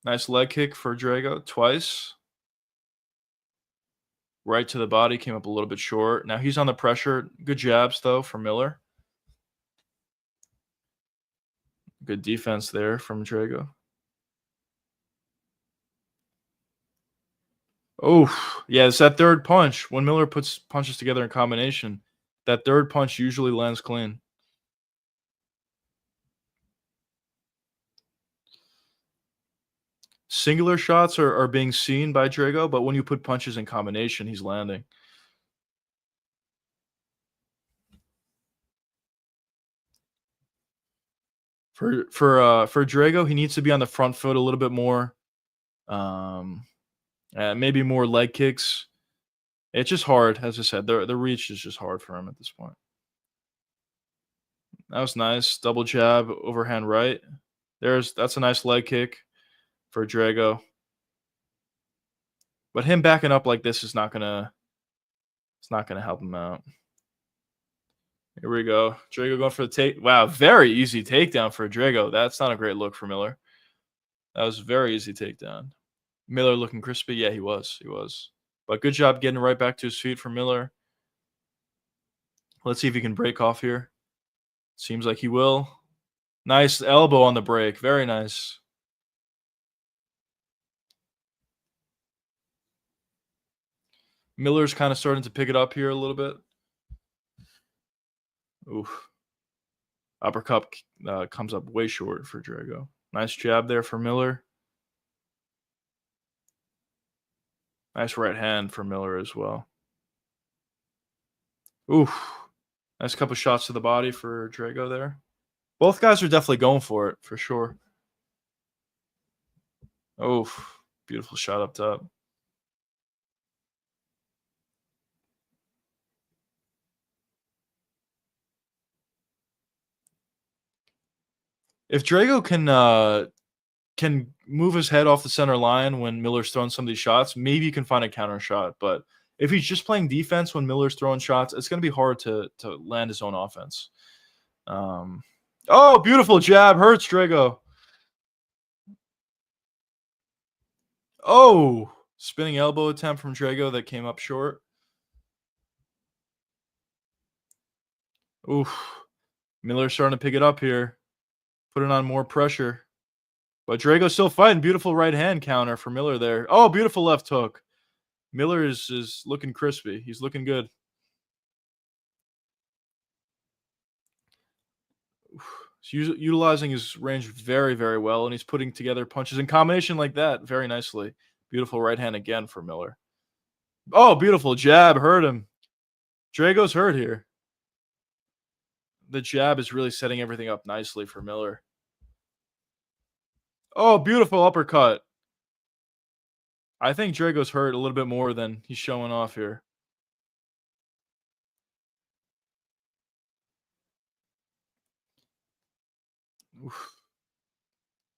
Nice leg kick for Drago twice. Right to the body, came up a little bit short. Now he's on the pressure. Good jabs, though, for Miller. Good defense there from Drago. Oh, yeah, it's that third punch. When Miller puts punches together in combination, that third punch usually lands clean. Singular shots are being seen by Drago, but when you put punches in combination, he's landing. For Drago, he needs to be on the front foot a little bit more. Maybe more leg kicks. It's just hard, as I said. The reach is just hard for him at this point. That was nice. Double jab, overhand right. That's a nice leg kick for Drago. But him backing up like this is not gonna help him out. Here we go. Drago going for the take. Wow, very easy takedown for Drago. That's not a great look for Miller. That was a very easy takedown. Miller looking crispy. Yeah, he was. He was. But good job getting right back to his feet for Miller. Let's see if he can break off here. Seems like he will. Nice elbow on the break. Very nice. Miller's kind of starting to pick it up here a little bit. Oof. Uppercut comes up way short for Drago. Nice jab there for Miller. Nice right hand for Miller as well. Oof. Nice couple shots to the body for Drago there. Both guys are definitely going for it, for sure. Oof. Beautiful shot up top. If Drago can move his head off the center line when Miller's throwing some of these shots, maybe you can find a counter shot. But if he's just playing defense when Miller's throwing shots, it's going to be hard to land his own offense. Oh, beautiful jab. Hurts Drago. Oh, spinning elbow attempt from Drago that came up short. Oof. Miller's starting to pick it up here. Putting on more pressure. But Drago's still fighting. Beautiful right hand counter for Miller there. Oh, beautiful left hook. Miller is looking crispy. He's looking good. He's utilizing his range very, very well, and he's putting together punches in combination like that very nicely. Beautiful right hand again for Miller. Oh, beautiful jab. Hurt him. Drago's hurt here. The jab is really setting everything up nicely for Miller. Oh, beautiful uppercut. I think Drago's hurt a little bit more than he's showing off here. Oof.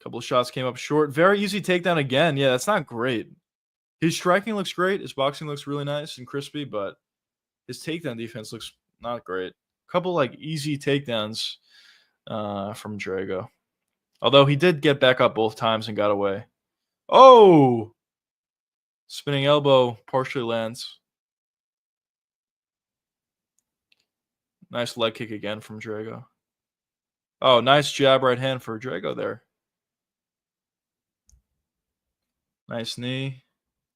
Couple of shots came up short. Very easy takedown again. Yeah, that's not great. His striking looks great. His boxing looks really nice and crispy, but his takedown defense looks not great. Couple like easy takedowns from Drago. Although he did get back up both times and got away. Oh! Spinning elbow partially lands. Nice leg kick again from Drago. Oh, nice jab right hand for Drago there. Nice knee.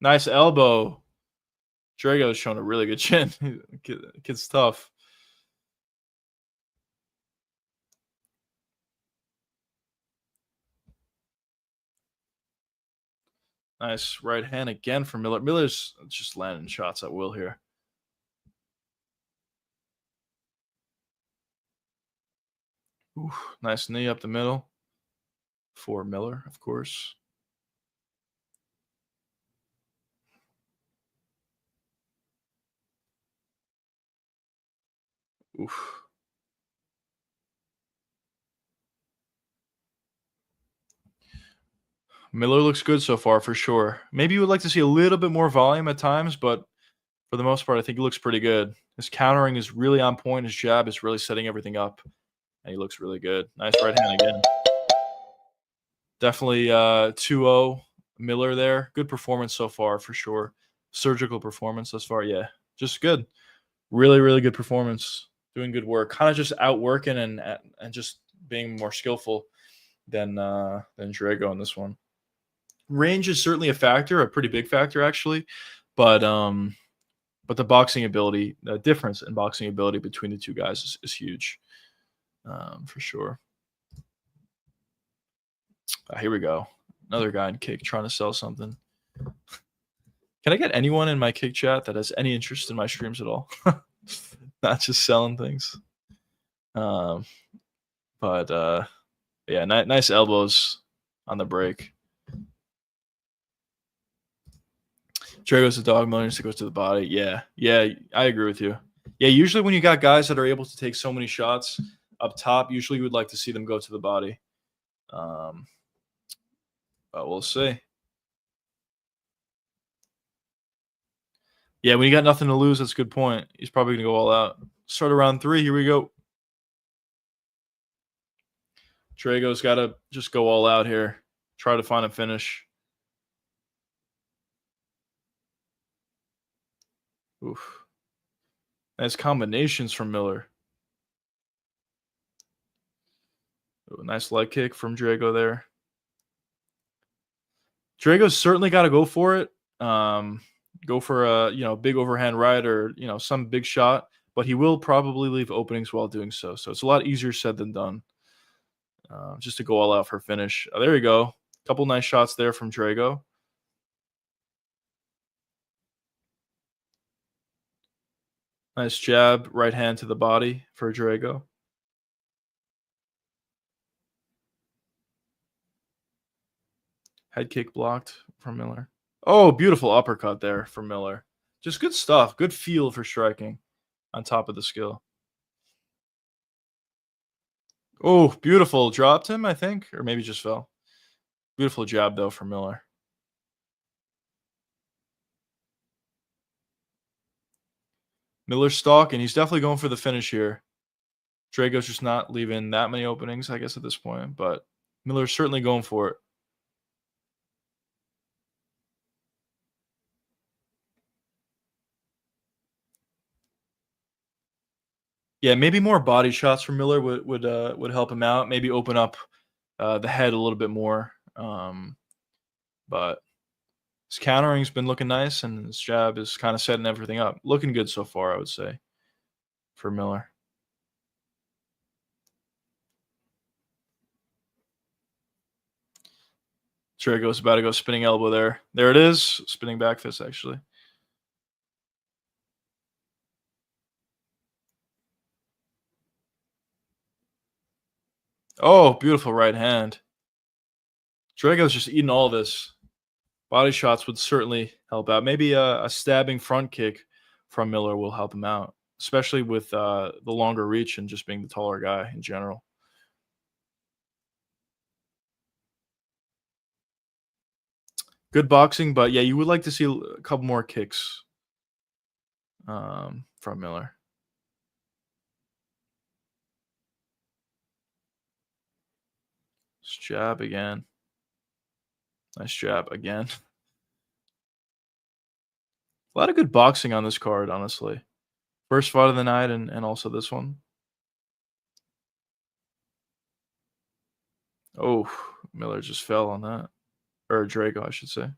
Nice elbow. Drago's showing a really good chin. Kid's tough. Nice right hand again for Miller. Miller's just landing shots at will here. Oof, nice knee up the middle for Miller, of course. Oof. Miller looks good so far for sure. Maybe you would like to see a little bit more volume at times, but for the most part, I think he looks pretty good. His countering is really on point. His jab is really setting everything up, and he looks really good. Nice right hand again. Definitely 2-0 Miller there. Good performance so far for sure. Surgical performance thus far. Yeah, just good. Really, really good performance. Doing good work. Kind of just outworking and just being more skillful than Drago in this one. Range is certainly a factor, a pretty big factor actually, but the boxing ability, the difference in boxing ability between the two guys is huge, for sure. Here we go. Another guy in kick trying to sell something. Can I get anyone in my kick chat that has any interest in my streams at all? Not just selling things. But yeah, nice elbows on the break. Drago's a dog. Miller needs to go to the body. Yeah, I agree with you. Yeah, usually when you got guys that are able to take so many shots up top, usually you would like to see them go to the body. But we'll see. Yeah, when you got nothing to lose, that's a good point. He's probably gonna go all out. Start of round 3, here we go. Drago's gotta just go all out here. Try to find a finish. Oof. Nice combinations from Miller. Ooh, nice leg kick from Drago there. Drago's certainly gotta go for it. Um, Go for a, big overhand right or, some big shot, but he will probably leave openings while doing so. So it's a lot easier said than done. Just to go all out for finish. There you go. Couple nice shots there from Drago. Nice jab, right hand to the body for Drago. Head kick blocked from Miller. Oh, beautiful uppercut there from Miller. Just good stuff. Good feel for striking on top of the skill. Oh, beautiful. Dropped him, I think, or maybe just fell. Beautiful jab though from Miller. Miller's stalking. He's definitely going for the finish here. Drago's just not leaving that many openings, I guess, at this point, but Miller's certainly going for it. Yeah, maybe more body shots from Miller would help him out. Maybe open up the head a little bit more. But his countering's been looking nice, and his jab is kind of setting everything up. Looking good so far, I would say, for Miller. Drago's about to go spinning elbow there. There it is. Spinning back fist, actually. Oh, beautiful right hand. Drago's just eating all this. Body shots would certainly help out. Maybe a stabbing front kick from Miller will help him out, especially with the longer reach and just being the taller guy in general. Good boxing, but yeah, you would like to see a couple more kicks from Miller. Nice jab again. Nice jab again. A lot of good boxing on this card, honestly. First fight of the night and also this one. Oh, Miller just fell on that. Or Drago, I should say.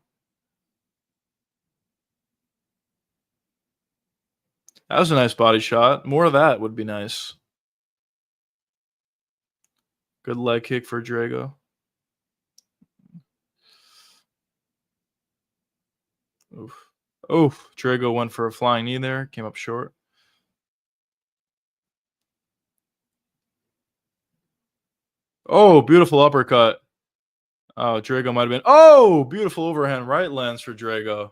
That was a nice body shot. More of that would be nice. Good leg kick for Drago. Oof. Oof. Drago went for a flying knee there. Came up short. Oh, beautiful uppercut. Oh, Drago might have been. Oh, beautiful overhand right lands for Drago.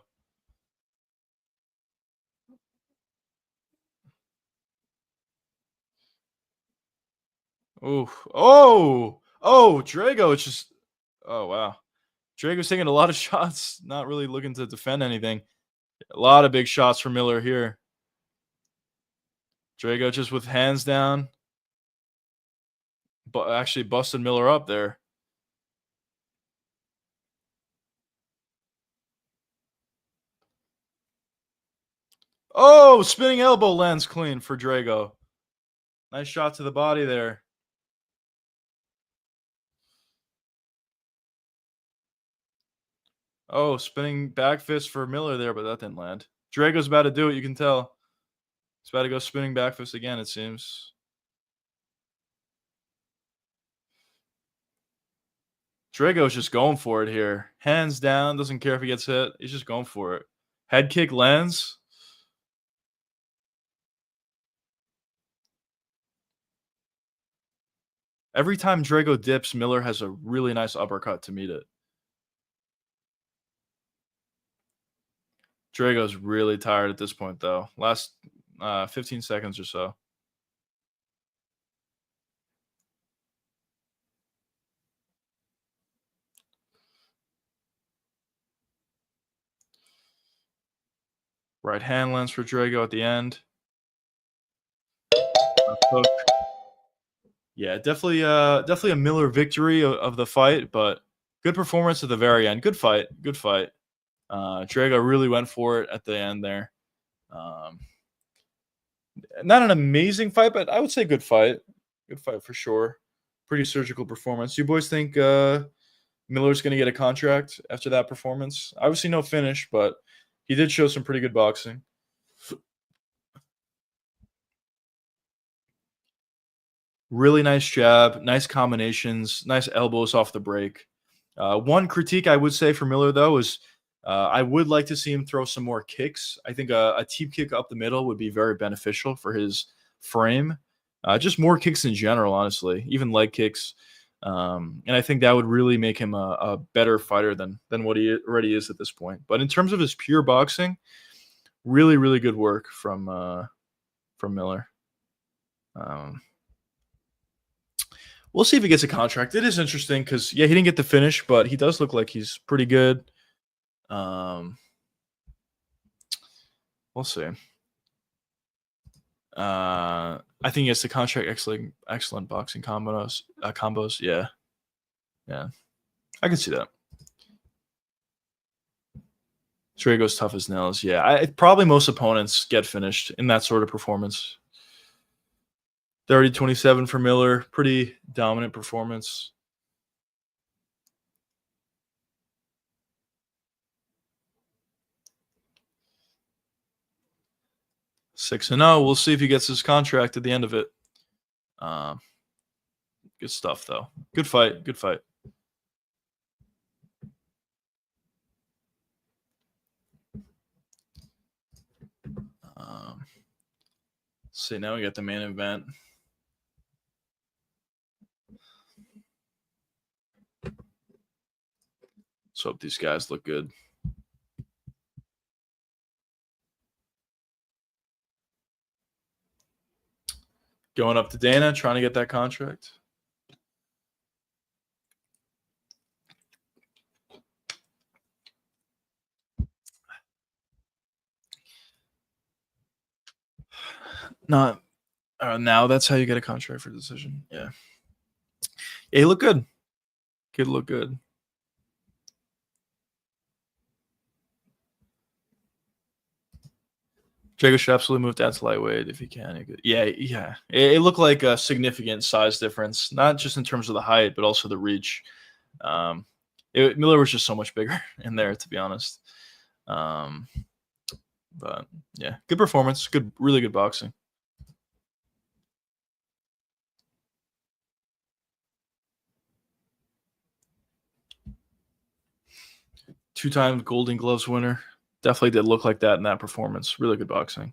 Oof. Oh. Oh, Drago. It's just. Oh, wow. Drago's taking a lot of shots, not really looking to defend anything. A lot of big shots for Miller here. Drago just with hands down, but actually busted Miller up there. Oh, spinning elbow lands clean for Drago. Nice shot to the body there. Oh, spinning back fist for Miller there, but that didn't land. Drago's about to do it, you can tell. He's about to go spinning back fist again, it seems. Drago's just going for it here. Hands down, doesn't care if he gets hit. He's just going for it. Head kick lands. Every time Drago dips, Miller has a really nice uppercut to meet it. Drago's really tired at this point, though. Last 15 seconds or so. Right hand lands for Drago at the end. Hook. Yeah, definitely a Miller victory of the fight, but good performance at the very end. Good fight, good fight. Drago really went for it at the end there. Um, Not an amazing fight, but I would say good fight. Good fight for sure. Pretty surgical performance. You boys think Miller's going to get a contract after that performance? Obviously, no finish, but he did show some pretty good boxing. Really nice jab, nice combinations, nice elbows off the break. One critique I would say for Miller, though, is I would like to see him throw some more kicks. I think a teep kick up the middle would be very beneficial for his frame. Just more kicks in general, honestly, even leg kicks. And I think that would really make him a better fighter than what he already is at this point. But in terms of his pure boxing, really, really good work from Miller. Um, We'll see if he gets a contract. It is interesting because yeah, he didn't get the finish, but he does look like he's pretty good. Um, we'll see. I think he gets the contract. Excellent boxing combos. Combos. Yeah, yeah. I can see that. Drago's tough as nails. Yeah, probably most opponents get finished in that sort of performance. 30-27 for Miller. Pretty dominant performance. 6-0. We'll see if he gets his contract at the end of it. Good stuff, though. Good fight. Good fight. See, now we got the main event. Let's hope these guys look good. Going up to Dana, trying to get that contract. Not now. That's how you get a contract for decision. Yeah. Yeah, he looked good. Kid look good. Jago should absolutely move down to lightweight if he can. He could. Yeah, yeah. It looked like a significant size difference, not just in terms of the height, but also the reach. Miller was just so much bigger in there, to be honest. But yeah, good performance. Good, really good boxing. Two-time Golden Gloves winner. Definitely did look like that in that performance. Really good boxing.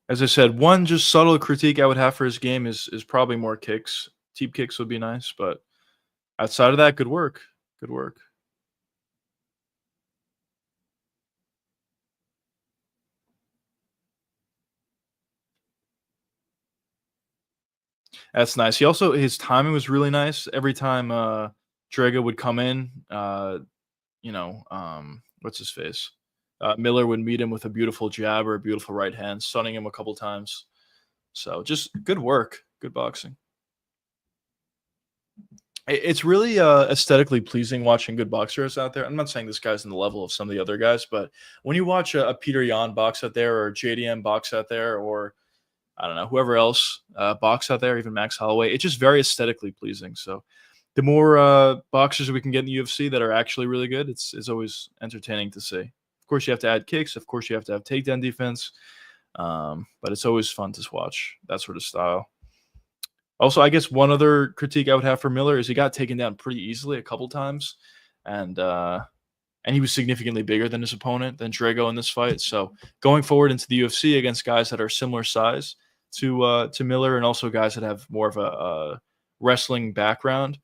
As I said, one just subtle critique I would have for his game is probably more kicks. Teep kicks would be nice, but outside of that, good work. Good work. That's nice. He also his timing was really nice. Every time Drago would come in, what's his face? Miller would meet him with a beautiful jab or a beautiful right hand, stunning him a couple times. So just good work, good boxing. It's really aesthetically pleasing watching good boxers out there. I'm not saying this guy's in the level of some of the other guys, but when you watch a Peter Yan box out there or JDM box out there or I don't know, whoever else box out there, even Max Holloway, it's just very aesthetically pleasing. So the more boxers we can get in the UFC that are actually really good, it's always entertaining to see. Of course, you have to add kicks. Of course, you have to have takedown defense. But it's always fun to watch that sort of style. Also, I guess one other critique I would have for Miller is he got taken down pretty easily a couple times, and he was significantly bigger than his opponent, than Drago in this fight. So going forward into the UFC against guys that are similar size to Miller, and also guys that have more of a wrestling background,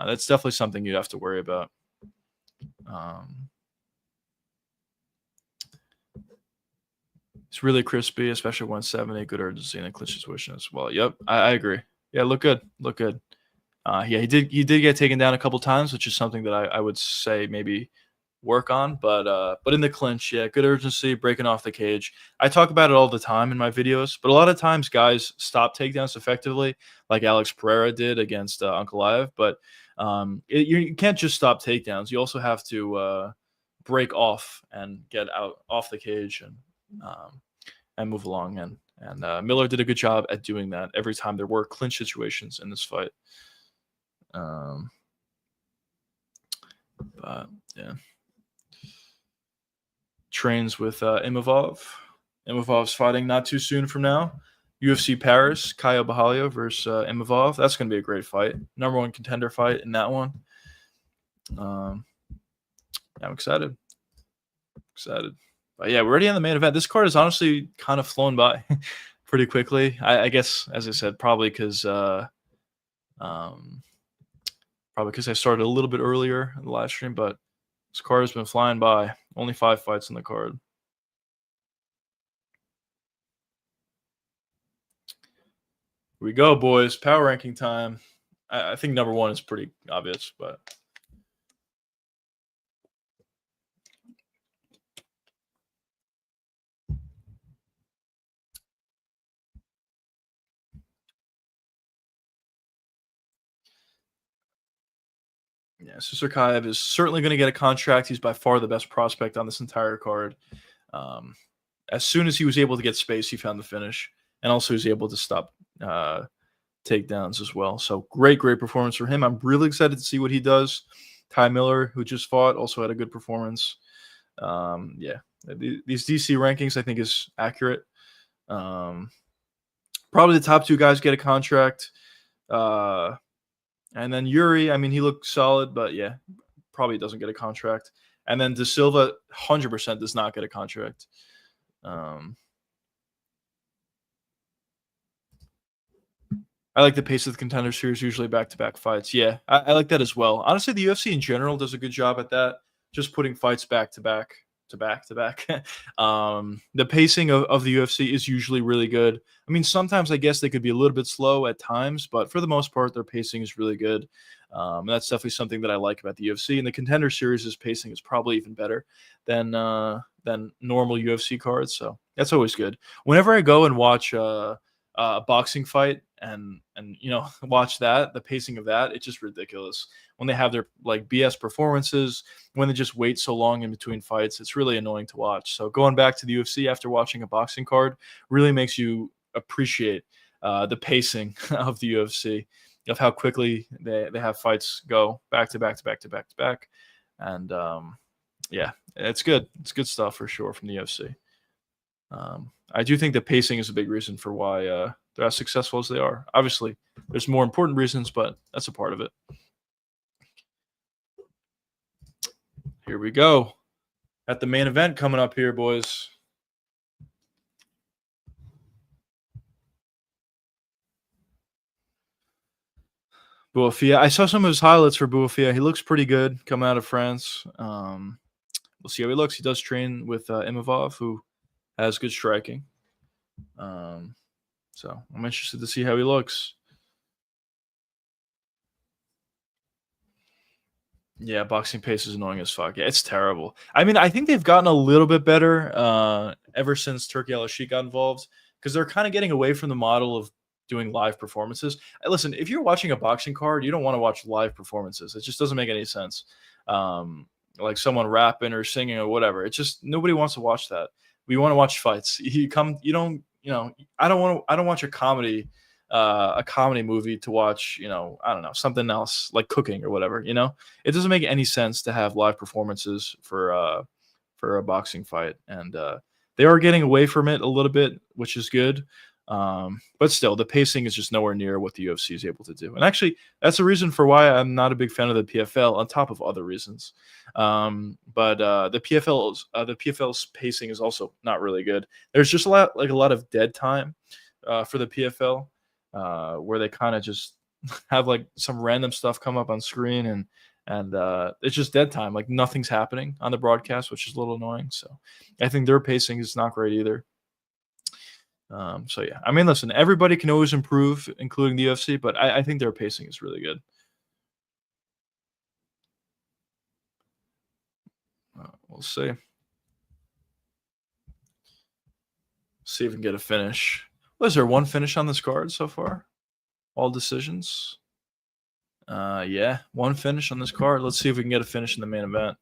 that's definitely something you'd have to worry about. It's really crispy, especially 170. Good urgency and a clinches wishing as well. Yep, I agree. Yeah, look good. Look good. Yeah, he did get taken down a couple times, which is something that I would say maybe work on. But in the clinch, yeah, good urgency, breaking off the cage. I talk about it all the time in my videos, but a lot of times guys stop takedowns effectively, like Alex Pereira did against Ankalaev. But you can't just stop takedowns. You also have to break off and get out off the cage um, and move along. And Miller did a good job at doing that every time there were clinch situations in this fight. Um, but yeah, trains with Imavov. Imavov's fighting not too soon from now. UFC Paris, Kaya Bahalia versus Imavov. That's going to be a great fight. Number one contender fight in that one. Um, I'm excited. Excited. But yeah, we're already on the main event. This card has honestly kind of flown by pretty quickly. I guess, as I said, um, probably because I started a little bit earlier in the live stream, but this card has been flying by. Only 5 fights on the card. Here we go, boys. Power ranking time. I think number one is pretty obvious, but yeah, Susurkaev is certainly going to get a contract. He's by far the best prospect on this entire card. Um, as soon as he was able to get space, he found the finish, and also he was able to stop takedowns as well. So great performance for him. I'm really excited to see what he does. Ty Miller, who just fought, also had a good performance. Yeah, these DC rankings I think is accurate. Probably the top two guys get a contract. And then Yuri, I mean, he looked solid, but yeah, probably doesn't get a contract. And then De Silva, 100% does not get a contract. I like the pace of the Contender Series, usually back-to-back fights. Yeah, I like that as well. Honestly, the UFC in general does a good job at that, just putting fights back-to-back to back-to-back. The pacing of the UFC is usually really good. I mean, sometimes I guess they could be a little bit slow at times, but for the most part, their pacing is really good. That's definitely something that I like about the UFC. And the Contender Series' pacing is probably even better than normal UFC cards, so that's always good. Whenever I go and watch a boxing fight and watch that, the pacing of that, it's just ridiculous when they have their like BS performances, when they just wait so long in between fights. It's really annoying to watch. So going back to the UFC after watching a boxing card really makes you appreciate the pacing of the UFC, of how quickly they have fights go back to back to back to back to back. And yeah, it's good stuff for sure from the UFC. I do think the pacing is a big reason for why they're as successful as they are. Obviously, there's more important reasons, but that's a part of it. Here we go. At the main event coming up here, boys. Buafia. I saw some of his highlights for Buafia. He looks pretty good coming out of France. We'll see how he looks. He does train with Imavov, who has good striking. So I'm interested to see how he looks. Yeah, boxing pace is annoying as fuck. Yeah, it's terrible. I mean, I think they've gotten a little bit better ever since Turkey Al-Sheikh got involved, because they're kind of getting away from the model of doing live performances. Listen, if you're watching a boxing card, you don't want to watch live performances. It just doesn't make any sense. Like someone rapping or singing or whatever. It's just nobody wants to watch that. We want to watch fights. You come, you don't, I don't watch a comedy movie to watch, I don't know, something else like cooking or whatever, It doesn't make any sense to have live performances for a boxing fight. And they are getting away from it a little bit, which is good. But still, the pacing is just nowhere near what the UFC is able to do. And actually, that's a reason for why I'm not a big fan of the PFL, on top of other reasons. But the PFL's pacing is also not really good. There's just a lot of dead time for the PFL, where they kind of just have like some random stuff come up on screen, and it's just dead time. Like nothing's happening on the broadcast, which is a little annoying. So I think their pacing is not great either. So yeah, I mean, listen, everybody can always improve, including the UFC, but I think their pacing is really good. We'll see. See if we can get a finish. Was there one finish on this card so far? All decisions. Yeah, one finish on this card. Let's see if we can get a finish in the main event.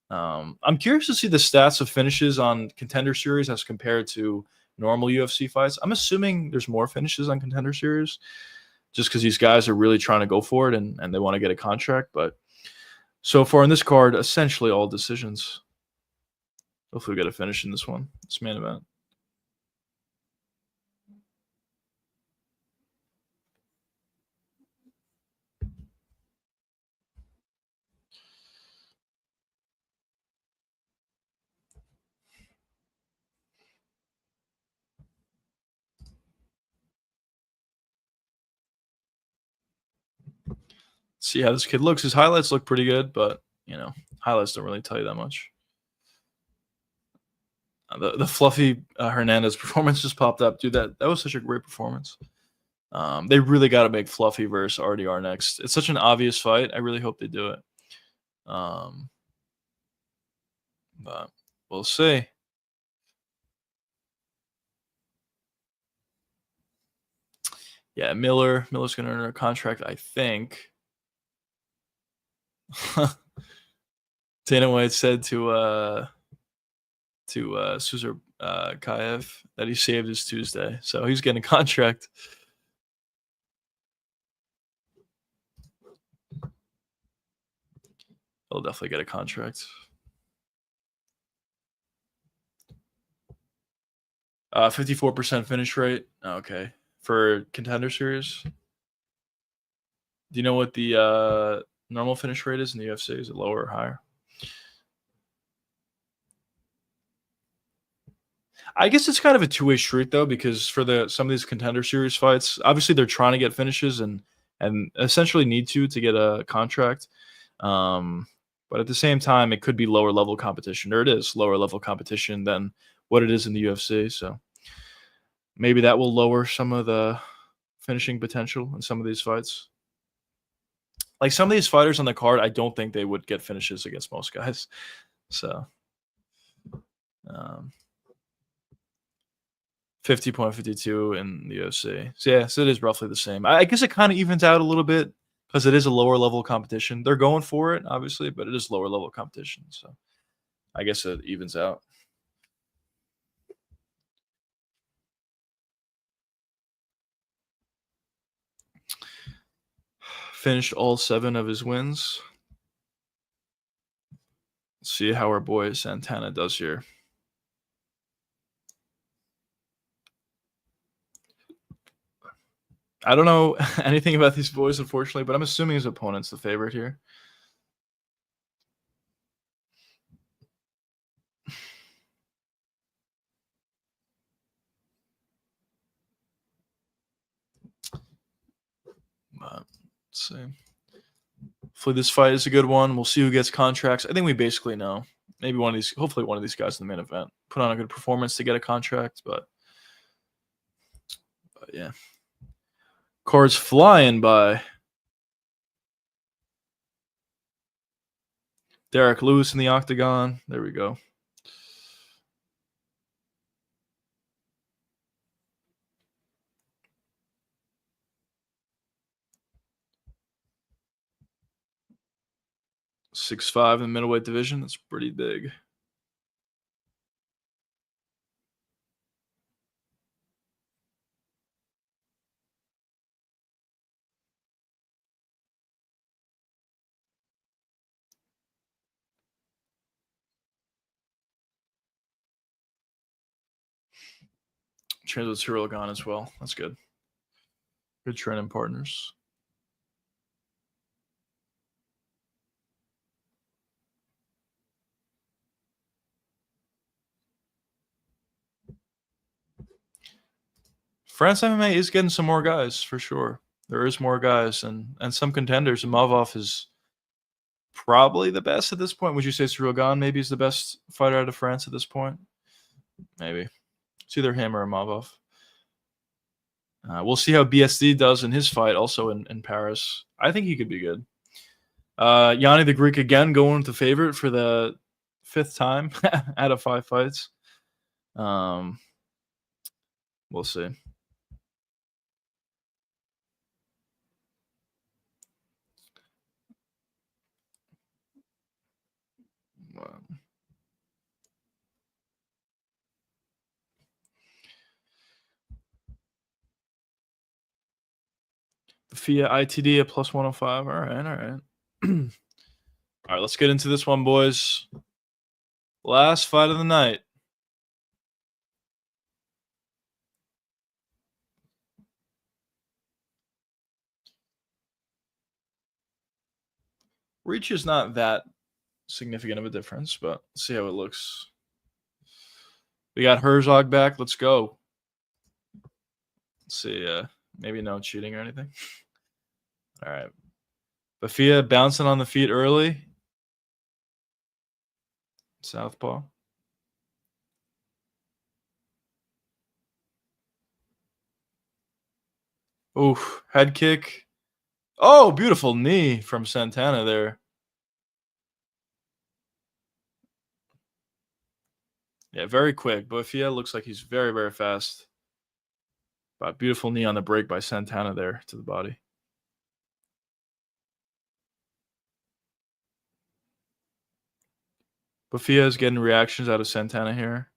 I'm curious to see the stats of finishes on Contender Series as compared to normal UFC fights. I'm assuming there's more finishes on Contender Series just because these guys are really trying to go for it and they want to get a contract. But so far in this card, essentially all decisions. Hopefully we get a finish in this one, this main event. See how this kid looks. His highlights look pretty good, but highlights don't really tell you that much. The Fluffy Hernandez performance just popped up, dude. That was such a great performance. They really got to make Fluffy versus RDR next. It's such an obvious fight. I really hope they do it. But we'll see. Yeah, Miller's gonna earn a contract, I think. Dana White said to Susar Kayev that he saved his Tuesday, so he's getting a contract. He'll definitely get a contract. 54% finish rate. Okay, for Contender Series. Do you know what the normal finish rate is in the UFC? Is it lower or higher? I guess it's kind of a two-way street though, because for some of these Contender Series fights, obviously they're trying to get finishes and essentially need to get a contract. But at the same time, it could be lower level competition, or it is lower level competition than what it is in the UFC. So maybe that will lower some of the finishing potential in some of these fights. Like some of these fighters on the card, I don't think they would get finishes against most guys. So 50.52 in the UFC. So yeah, so it is roughly the same. I guess it kind of evens out a little bit because it is a lower level competition. They're going for it, obviously, but it is lower level competition. So I guess it evens out. Finished all 7 of his wins. Let's see how our boy Santana does here. I don't know anything about these boys, unfortunately, but I'm assuming his opponent's the favorite here. But let's see. Hopefully this fight is a good one. We'll see who gets contracts. I think we basically know. Maybe hopefully one of these guys in the main event put on a good performance to get a contract, but yeah. Cards flying by. Derek Lewis in the octagon. There we go. .65 in the middleweight division. That's pretty big. Trains with Cyril Gane as well. That's good. Good training partners. France MMA is getting some more guys for sure. There is more guys and some contenders. Mavov is probably the best at this point. Would you say Cyril Gane maybe is the best fighter out of France at this point? Maybe. It's either him or Mavov. We'll see how BSD does in his fight also in Paris. I think he could be good. Yanni the Greek again going with the favorite for the fifth time out of 5 fights. Um, we'll see. Wow. Fia ITD at plus 105. All right, all right. All right, let's get into this one, boys. Last fight of the night. Reach is not that significant of a difference, but let's see how it looks. We got Herzog back. Let's go. Let's see. Maybe no cheating or anything. All right. Bafia bouncing on the feet early. Southpaw. Oof. Head kick. Oh, beautiful knee from Santana there. Yeah, very quick. Bafia looks like he's very, very fast. But beautiful knee on the break by Santana there to the body. Bafia is getting reactions out of Santana here.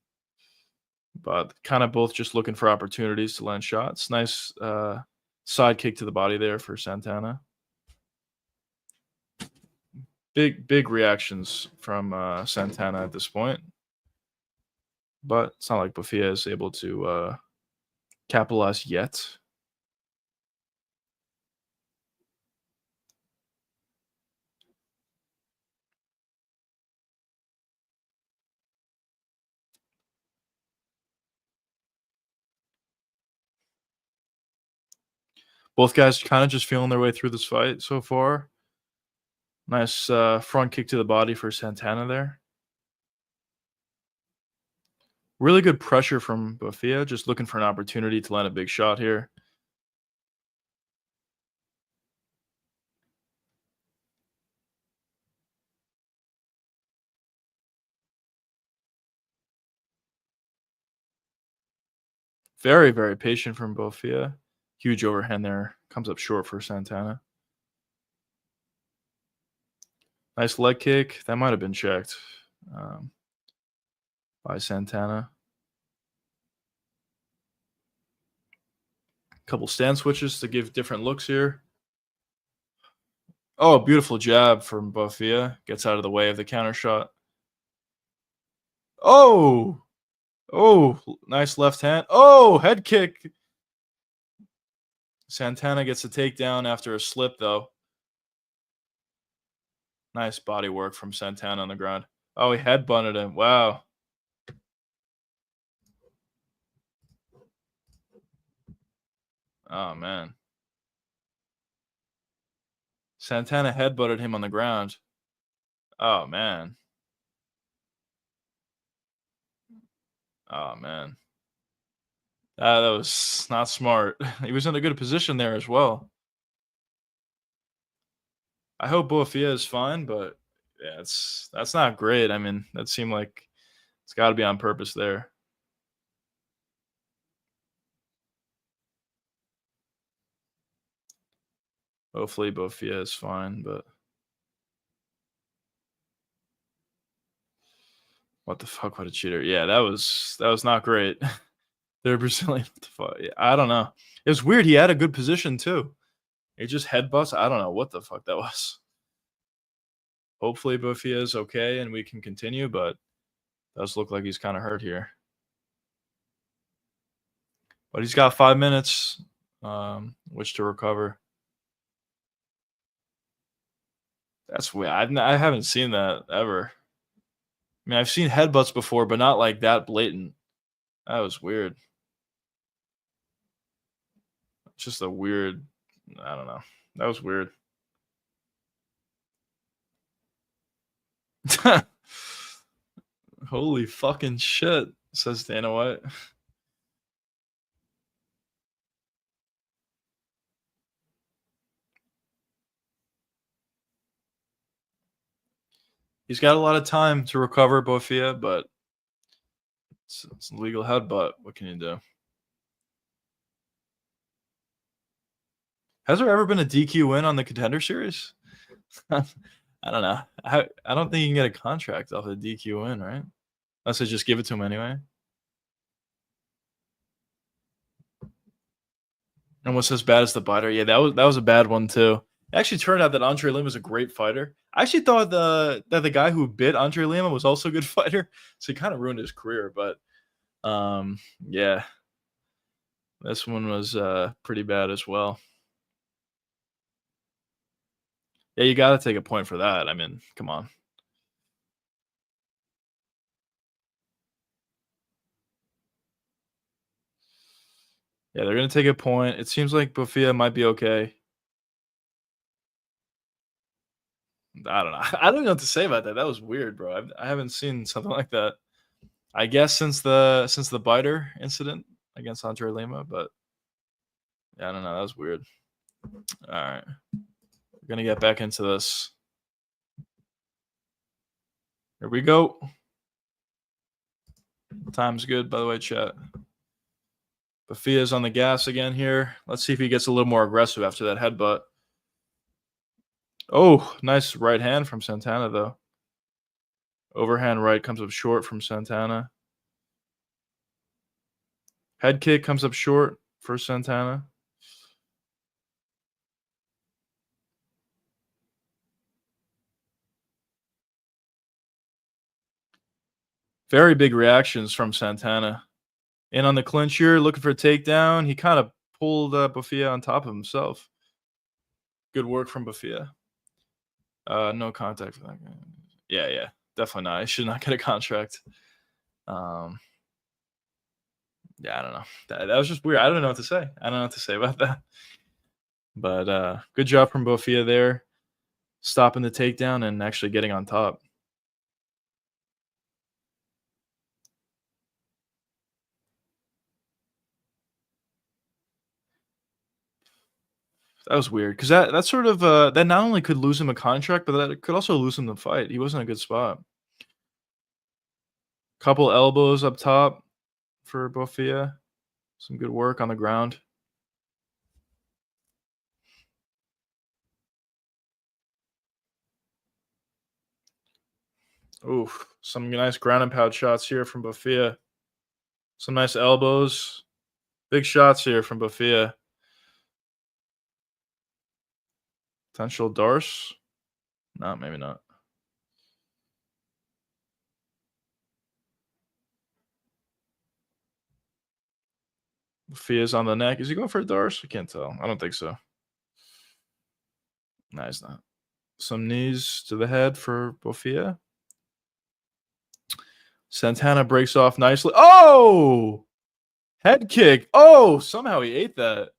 But kind of both just looking for opportunities to land shots. Nice side kick to the body there for Santana. Big reactions from Santana at this point. But it's not like Bafia is able to capitalize yet. Both guys kind of just feeling their way through this fight so far. Nice front kick to the body for Santana there. Really good pressure from Bafia, just looking for an opportunity to land a big shot here. Very, very patient from Bofia. Huge overhand there. Comes up short for Santana. Nice leg kick. That might have been checked by Santana. Couple stand switches to give different looks here. Oh, beautiful jab from Bofia. Gets out of the way of the counter shot. Oh! Oh, nice left hand. Oh, head kick. Santana gets a takedown after a slip, though. Nice body work from Santana on the ground. Oh, he headbutted him. Wow. Oh, man. Santana headbutted him on the ground. Oh, man. Oh, man. That was not smart. He was in a good position there as well. I hope Boafia is fine, but yeah, that's not great. I mean, that seemed like it's got to be on purpose there. Hopefully, Boafia is fine, but what the fuck? What a cheater! Yeah, that was not great. They're Brazilian. What the fuck? Yeah, I don't know. It was weird. He had a good position too. He just headbutts. I don't know what the fuck that was. Hopefully, Boafia is okay and we can continue, but does look like he's kind of hurt here. But he's got 5 minutes, which to recover. That's weird. I haven't seen that ever. I mean, I've seen headbutts before, but not like that blatant. That was weird. Just a weird. I don't know. That was weird. Holy fucking shit, says Dana White. He's got a lot of time to recover, Bofia, but it's a legal headbutt. What can you do? Has there ever been a DQ win on the Contender Series? I don't know. I don't think you can get a contract off a DQ win, right? Unless they just give it to him anyway. And what's as bad as the biter? Yeah, that was a bad one too. It actually turned out that Andre Lima was a great fighter. I actually thought that the guy who bit Andre Lima was also a good fighter, so he kind of ruined his career. But yeah, this one was pretty bad as well. Yeah, you got to take a point for that. I mean, come on. Yeah, they're gonna take a point. It seems like Bofia might be okay. I don't know. I don't know what to say about that. That was weird, bro. I haven't seen something like that. I guess since the biter incident against Andre Lima, but yeah, I don't know. That was weird. All right, we're gonna get back into this. Here we go. Time's good, by the way, chat. Bofia's on the gas again here. Let's see if he gets a little more aggressive after that headbutt. Oh, nice right hand from Santana, though. Overhand right comes up short from Santana. Head kick comes up short for Santana. Very big reactions from Santana. In on the clinch here, looking for a takedown. He kind of pulled Bofia on top of himself. Good work from Bofia. No contact for that guy. Yeah, definitely not. He should not get a contract. Yeah, I don't know. That was just weird. I don't know what to say. I don't know what to say about that. But good job from Bofia there, stopping the takedown and actually getting on top. That was weird because that sort of that not only could lose him a contract, but that could also lose him the fight. He wasn't in a good spot. Couple elbows up top for Bofia. Some good work on the ground. Oof, some nice ground and pound shots here from Bofia. Some nice elbows. Big shots here from Bofia. Potential Darce? No, maybe not. Bofia's on the neck. Is he going for a Darce? I can't tell. I don't think so. No, he's not. Some knees to the head for Bofia. Santana breaks off nicely. Oh! Head kick. Oh, somehow he ate that.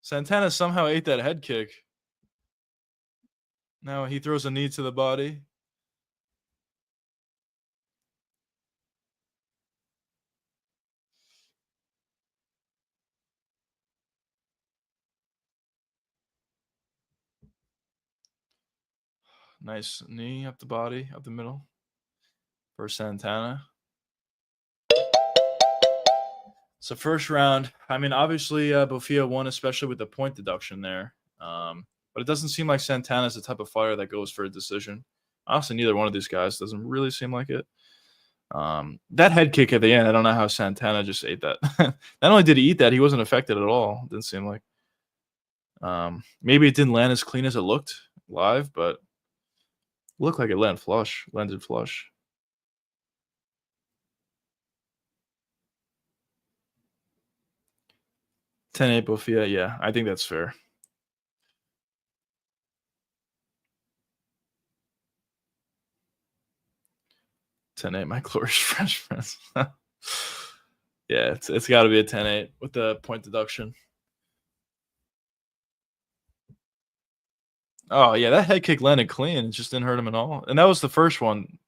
Santana somehow ate that head kick. Now he throws a knee to the body. Nice knee up the body, up the middle for Santana. So first round, I mean, obviously Bofia won, especially with the point deduction there. But it doesn't seem like Santana's the type of fighter that goes for a decision. Honestly, neither one of these guys doesn't really seem like it. That head kick at the end, I don't know how Santana just ate that. Not only did he eat that, he wasn't affected at all. Didn't seem like. Maybe it didn't land as clean as it looked live, but it looked like it landed flush. 10-8 Bofia, yeah, I think that's fair. 10-8, my glorious French friends. Yeah, it's got to be a 10-8 with the point deduction. Oh yeah, that head kick landed clean. It just didn't hurt him at all. And that was the first one.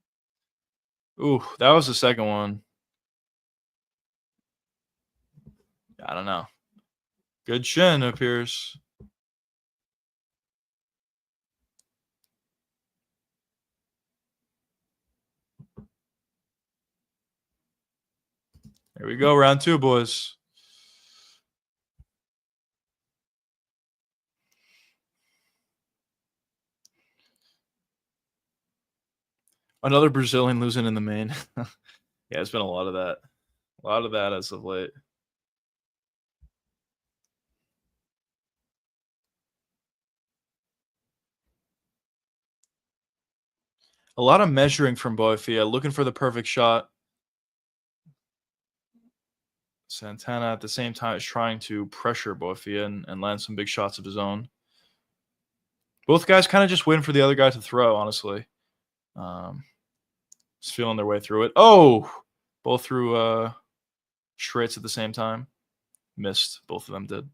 Ooh, that was the second one. I don't know. Good chin appears. Here we go, round 2, boys. Another Brazilian losing in the main. Yeah, it's been a lot of that. A lot of that as of late. A lot of measuring from Boafia, looking for the perfect shot. Santana at the same time is trying to pressure Boafia and land some big shots of his own. Both guys kind of just waiting for the other guy to throw, honestly. Um, just feeling their way through it. Oh! Both threw straights at the same time. Missed. Both of them did.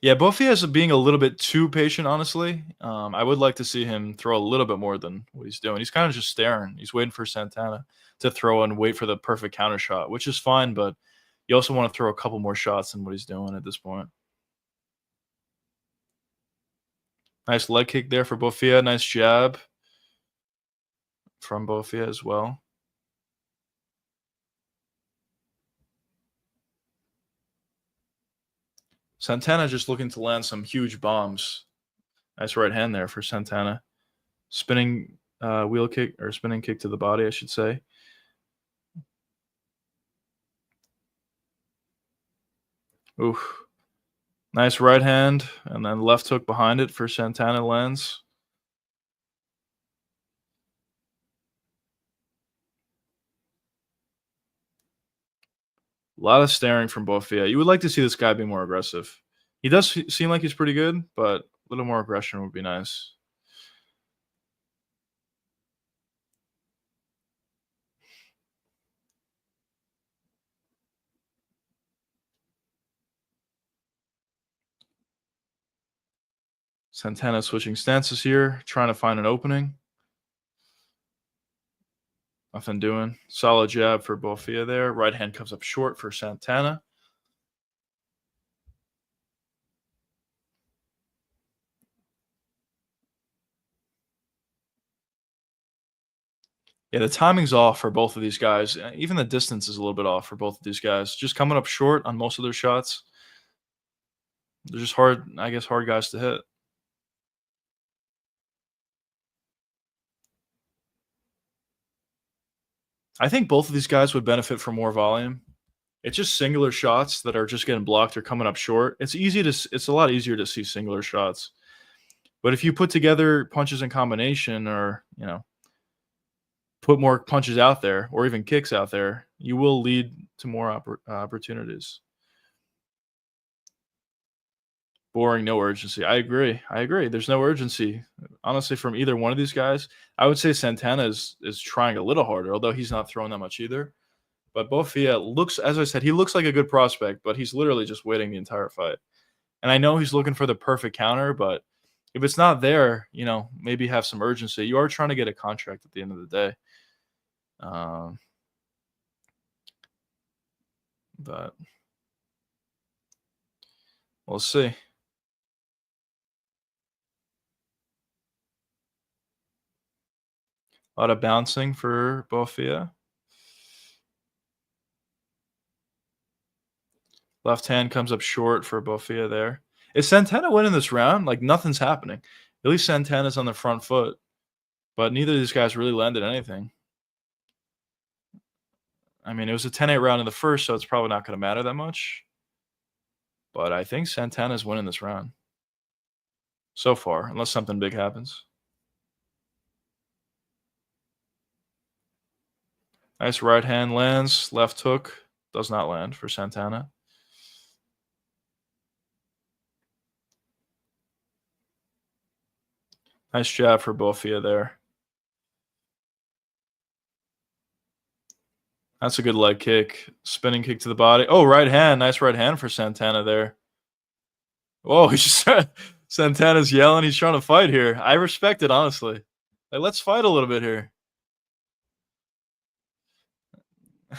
Yeah, Boafia is being a little bit too patient, honestly. I would like to see him throw a little bit more than what he's doing. He's kind of just staring. He's waiting for Santana to throw and wait for the perfect counter shot, which is fine, but you also want to throw a couple more shots than what he's doing at this point. Nice leg kick there for Boafia. Nice jab from Boafia as well. Santana just looking to land some huge bombs. Nice right hand there for Santana. Spinning wheel kick or spinning kick to the body, I should say. Oof. Nice right hand and then left hook behind it for Santana lands. A lot of staring from Boafia. You would like to see this guy be more aggressive. He does seem like he's pretty good, but a little more aggression would be nice. Santana switching stances here, trying to find an opening. Nothing doing. Solid jab for Boafia there. Right hand comes up short for Santana. Yeah, the timing's off for both of these guys. Even the distance is a little bit off for both of these guys. Just coming up short on most of their shots. They're just hard, I guess, hard guys to hit. I think both of these guys would benefit from more volume. It's just singular shots that are just getting blocked or coming up short. It's a lot easier to see singular shots. But if you put together punches in combination or, put more punches out there or even kicks out there, you will lead to more opportunities. Boring, no urgency. I agree. There's no urgency. Honestly, from either one of these guys, I would say Santana is trying a little harder, although he's not throwing that much either. But Boafia looks, as I said, he looks like a good prospect, but he's literally just waiting the entire fight. And I know he's looking for the perfect counter, but if it's not there, maybe have some urgency. You are trying to get a contract at the end of the day. But we'll see. A lot of bouncing for Boafia. Left hand comes up short for Boafia there. Is Santana winning this round? Like, nothing's happening. At least Santana's on the front foot, but neither of these guys really landed anything. I mean, it was a 10-8 round in the first, so it's probably not going to matter that much. But I think Santana's winning this round so far, unless something big happens. Nice right hand lands. Left hook does not land for Santana. Nice jab for Boafia there. That's a good leg kick. Spinning kick to the body. Oh, right hand. Nice right hand for Santana there. Whoa, he's just Santana's yelling. He's trying to fight here. I respect it, honestly. Like, let's fight a little bit here.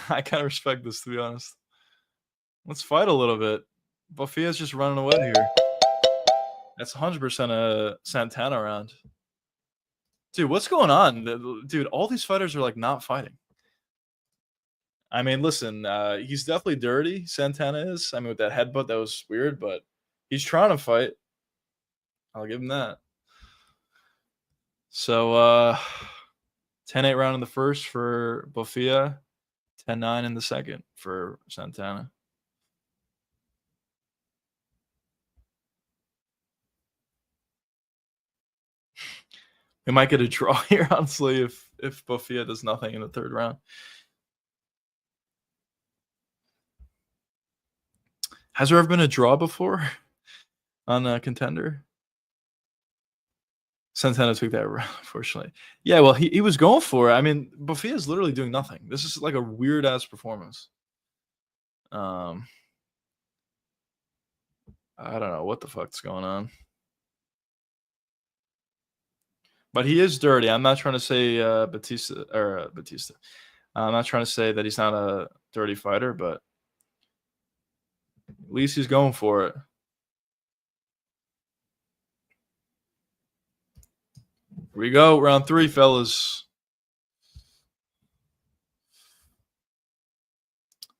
I kind of respect this, to be honest. Let's fight a little bit. Boafia's just running away here. That's 100% a Santana round. Dude, what's going on? Dude, all these fighters are, like, not fighting. I mean, listen, he's definitely dirty, Santana is. I mean, with that headbutt, that was weird, but he's trying to fight. I'll give him that. So, 10-8 round in the first for Bofia, 10-9 in the second for Santana. We might get a draw here, honestly, if Bofia does nothing in the third round. Has there ever been a draw before on a Contender? Santana took that round, unfortunately. Yeah, well, he was going for it. I mean, Bofia is literally doing nothing. This is like a weird ass performance. Um, I don't know what the fuck's going on, but he is dirty. I'm not trying to say Batista. I'm not trying to say that he's not a dirty fighter, but at least he's going for it. Here we go, round 3, fellas.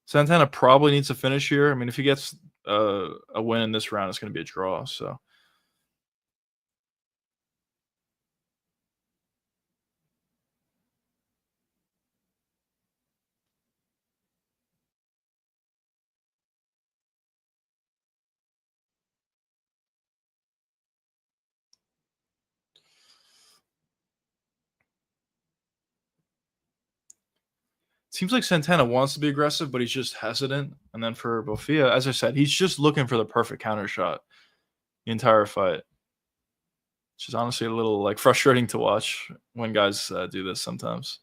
Santana probably needs a finish here. I mean, if he gets a win in this round, it's going to be a draw. So seems like Santana wants to be aggressive, but he's just hesitant. And then for Bofia, as I said, he's just looking for the perfect counter shot the entire fight. Which is honestly a little like frustrating to watch when guys do this sometimes.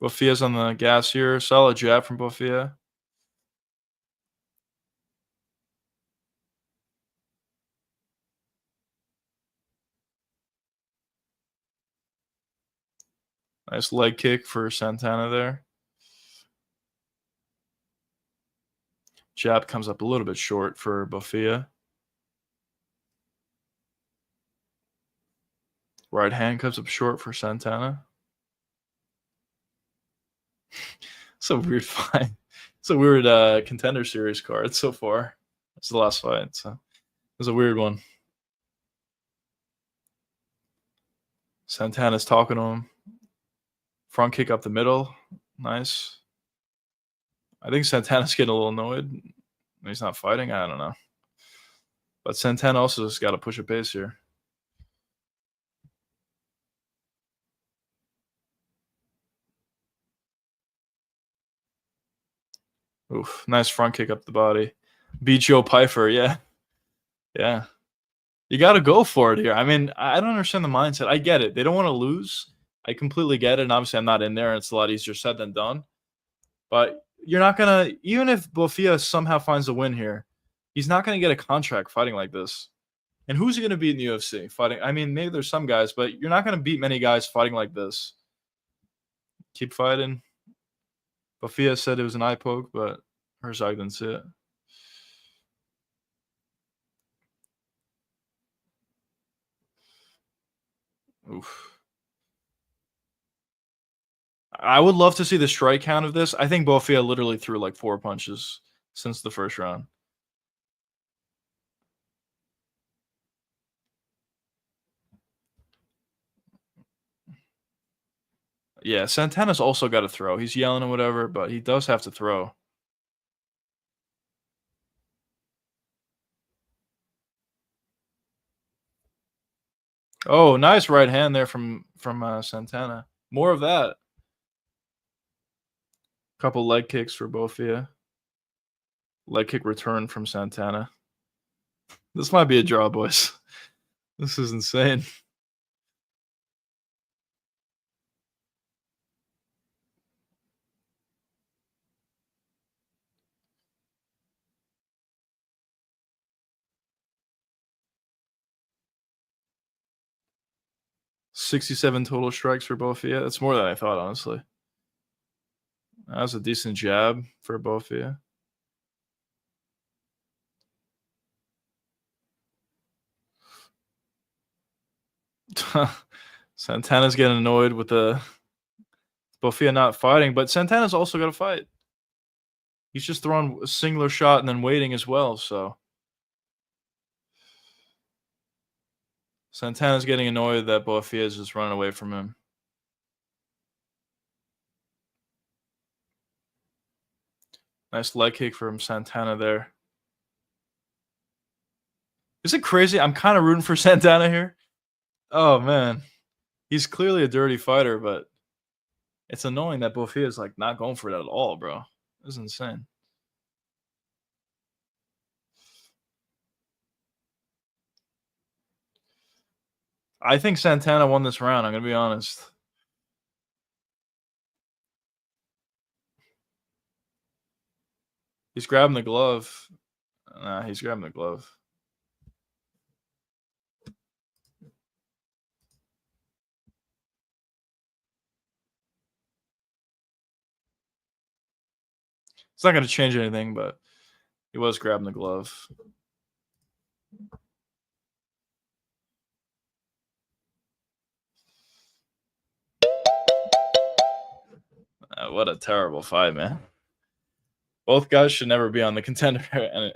Bofia's on the gas here. Solid jab from Bofia. Nice leg kick for Santana there. Jab comes up a little bit short for Bofia. Right hand comes up short for Santana. It's a weird fight. It's a weird Contender Series card so far. It's the last fight, so it was a weird one. Santana's talking to him. Front kick up the middle. Nice. I think Santana's getting a little annoyed. He's not fighting. I don't know. But Santana also has got to push a pace here. Oof. Nice front kick up the body. Beat Joe Pfeiffer. Yeah. Yeah. You got to go for it here. I mean, I don't understand the mindset. I get it. They don't want to lose. I completely get it. And obviously, I'm not in there. And it's a lot easier said than done. But you're not going to, even if Bofia somehow finds a win here, he's not going to get a contract fighting like this. And who's he going to beat in the UFC fighting? I mean, maybe there's some guys, but you're not going to beat many guys fighting like this. Keep fighting. Bofia said it was an eye poke, but Herzog didn't see it. Oof. I would love to see the strike count of this. I think Bofia literally threw like 4 punches since the first round. Yeah, Santana's also got to throw. He's yelling or whatever, but he does have to throw. Oh, nice right hand there from Santana. More of that. Couple leg kicks for Bofia. Leg kick return from Santana. This might be a draw, boys. This is insane. $67 total strikes for Bofia. That's more than I thought, honestly. That was a decent jab for both of you. Santana's getting annoyed with the Bofia not fighting, but Santana's also got to fight. He's just throwing a singular shot and then waiting as well. So Santana's getting annoyed that Bofia is just running away from him. Nice leg kick from Santana there. Is it crazy? I'm kind of rooting for Santana here. Oh man, he's clearly a dirty fighter, but it's annoying that Bofia is like not going for it at all, bro. This is insane. I think Santana won this round. I'm gonna be honest. He's grabbing the glove. Nah, he's grabbing the glove. It's not gonna change anything, but he was grabbing the glove. What a terrible fight, man. Both guys should never be on the Contender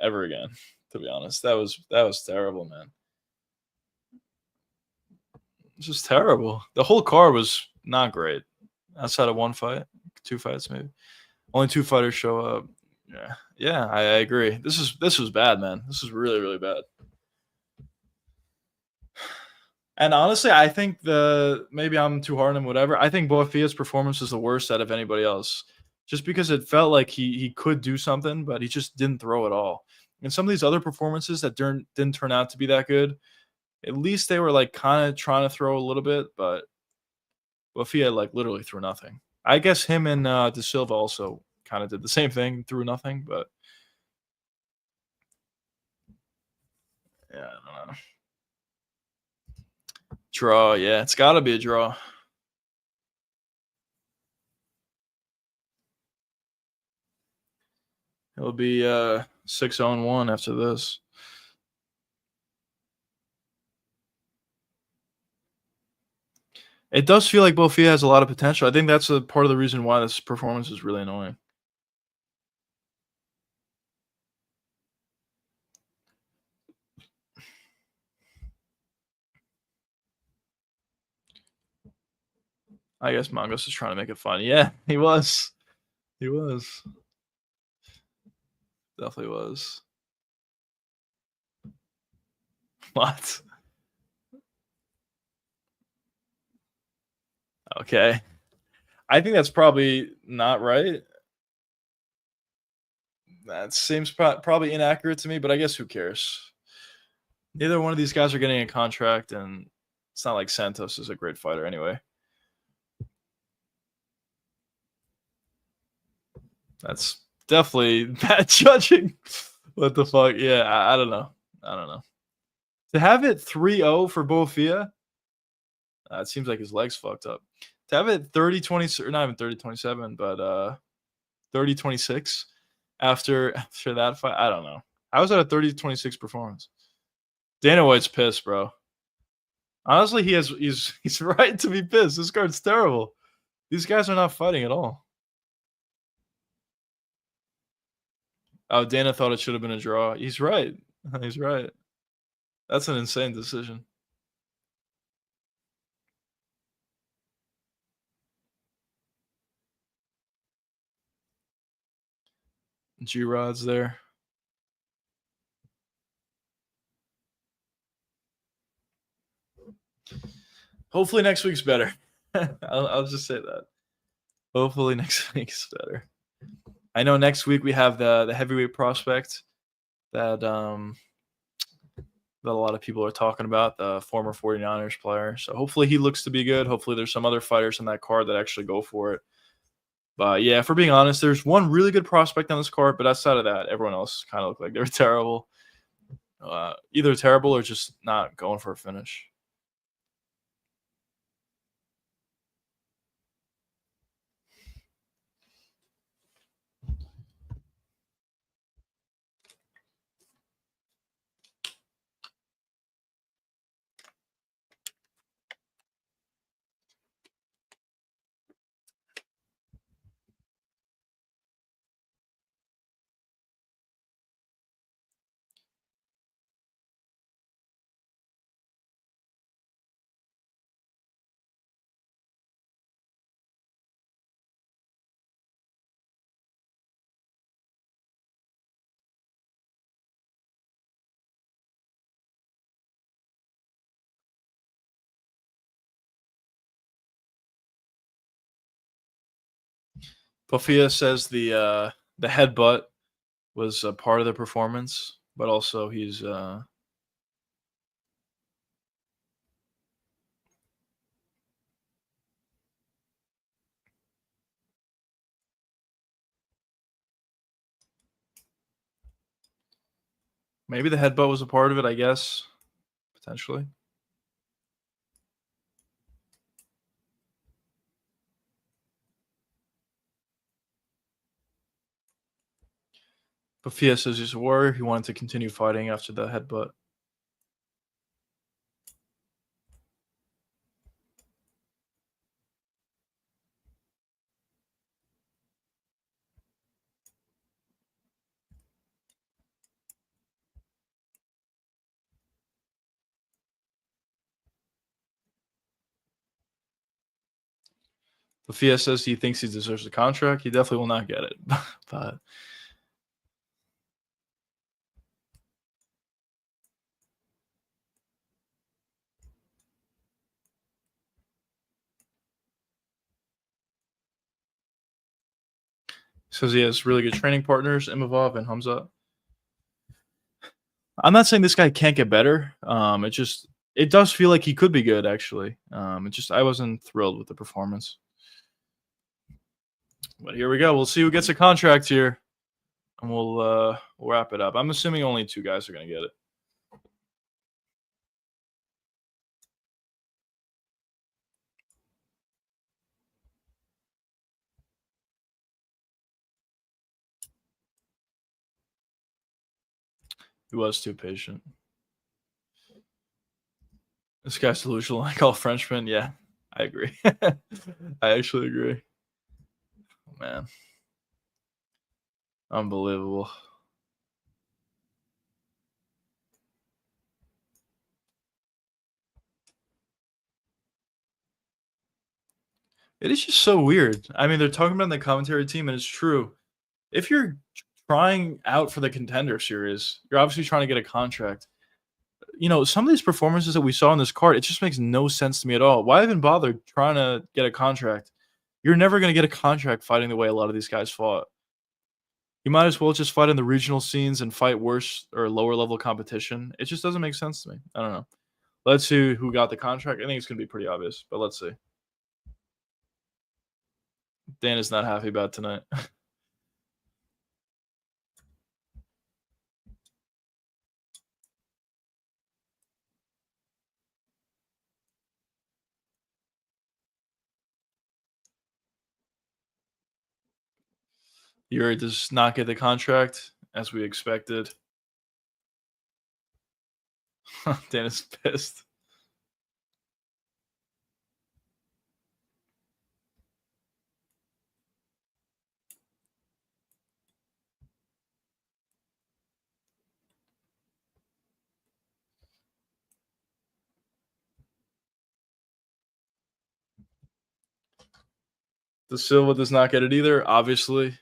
ever again. To be honest, that was terrible, man. It's just terrible. The whole card was not great. Outside of one fight, two fights maybe. Only two fighters show up. Yeah, I agree. This was bad, man. This was really, really bad. And honestly, I think maybe I'm too hard on him, whatever. I think Boafia's performance is the worst out of anybody else. Just because it felt like he could do something, but he just didn't throw at all. And some of these other performances that didn't turn out to be that good, at least they were like kind of trying to throw a little bit, but Boafia like literally threw nothing. I guess him and De Silva also kind of did the same thing, threw nothing, but yeah, I don't know. Draw, yeah, it's got to be a draw. It'll be 6-0-1 after this. It does feel like Bofia has a lot of potential. I think that's a part of the reason why this performance is really annoying. I guess Mangos is trying to make it fun. Yeah, he was. He was. Definitely was. What? Okay. I think that's probably not right. That seems probably inaccurate to me, but I guess who cares? Neither one of these guys are getting a contract, and it's not like Santos is a great fighter anyway. That's definitely bad judging. What the fuck? Yeah, I don't know. I don't know. To have it 3-0 for Bofia, it seems like his legs fucked up. To have it 30-20, or not even 30-27, but 30-26 after that fight, I don't know. How was that a 30-26 performance? Dana White's pissed, bro. Honestly, he's right to be pissed. This card's terrible. These guys are not fighting at all. Oh, Dana thought it should have been a draw. He's right. He's right. That's an insane decision. G-Rod's there. Hopefully next week's better. I'll just say that. Hopefully next week's better. I know next week we have the heavyweight prospect that that a lot of people are talking about, the former 49ers player. So hopefully he looks to be good. Hopefully there's some other fighters on that card that actually go for it. But yeah, if we're being honest, there's one really good prospect on this card, but outside of that, everyone else kind of looked like they were terrible. Either terrible or just not going for a finish. Pofia says the headbutt was a part of the performance, but also he's maybe the headbutt was a part of it, I guess, potentially. Pofia says he's a warrior. He wanted to continue fighting after the headbutt. Pofia says he thinks he deserves a contract. He definitely will not get it. But says he has really good training partners, Imavov and Hamza. I'm not saying this guy can't get better. It does feel like he could be good actually. It just I wasn't thrilled with the performance. But here we go. We'll see who gets a contract here, and we'll wrap it up. I'm assuming only two guys are gonna get it. He was too patient. This guy's delusional like all Frenchmen. Yeah, I agree. I actually agree. Oh, man, unbelievable. It is just so weird. I mean, they're talking about the commentary team, and it's true. If you're trying out for the Contender series, you're obviously trying to get a contract. Some of these performances that we saw on this card, it just makes no sense to me at all. Why even bother trying to get a contract? You're never going to get a contract fighting the way a lot of these guys fought. You might as well just fight in the regional scenes and fight worse or lower level competition. It just doesn't make sense to me. I don't know. Let's see who got the contract. I think it's going to be pretty obvious, but let's see. Dan is not happy about tonight. Yuri does not get the contract as we expected. Dan is pissed. The Silva does not get it either, obviously.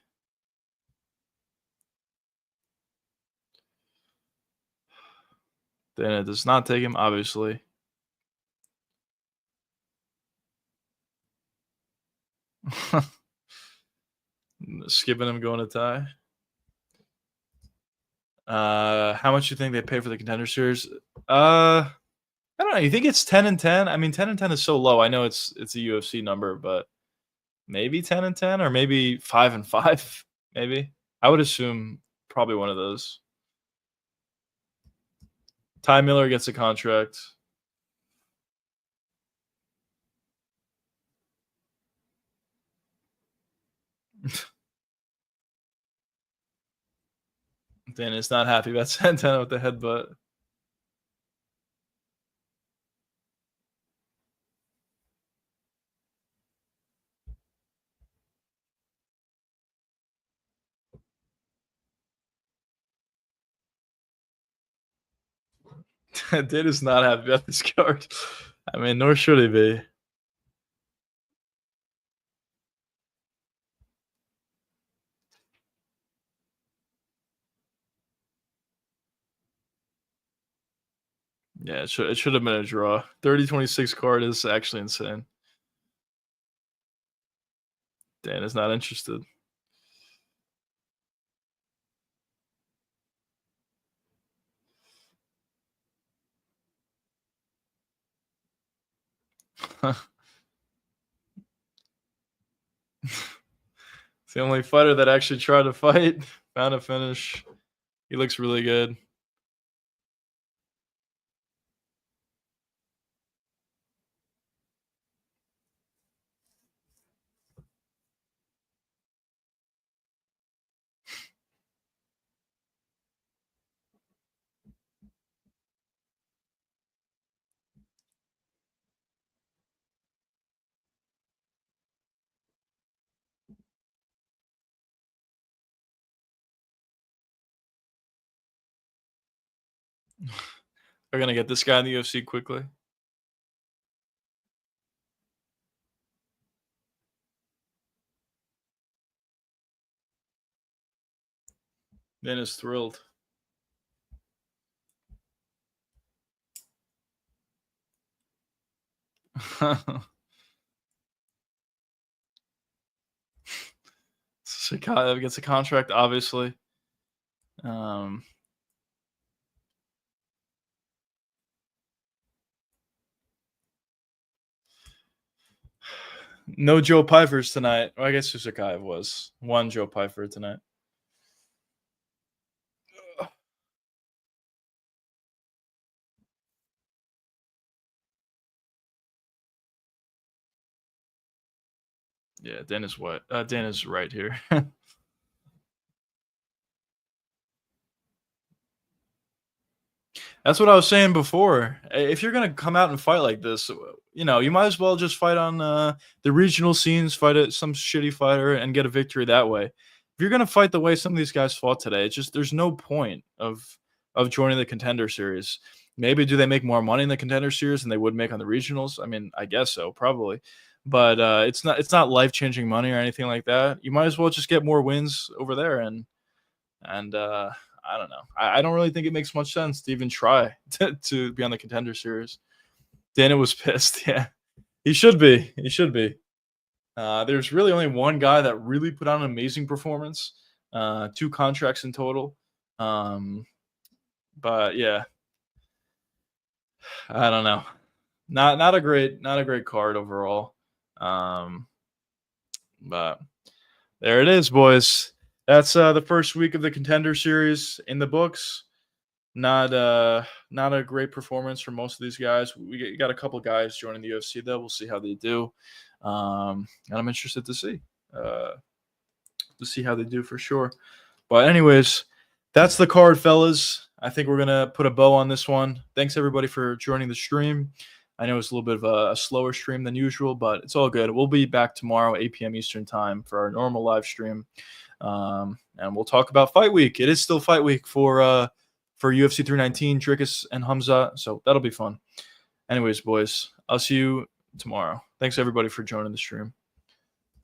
Then it does not take him, obviously. Skipping him going to tie. How much do you think they pay for the Contender Series? I don't know. You think it's 10-10? I mean, 10-10 is so low. I know it's a UFC number, but maybe 10-10 or maybe 5-5. Maybe I would assume probably one of those. Ty Miller gets a contract. Dan is not happy about Santana with the headbutt. Dan is not happy about this card. I mean, nor should he be. Yeah, it should have been a draw. 30-26 card is actually insane. Dan is not interested. It's the only fighter that actually tried to fight, found a finish. He looks really good. They're gonna get this guy in the UFC quickly. Dan is thrilled. Chicago gets a contract, obviously. Um, no Joe Pfeiffer's tonight. Well, I guess Susakaev was one Joe Pfeiffer tonight. Yeah, Dan is what? Dan is right here. That's what I was saying before. If you're gonna come out and fight like this, you might as well just fight on the regional scenes, fight at some shitty fighter, and get a victory that way. If you're gonna fight the way some of these guys fought today, it's just there's no point of joining the Contender Series. Maybe do they make more money in the Contender Series than they would make on the regionals? I mean, I guess so, probably. But it's not life changing money or anything like that. You might as well just get more wins over there and I don't know. I don't really think it makes much sense to even try to be on the Contender Series. Dana was pissed. Yeah, he should be. He should be. There's really only one guy that really put on an amazing performance. Two contracts in total. Um, but yeah, I don't know. Not a great card overall. Um, but there it is, boys. That's the first week of the Contender Series in the books. Not a great performance from most of these guys. We got a couple guys joining the UFC though. We'll see how they do, and I'm interested to see how they do for sure. But anyways, that's the card, fellas. I think we're gonna put a bow on this one. Thanks everybody for joining the stream. I know it's a little bit of a slower stream than usual, but it's all good. We'll be back tomorrow, 8 p.m. Eastern time, for our normal live stream, and we'll talk about Fight Week. It is still Fight Week for UFC 319, Dricus and Hamza, so that'll be fun. Anyways, boys, I'll see you tomorrow. Thanks everybody for joining the stream.